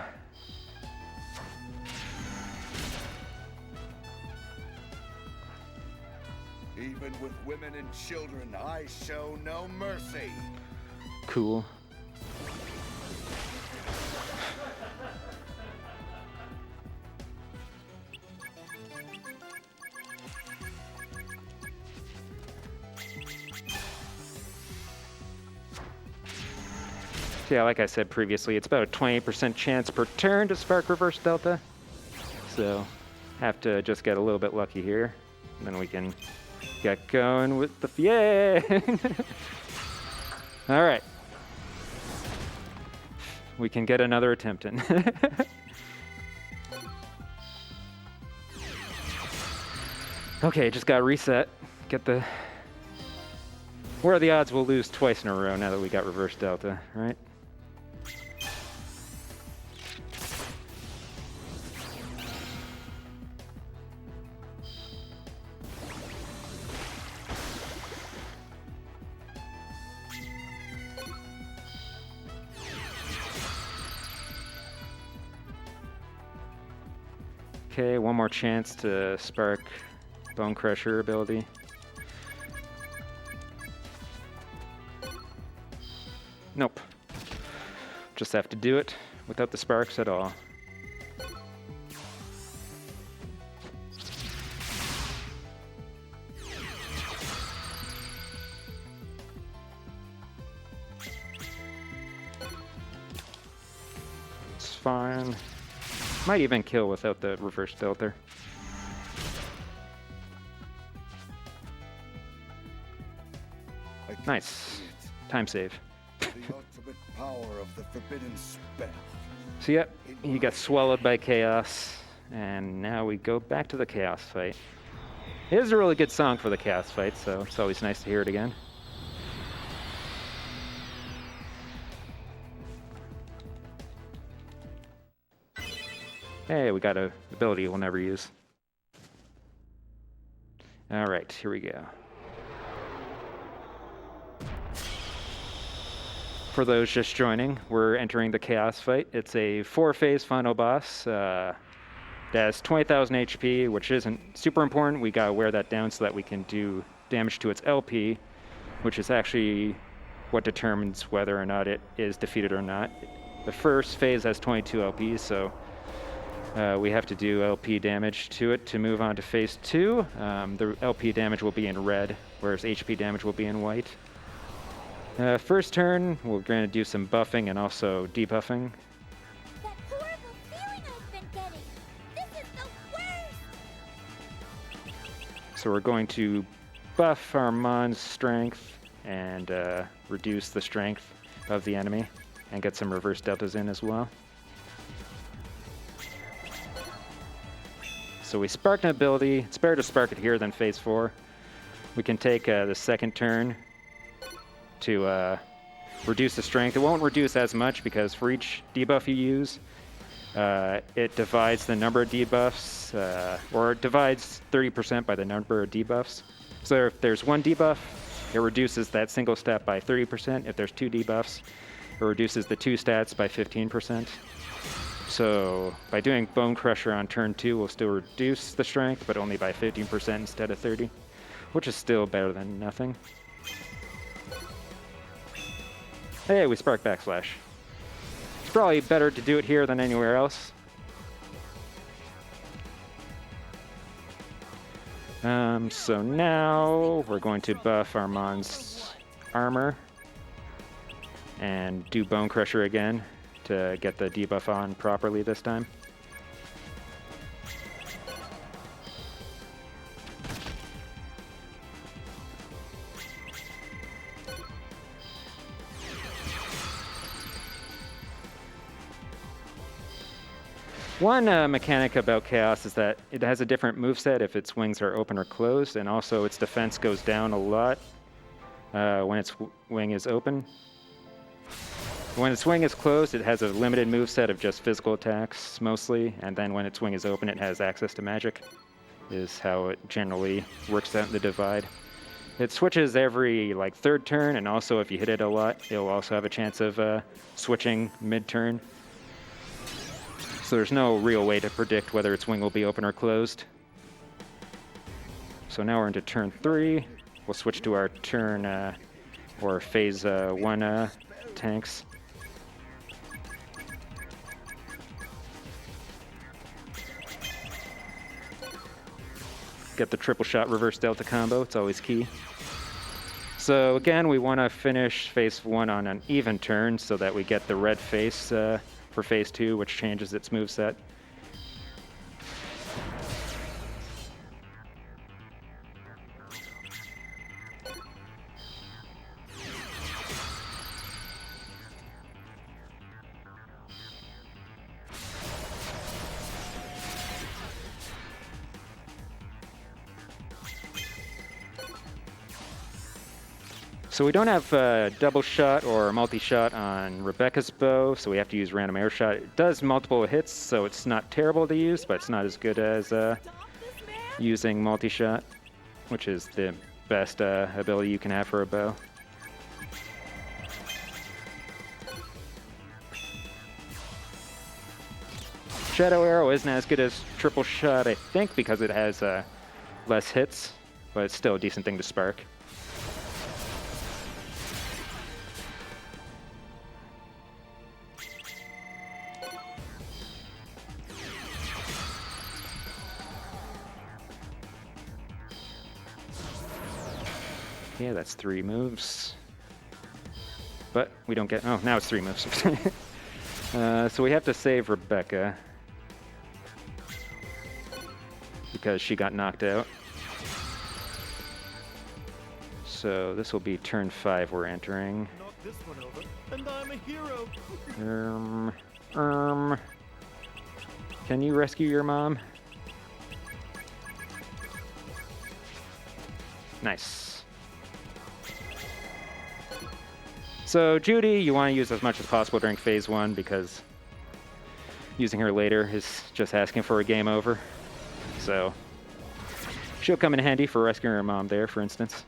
Even with women and children, I show no mercy. Cool. Yeah, like I said previously, it's about a 20% chance per turn to spark reverse delta. So, have to just get a little bit lucky here. And then we can get going with the yay! All right. We can get another attempt in. Okay, just got reset. Get the... What are the odds we'll lose twice in a row now that we got reverse delta, right? Okay, one more chance to spark Bone Crusher ability. Nope. Just have to do it without the sparks at all. It's fine. Might even kill without the reverse delta. Nice. Time save. The ultimate power of the forbidden spell. So yep, he got swallowed by chaos, and now we go back to the chaos fight. It is a really good song for the chaos fight, so it's always nice to hear it again. Hey, we got a ability we'll never use. All right, here we go. For those just joining, we're entering the Chaos fight. It's a 4-phase final boss. It has 20,000 HP, which isn't super important. We gotta wear that down so that we can do damage to its LP, which is actually what determines whether or not it is defeated or not. The first phase has 22 LPs, so we have to do LP damage to it to move on to phase 2. The LP damage will be in red, whereas HP damage will be in white. First turn, we're going to do some buffing and also debuffing. That horrible feeling I've been getting. This is the worst. So we're going to buff Armand's strength and reduce the strength of the enemy and get some reverse deltas in as well. So we sparked an ability. It's better to spark it here than phase 4. We can take the second turn to reduce the strength. It won't reduce as much because for each debuff you use, it divides the number of debuffs, or it divides 30% by the number of debuffs. So if there's 1 debuff, it reduces that single stat by 30%. If there's 2 debuffs, it reduces the 2 stats by 15%. So by doing Bone Crusher on turn 2, we'll still reduce the strength, but only by 15% instead of 30, which is still better than nothing. Hey, we spark backslash. It's probably better to do it here than anywhere else. So now we're going to buff Armand's armor and do Bone Crusher again to get the debuff on properly this time. One mechanic about Chaos is that it has a different moveset if its wings are open or closed, and also its defense goes down a lot when its wing is open. When its wing is closed, it has a limited moveset of just physical attacks mostly, and then when its wing is open, it has access to magic, is how it generally works out in the divide. It switches every like 3rd turn, and also if you hit it a lot, it'll also have a chance of switching mid-turn. So there's no real way to predict whether its wing will be open or closed. So now we're into turn 3. We'll switch to our turn or phase 1 tanks. Get the triple shot reverse delta combo, it's always key. So again, we want to finish phase 1 on an even turn so that we get the red face for phase 2, which changes its moveset. So we don't have double shot or multi-shot on Rebecca's bow, so we have to use random air shot. It does multiple hits, so it's not terrible to use, but it's not as good as using multi-shot, which is the best ability you can have for a bow. Shadow Arrow isn't as good as triple shot, I think, because it has less hits, but it's still a decent thing to spark. Yeah, that's 3 moves. But we don't get... Oh, now it's 3 moves. So we have to save Rebecca because she got knocked out. So this will be turn 5 we're entering. Knock this one over, and I'm a hero. Can you rescue your mom? Nice. So Judy, you want to use as much as possible during phase 1 because using her later is just asking for a game over. So she'll come in handy for rescuing her mom there, for instance.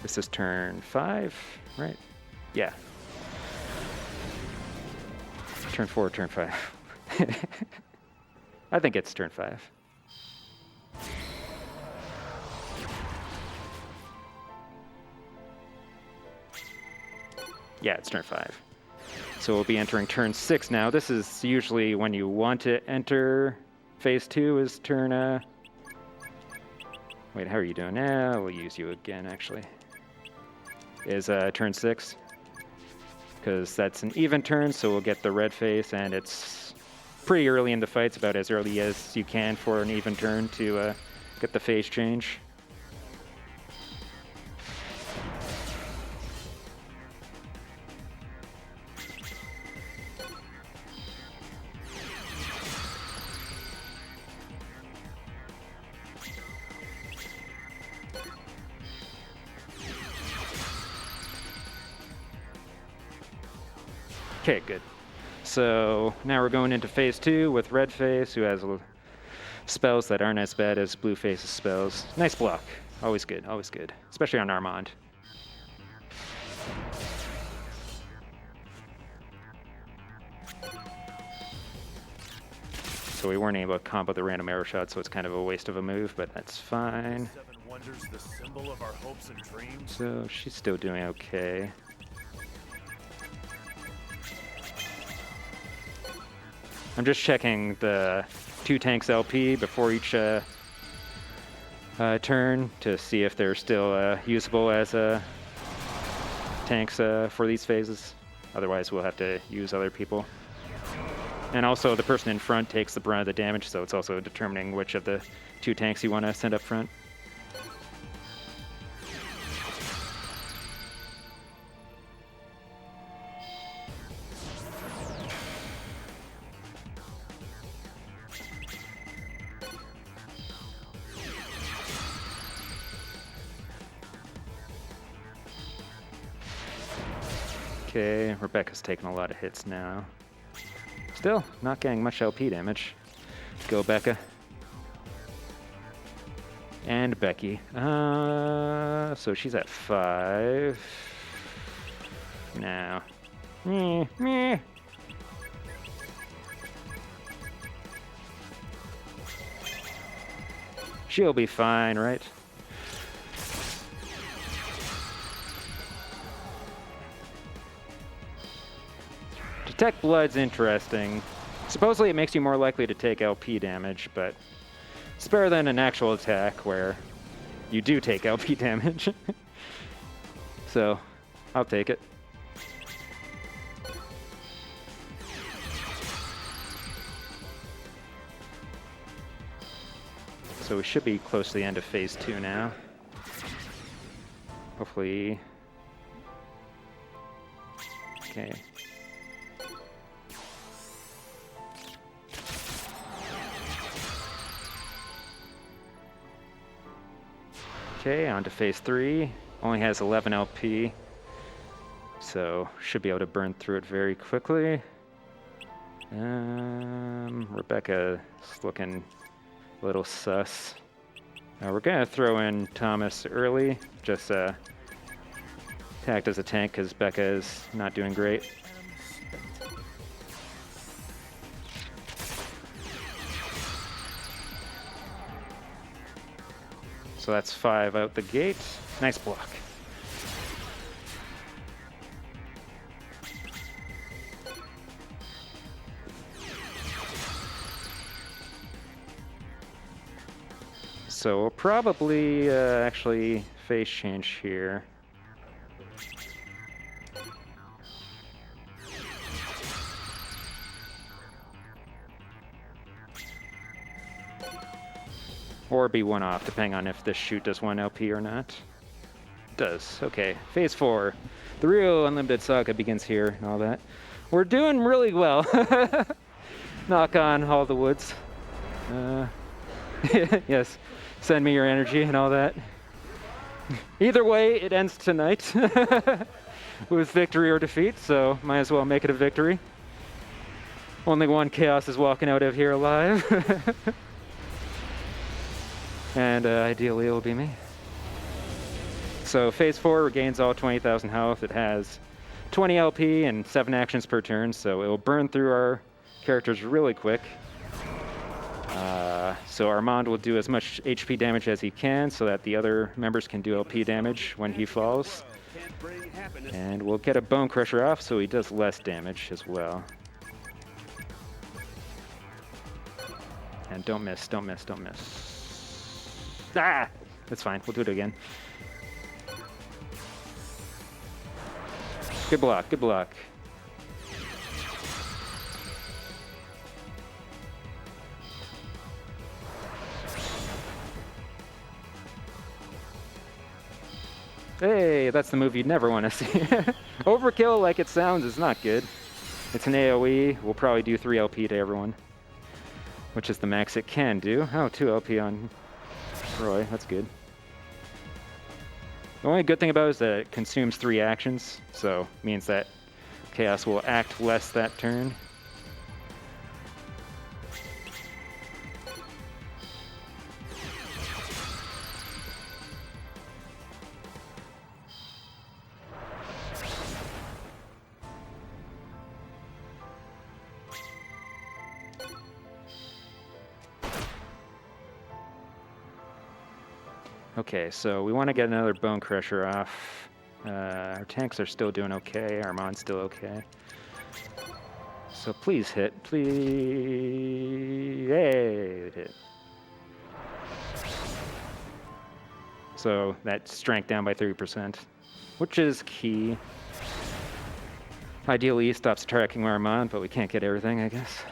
This is turn 5, right? Yeah. Turn 4, turn 5. I think it's turn 5. Yeah, it's turn 5. So we'll be entering turn 6 now. This is usually when you want to enter phase 2 is turn... Wait, how are you doing? We'll use you again, actually. Is turn 6. Because that's an even turn, so we'll get the red face, and it's pretty early in the fight. It's about as early as you can for an even turn to get the phase change. Okay, good. So now we're going into phase 2 with red face, who has spells that aren't as bad as blue face's spells. Nice block. Always good, especially on Armand. So we weren't able to combo the random arrow shot, so it's kind of a waste of a move, but that's fine. Seven wonders, the symbol of our hopes and dreams. So she's still doing okay. I'm just checking the 2 tanks LP before each turn to see if they're still usable as tanks for these phases. Otherwise, we'll have to use other people. And also, the person in front takes the brunt of the damage, so it's also determining which of the 2 tanks you want to send up front. Okay, Rebecca's taking a lot of hits now. Still, not getting much LP damage. Go, Becca. And Becky. So she's at 5. Now. Meh. She'll be fine, right? Detect Blood's interesting. Supposedly it makes you more likely to take LP damage, but it's better than an actual attack where you do take LP damage. So, I'll take it. So we should be close to the end of phase 2 now. Hopefully. Okay. Okay, on to phase 3. Only has 11 LP, so should be able to burn through it very quickly. Rebecca's looking a little sus. We're gonna throw in Thomas early, just act as a tank because Becca is not doing great. So that's 5 out the gate. Nice block. So we'll probably actually phase change here. Or be 1 off, depending on if this shoot does 1 LP or not. It does. Okay, phase 4. The real unlimited saga begins here and all that. We're doing really well. Knock on all the woods. Yes, send me your energy and all that. Either way, it ends tonight with victory or defeat, so might as well make it a victory. Only one Chaos is walking out of here alive. And ideally it'll be me. So phase 4 regains all 20,000 health. It has 20 LP and 7 actions per turn, so it will burn through our characters really quick. So Armand will do as much HP damage as he can so that the other members can do LP damage when he falls. And we'll get a Bone Crusher off so he does less damage as well. And don't miss, don't miss, don't miss. Ah! That's fine, we'll do it again. Good block, good block. Hey, that's the move you'd never want to see. Overkill, like it sounds, is not good. It's an AoE. We'll probably do 3 LP to everyone, which is the max it can do. Oh, 2 LP on Roy. That's good. The only good thing about it is that it consumes 3 actions, so means that Chaos will act less that turn. Okay, so we want to get another Bone Crusher off. Our tanks are still doing okay. Armand's still okay. So please hit. Please. Hey, it hit. So that's strength down by 30%, which is key. Ideally, he stops tracking Armand, but we can't get everything, I guess.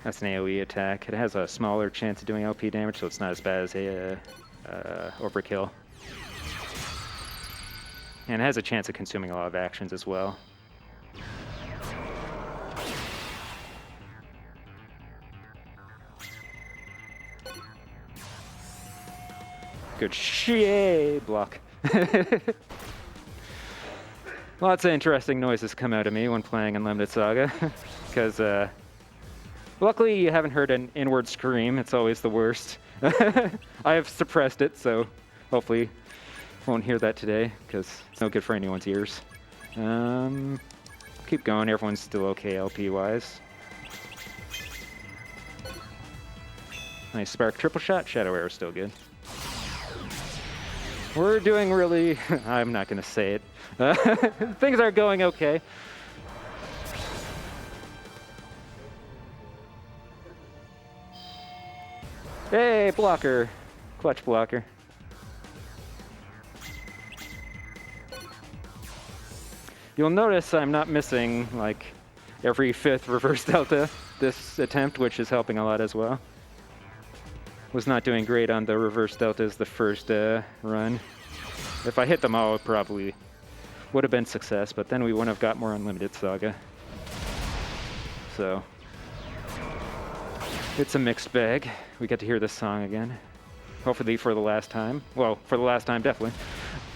That's an AoE attack. It has a smaller chance of doing LP damage, so it's not as bad as a overkill. And it has a chance of consuming a lot of actions as well. Good shit block. Lots of interesting noises come out of me when playing Unlimited Saga, because luckily you haven't heard an inward scream. It's always the worst. I have suppressed it, so hopefully won't hear that today, because it's no good for anyone's ears. Keep going. Everyone's still okay LP-wise. Nice spark triple shot. Shadow arrow still good. We're doing really... I'm not going to say it. Things are going okay. Hey, blocker. Clutch blocker. You'll notice I'm not missing like every 5th reverse delta this attempt, which is helping a lot as well. Was not doing great on the reverse deltas the first run. If I hit them all, it probably would have been success, but then we wouldn't have got more Unlimited Saga. So it's a mixed bag. We get to hear this song again. Hopefully for the last time. Well, for the last time, definitely.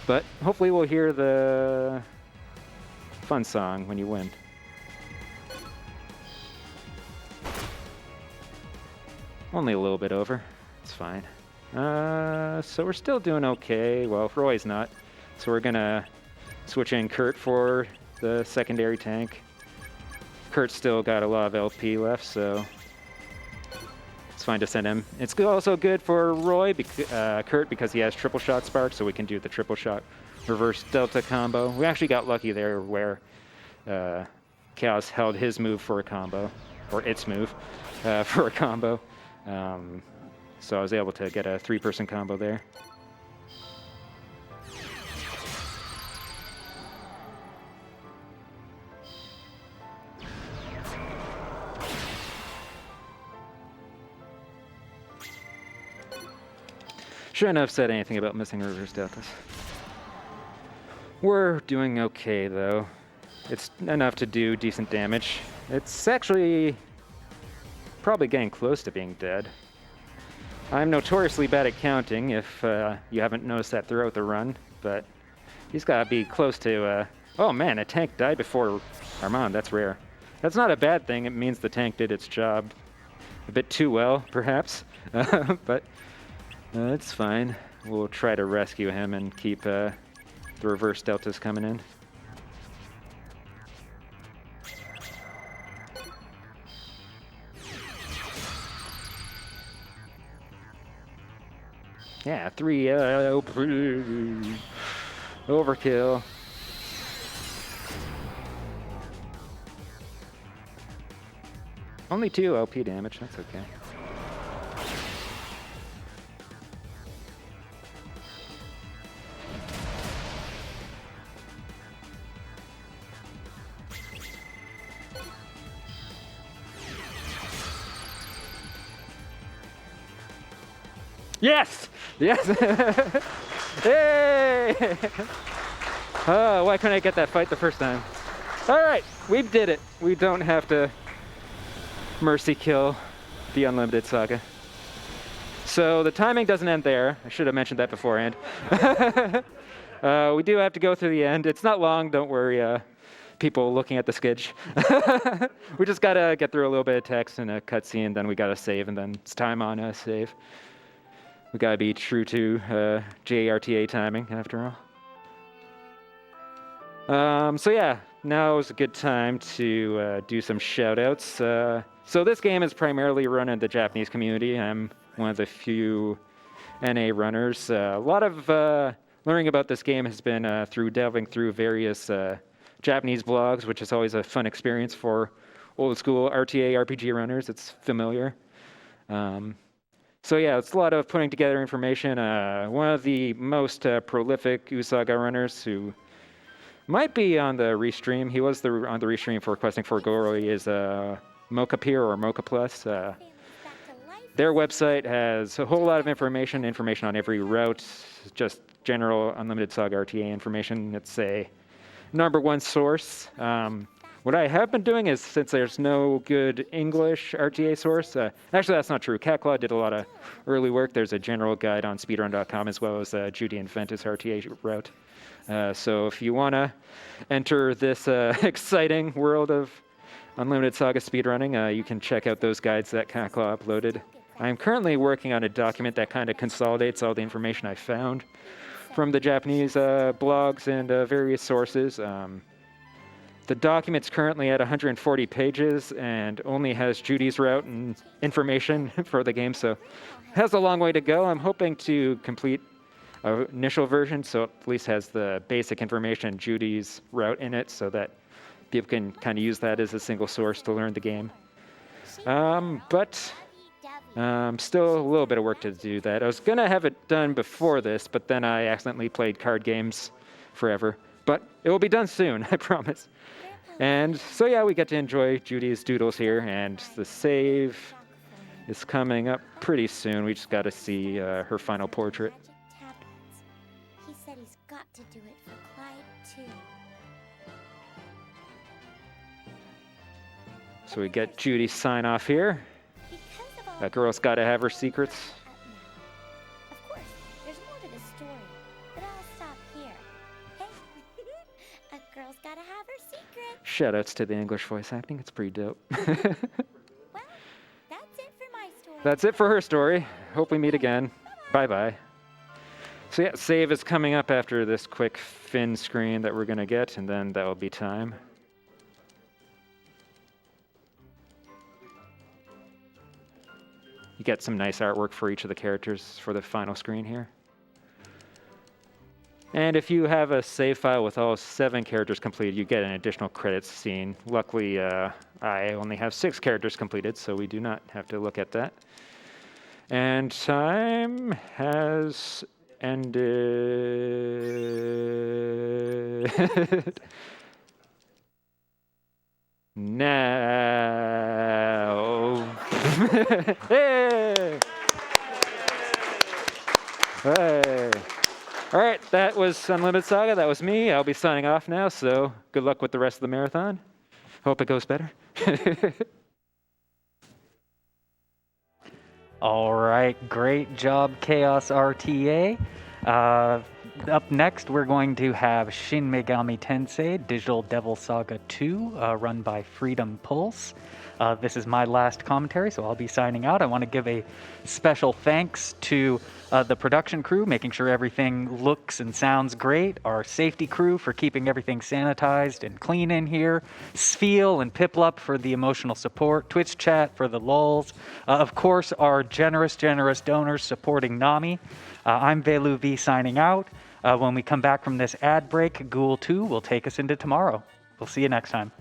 But hopefully we'll hear the fun song when you win. Only a little bit over. It's fine. So we're still doing okay. Well, Roy's not. So we're gonna switch in Kurt for the secondary tank. Kurt's still got a lot of LP left, so it's fine to send him. It's also good for Roy, Kurt, because he has triple shot spark, so we can do the triple shot reverse delta combo. We actually got lucky there where Chaos held his move for a combo, or its move for a combo. So I was able to get a 3-person combo there. Shouldn't have said anything about missing reverse deltas. We're doing okay, though. It's enough to do decent damage. It's actually probably getting close to being dead. I'm notoriously bad at counting, if you haven't noticed that throughout the run, but he's got to be close to... oh man, a tank died before Armand. That's rare. That's not a bad thing. It means the tank did its job a bit too well, perhaps, but it's fine. We'll try to rescue him and keep the reverse deltas coming in. Yeah, 3 overkill. Only 2 LP damage, that's okay. Yes! Yes! Hey! Oh, why couldn't I get that fight the first time? All right, we did it. We don't have to mercy kill the unlimited SaGa. So the timing doesn't end there. I should have mentioned that beforehand. We do have to go through the end. It's not long, don't worry, people looking at the sketch. We just gotta get through a little bit of text and a cutscene, then we gotta save, and then it's time on a save. We gotta be true to cha0sRTA timing, after all. So yeah, now is a good time to do some shout-outs. So this game is primarily run in the Japanese community. I'm one of the few NA runners. A lot of learning about this game has been through delving through various Japanese blogs, which is always a fun experience for old school RTA RPG runners. It's familiar. So yeah, it's a lot of putting together information. One of the most prolific SaGa runners who might be on the restream. He was on the restream for Questing for Glory is Mocha Pier or Mocha Plus. Their website has a whole lot of information on every route, just general unlimited SaGa-RTA information. It's a #1 source. What I have been doing is, since there's no good English RTA source, actually that's not true. Catclaw did a lot of early work. There's a general guide on speedrun.com as well as Judy and Ventus RTA route. So if you want to enter this exciting world of unlimited SaGa speedrunning, you can check out those guides that Catclaw uploaded. I'm currently working on a document that kind of consolidates all the information I found from the Japanese blogs and various sources. The document's currently at 140 pages and only has Judy's route and information for the game, so it has a long way to go. I'm hoping to complete an initial version so it at least has the basic information, Judy's route in it, so that people can kind of use that as a single source to learn the game. But still a little bit of work to do that. I was going to have it done before this, but then I accidentally played card games forever. But it will be done soon, I promise. And so yeah, we get to enjoy Judy's doodles here, and the save is coming up pretty soon. We just got to see her final portrait. He said he's got to do it for Clyde too. So we get Judy's sign off here. That girl's got to have her secrets. Of course, there's more to the story, but I'll stop here. Hey, a girl's gotta have her secret. Shoutouts to the English voice acting. It's pretty dope. Well, that's it for my story. That's it for her story. Hope we meet again. Bye-bye. So yeah, save is coming up after this quick fin screen that we're going to get, and then that will be time. You get some nice artwork for each of the characters for the final screen here. And if you have a save file with all 7 characters completed, you get an additional credits scene. Luckily, I only have 6 characters completed, so we do not have to look at that. And time has ended. Now. Hey! Hey. All right, that was Unlimited Saga. That was me. I'll be signing off now, so good luck with the rest of the marathon. Hope it goes better. All right, great job, cha0sRTA. Up next, we're going to have Shin Megami Tensei Digital Devil Saga 2, run by Freedom Pulse. This is my last commentary, so I'll be signing out. I want to give a special thanks to the production crew, making sure everything looks and sounds great. Our safety crew for keeping everything sanitized and clean in here. Sfeel and Piplup for the emotional support. Twitch chat for the lulls. Of course, our generous donors supporting Nami. I'm Velu V signing out. When we come back from this ad break, Ghoul 2 will take us into tomorrow. We'll see you next time.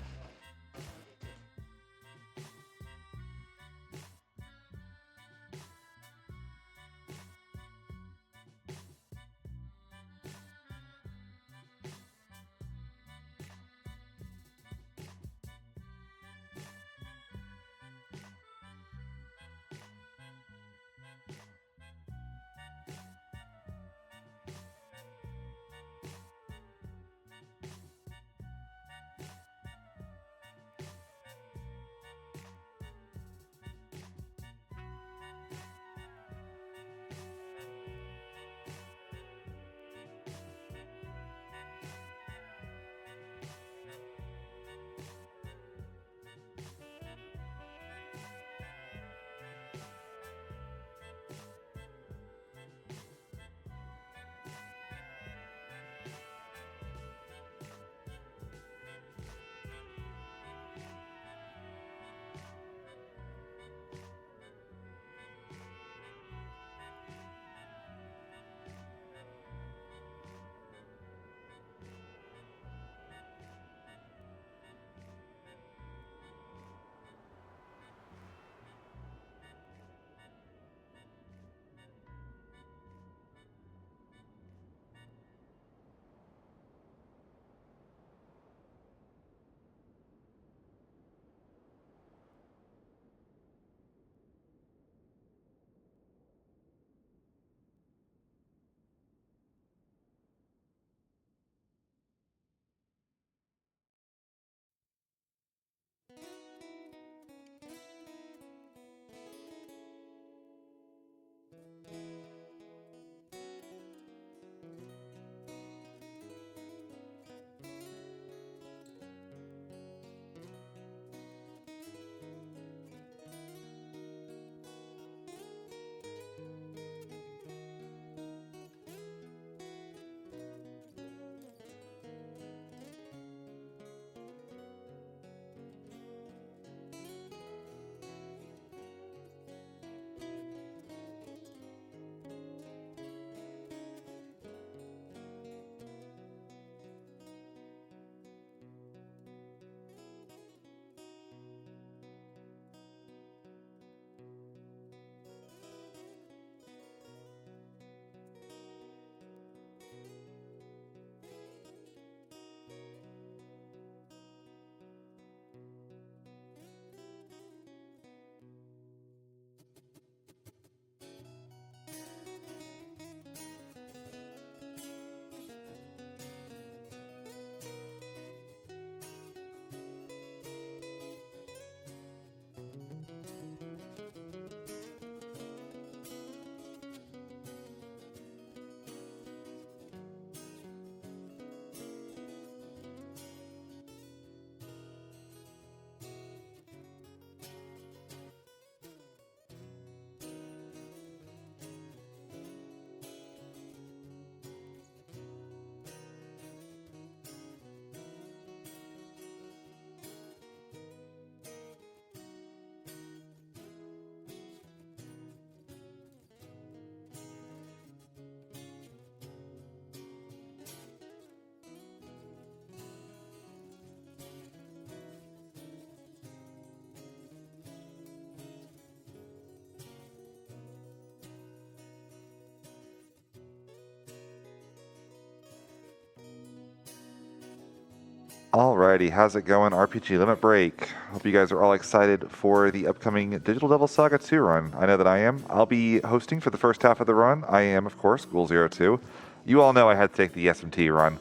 Alrighty, how's it going? RPG Limit Break. Hope you guys are all excited for the upcoming Digital Devil Saga 2 run. I know that I am. I'll be hosting for the first half of the run. I am, of course, Ghoul02. You all know I had to take the SMT run.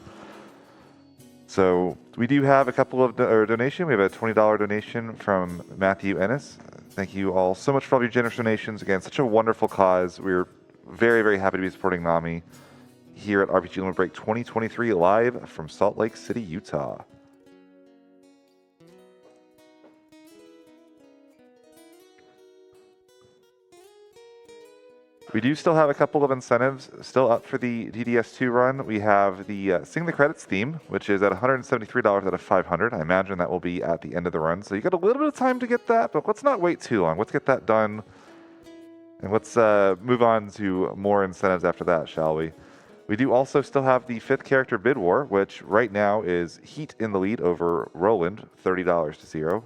So we do have a couple of donation. We have a $20 donation from Matthew Ennis. Thank you all so much for all your generous donations. Again, such a wonderful cause. We're very, very happy to be supporting NAMI here at RPG Limit Break 2023 live from Salt Lake City, Utah. We do still have a couple of incentives still up for the DDS2 run. We have the Sing the Credits theme, which is at $173 out of $500. I imagine that will be at the end of the run. So you got a little bit of time to get that, but let's not wait too long. Let's get that done. And let's move on to more incentives after that, shall we? We do also still have the 5th character bid war, which right now is Heat in the lead over Roland, $30 to 0.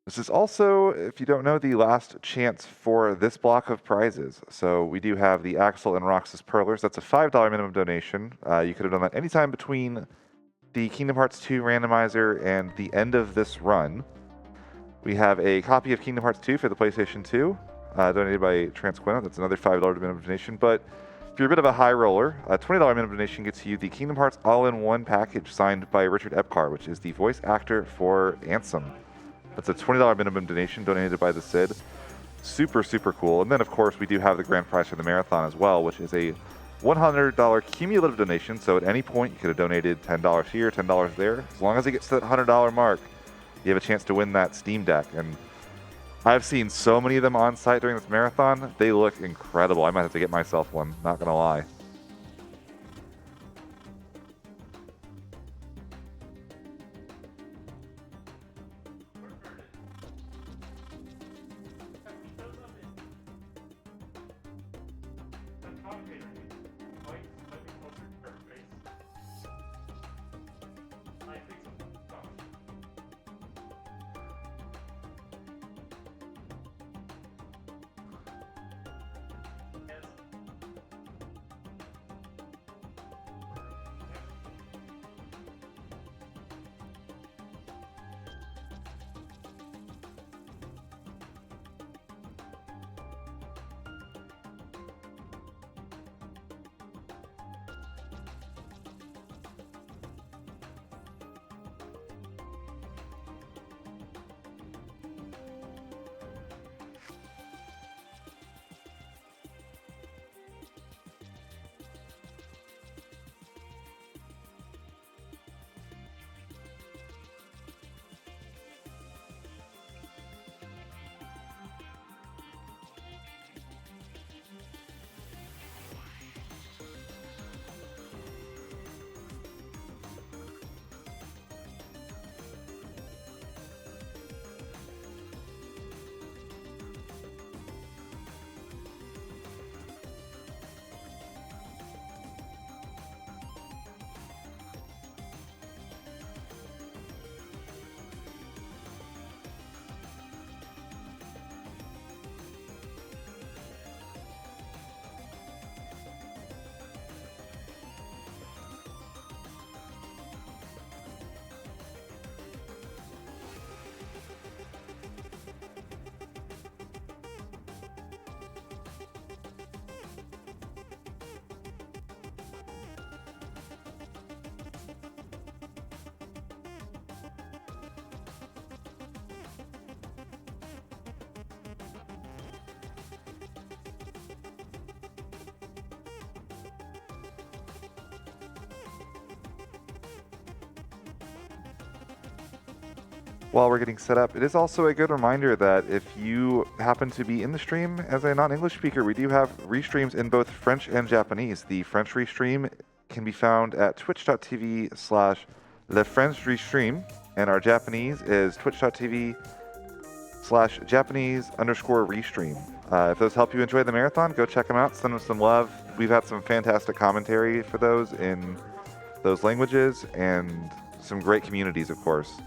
This is also, if you don't know, the last chance for this block of prizes. So we do have the Axel and Roxas Pearlers. That's a $5 minimum donation. You could have done that anytime between the Kingdom Hearts 2 randomizer and the end of this run. We have a copy of Kingdom Hearts 2 for the PlayStation 2, donated by Transquino. That's another $5 minimum donation. But if you're a bit of a high roller, a $20 minimum donation gets you the Kingdom Hearts All-in-One package signed by Richard Epcar, which is the voice actor for Ansem. That's a $20 minimum donation donated by the Cid. Super, super cool. And then, of course, we do have the grand prize for the marathon as well, which is a $100 cumulative donation. So at any point, you could have donated $10 here, $10 there. As long as it gets to that $100 mark, you have a chance to win that Steam Deck. And I've seen so many of them on site during this marathon. They look incredible. I might have to get myself one, not gonna lie. While we're getting set up, it is also a good reminder that if you happen to be in the stream as a non-English speaker, we do have restreams in both French and Japanese. The French restream can be found at twitch.tv/lefrenchRestream, and our Japanese is twitch.tv/Japanese_restream. If those help you enjoy the marathon, go check them out, send them some love. We've had some fantastic commentary for those in those languages and some great communities, of course.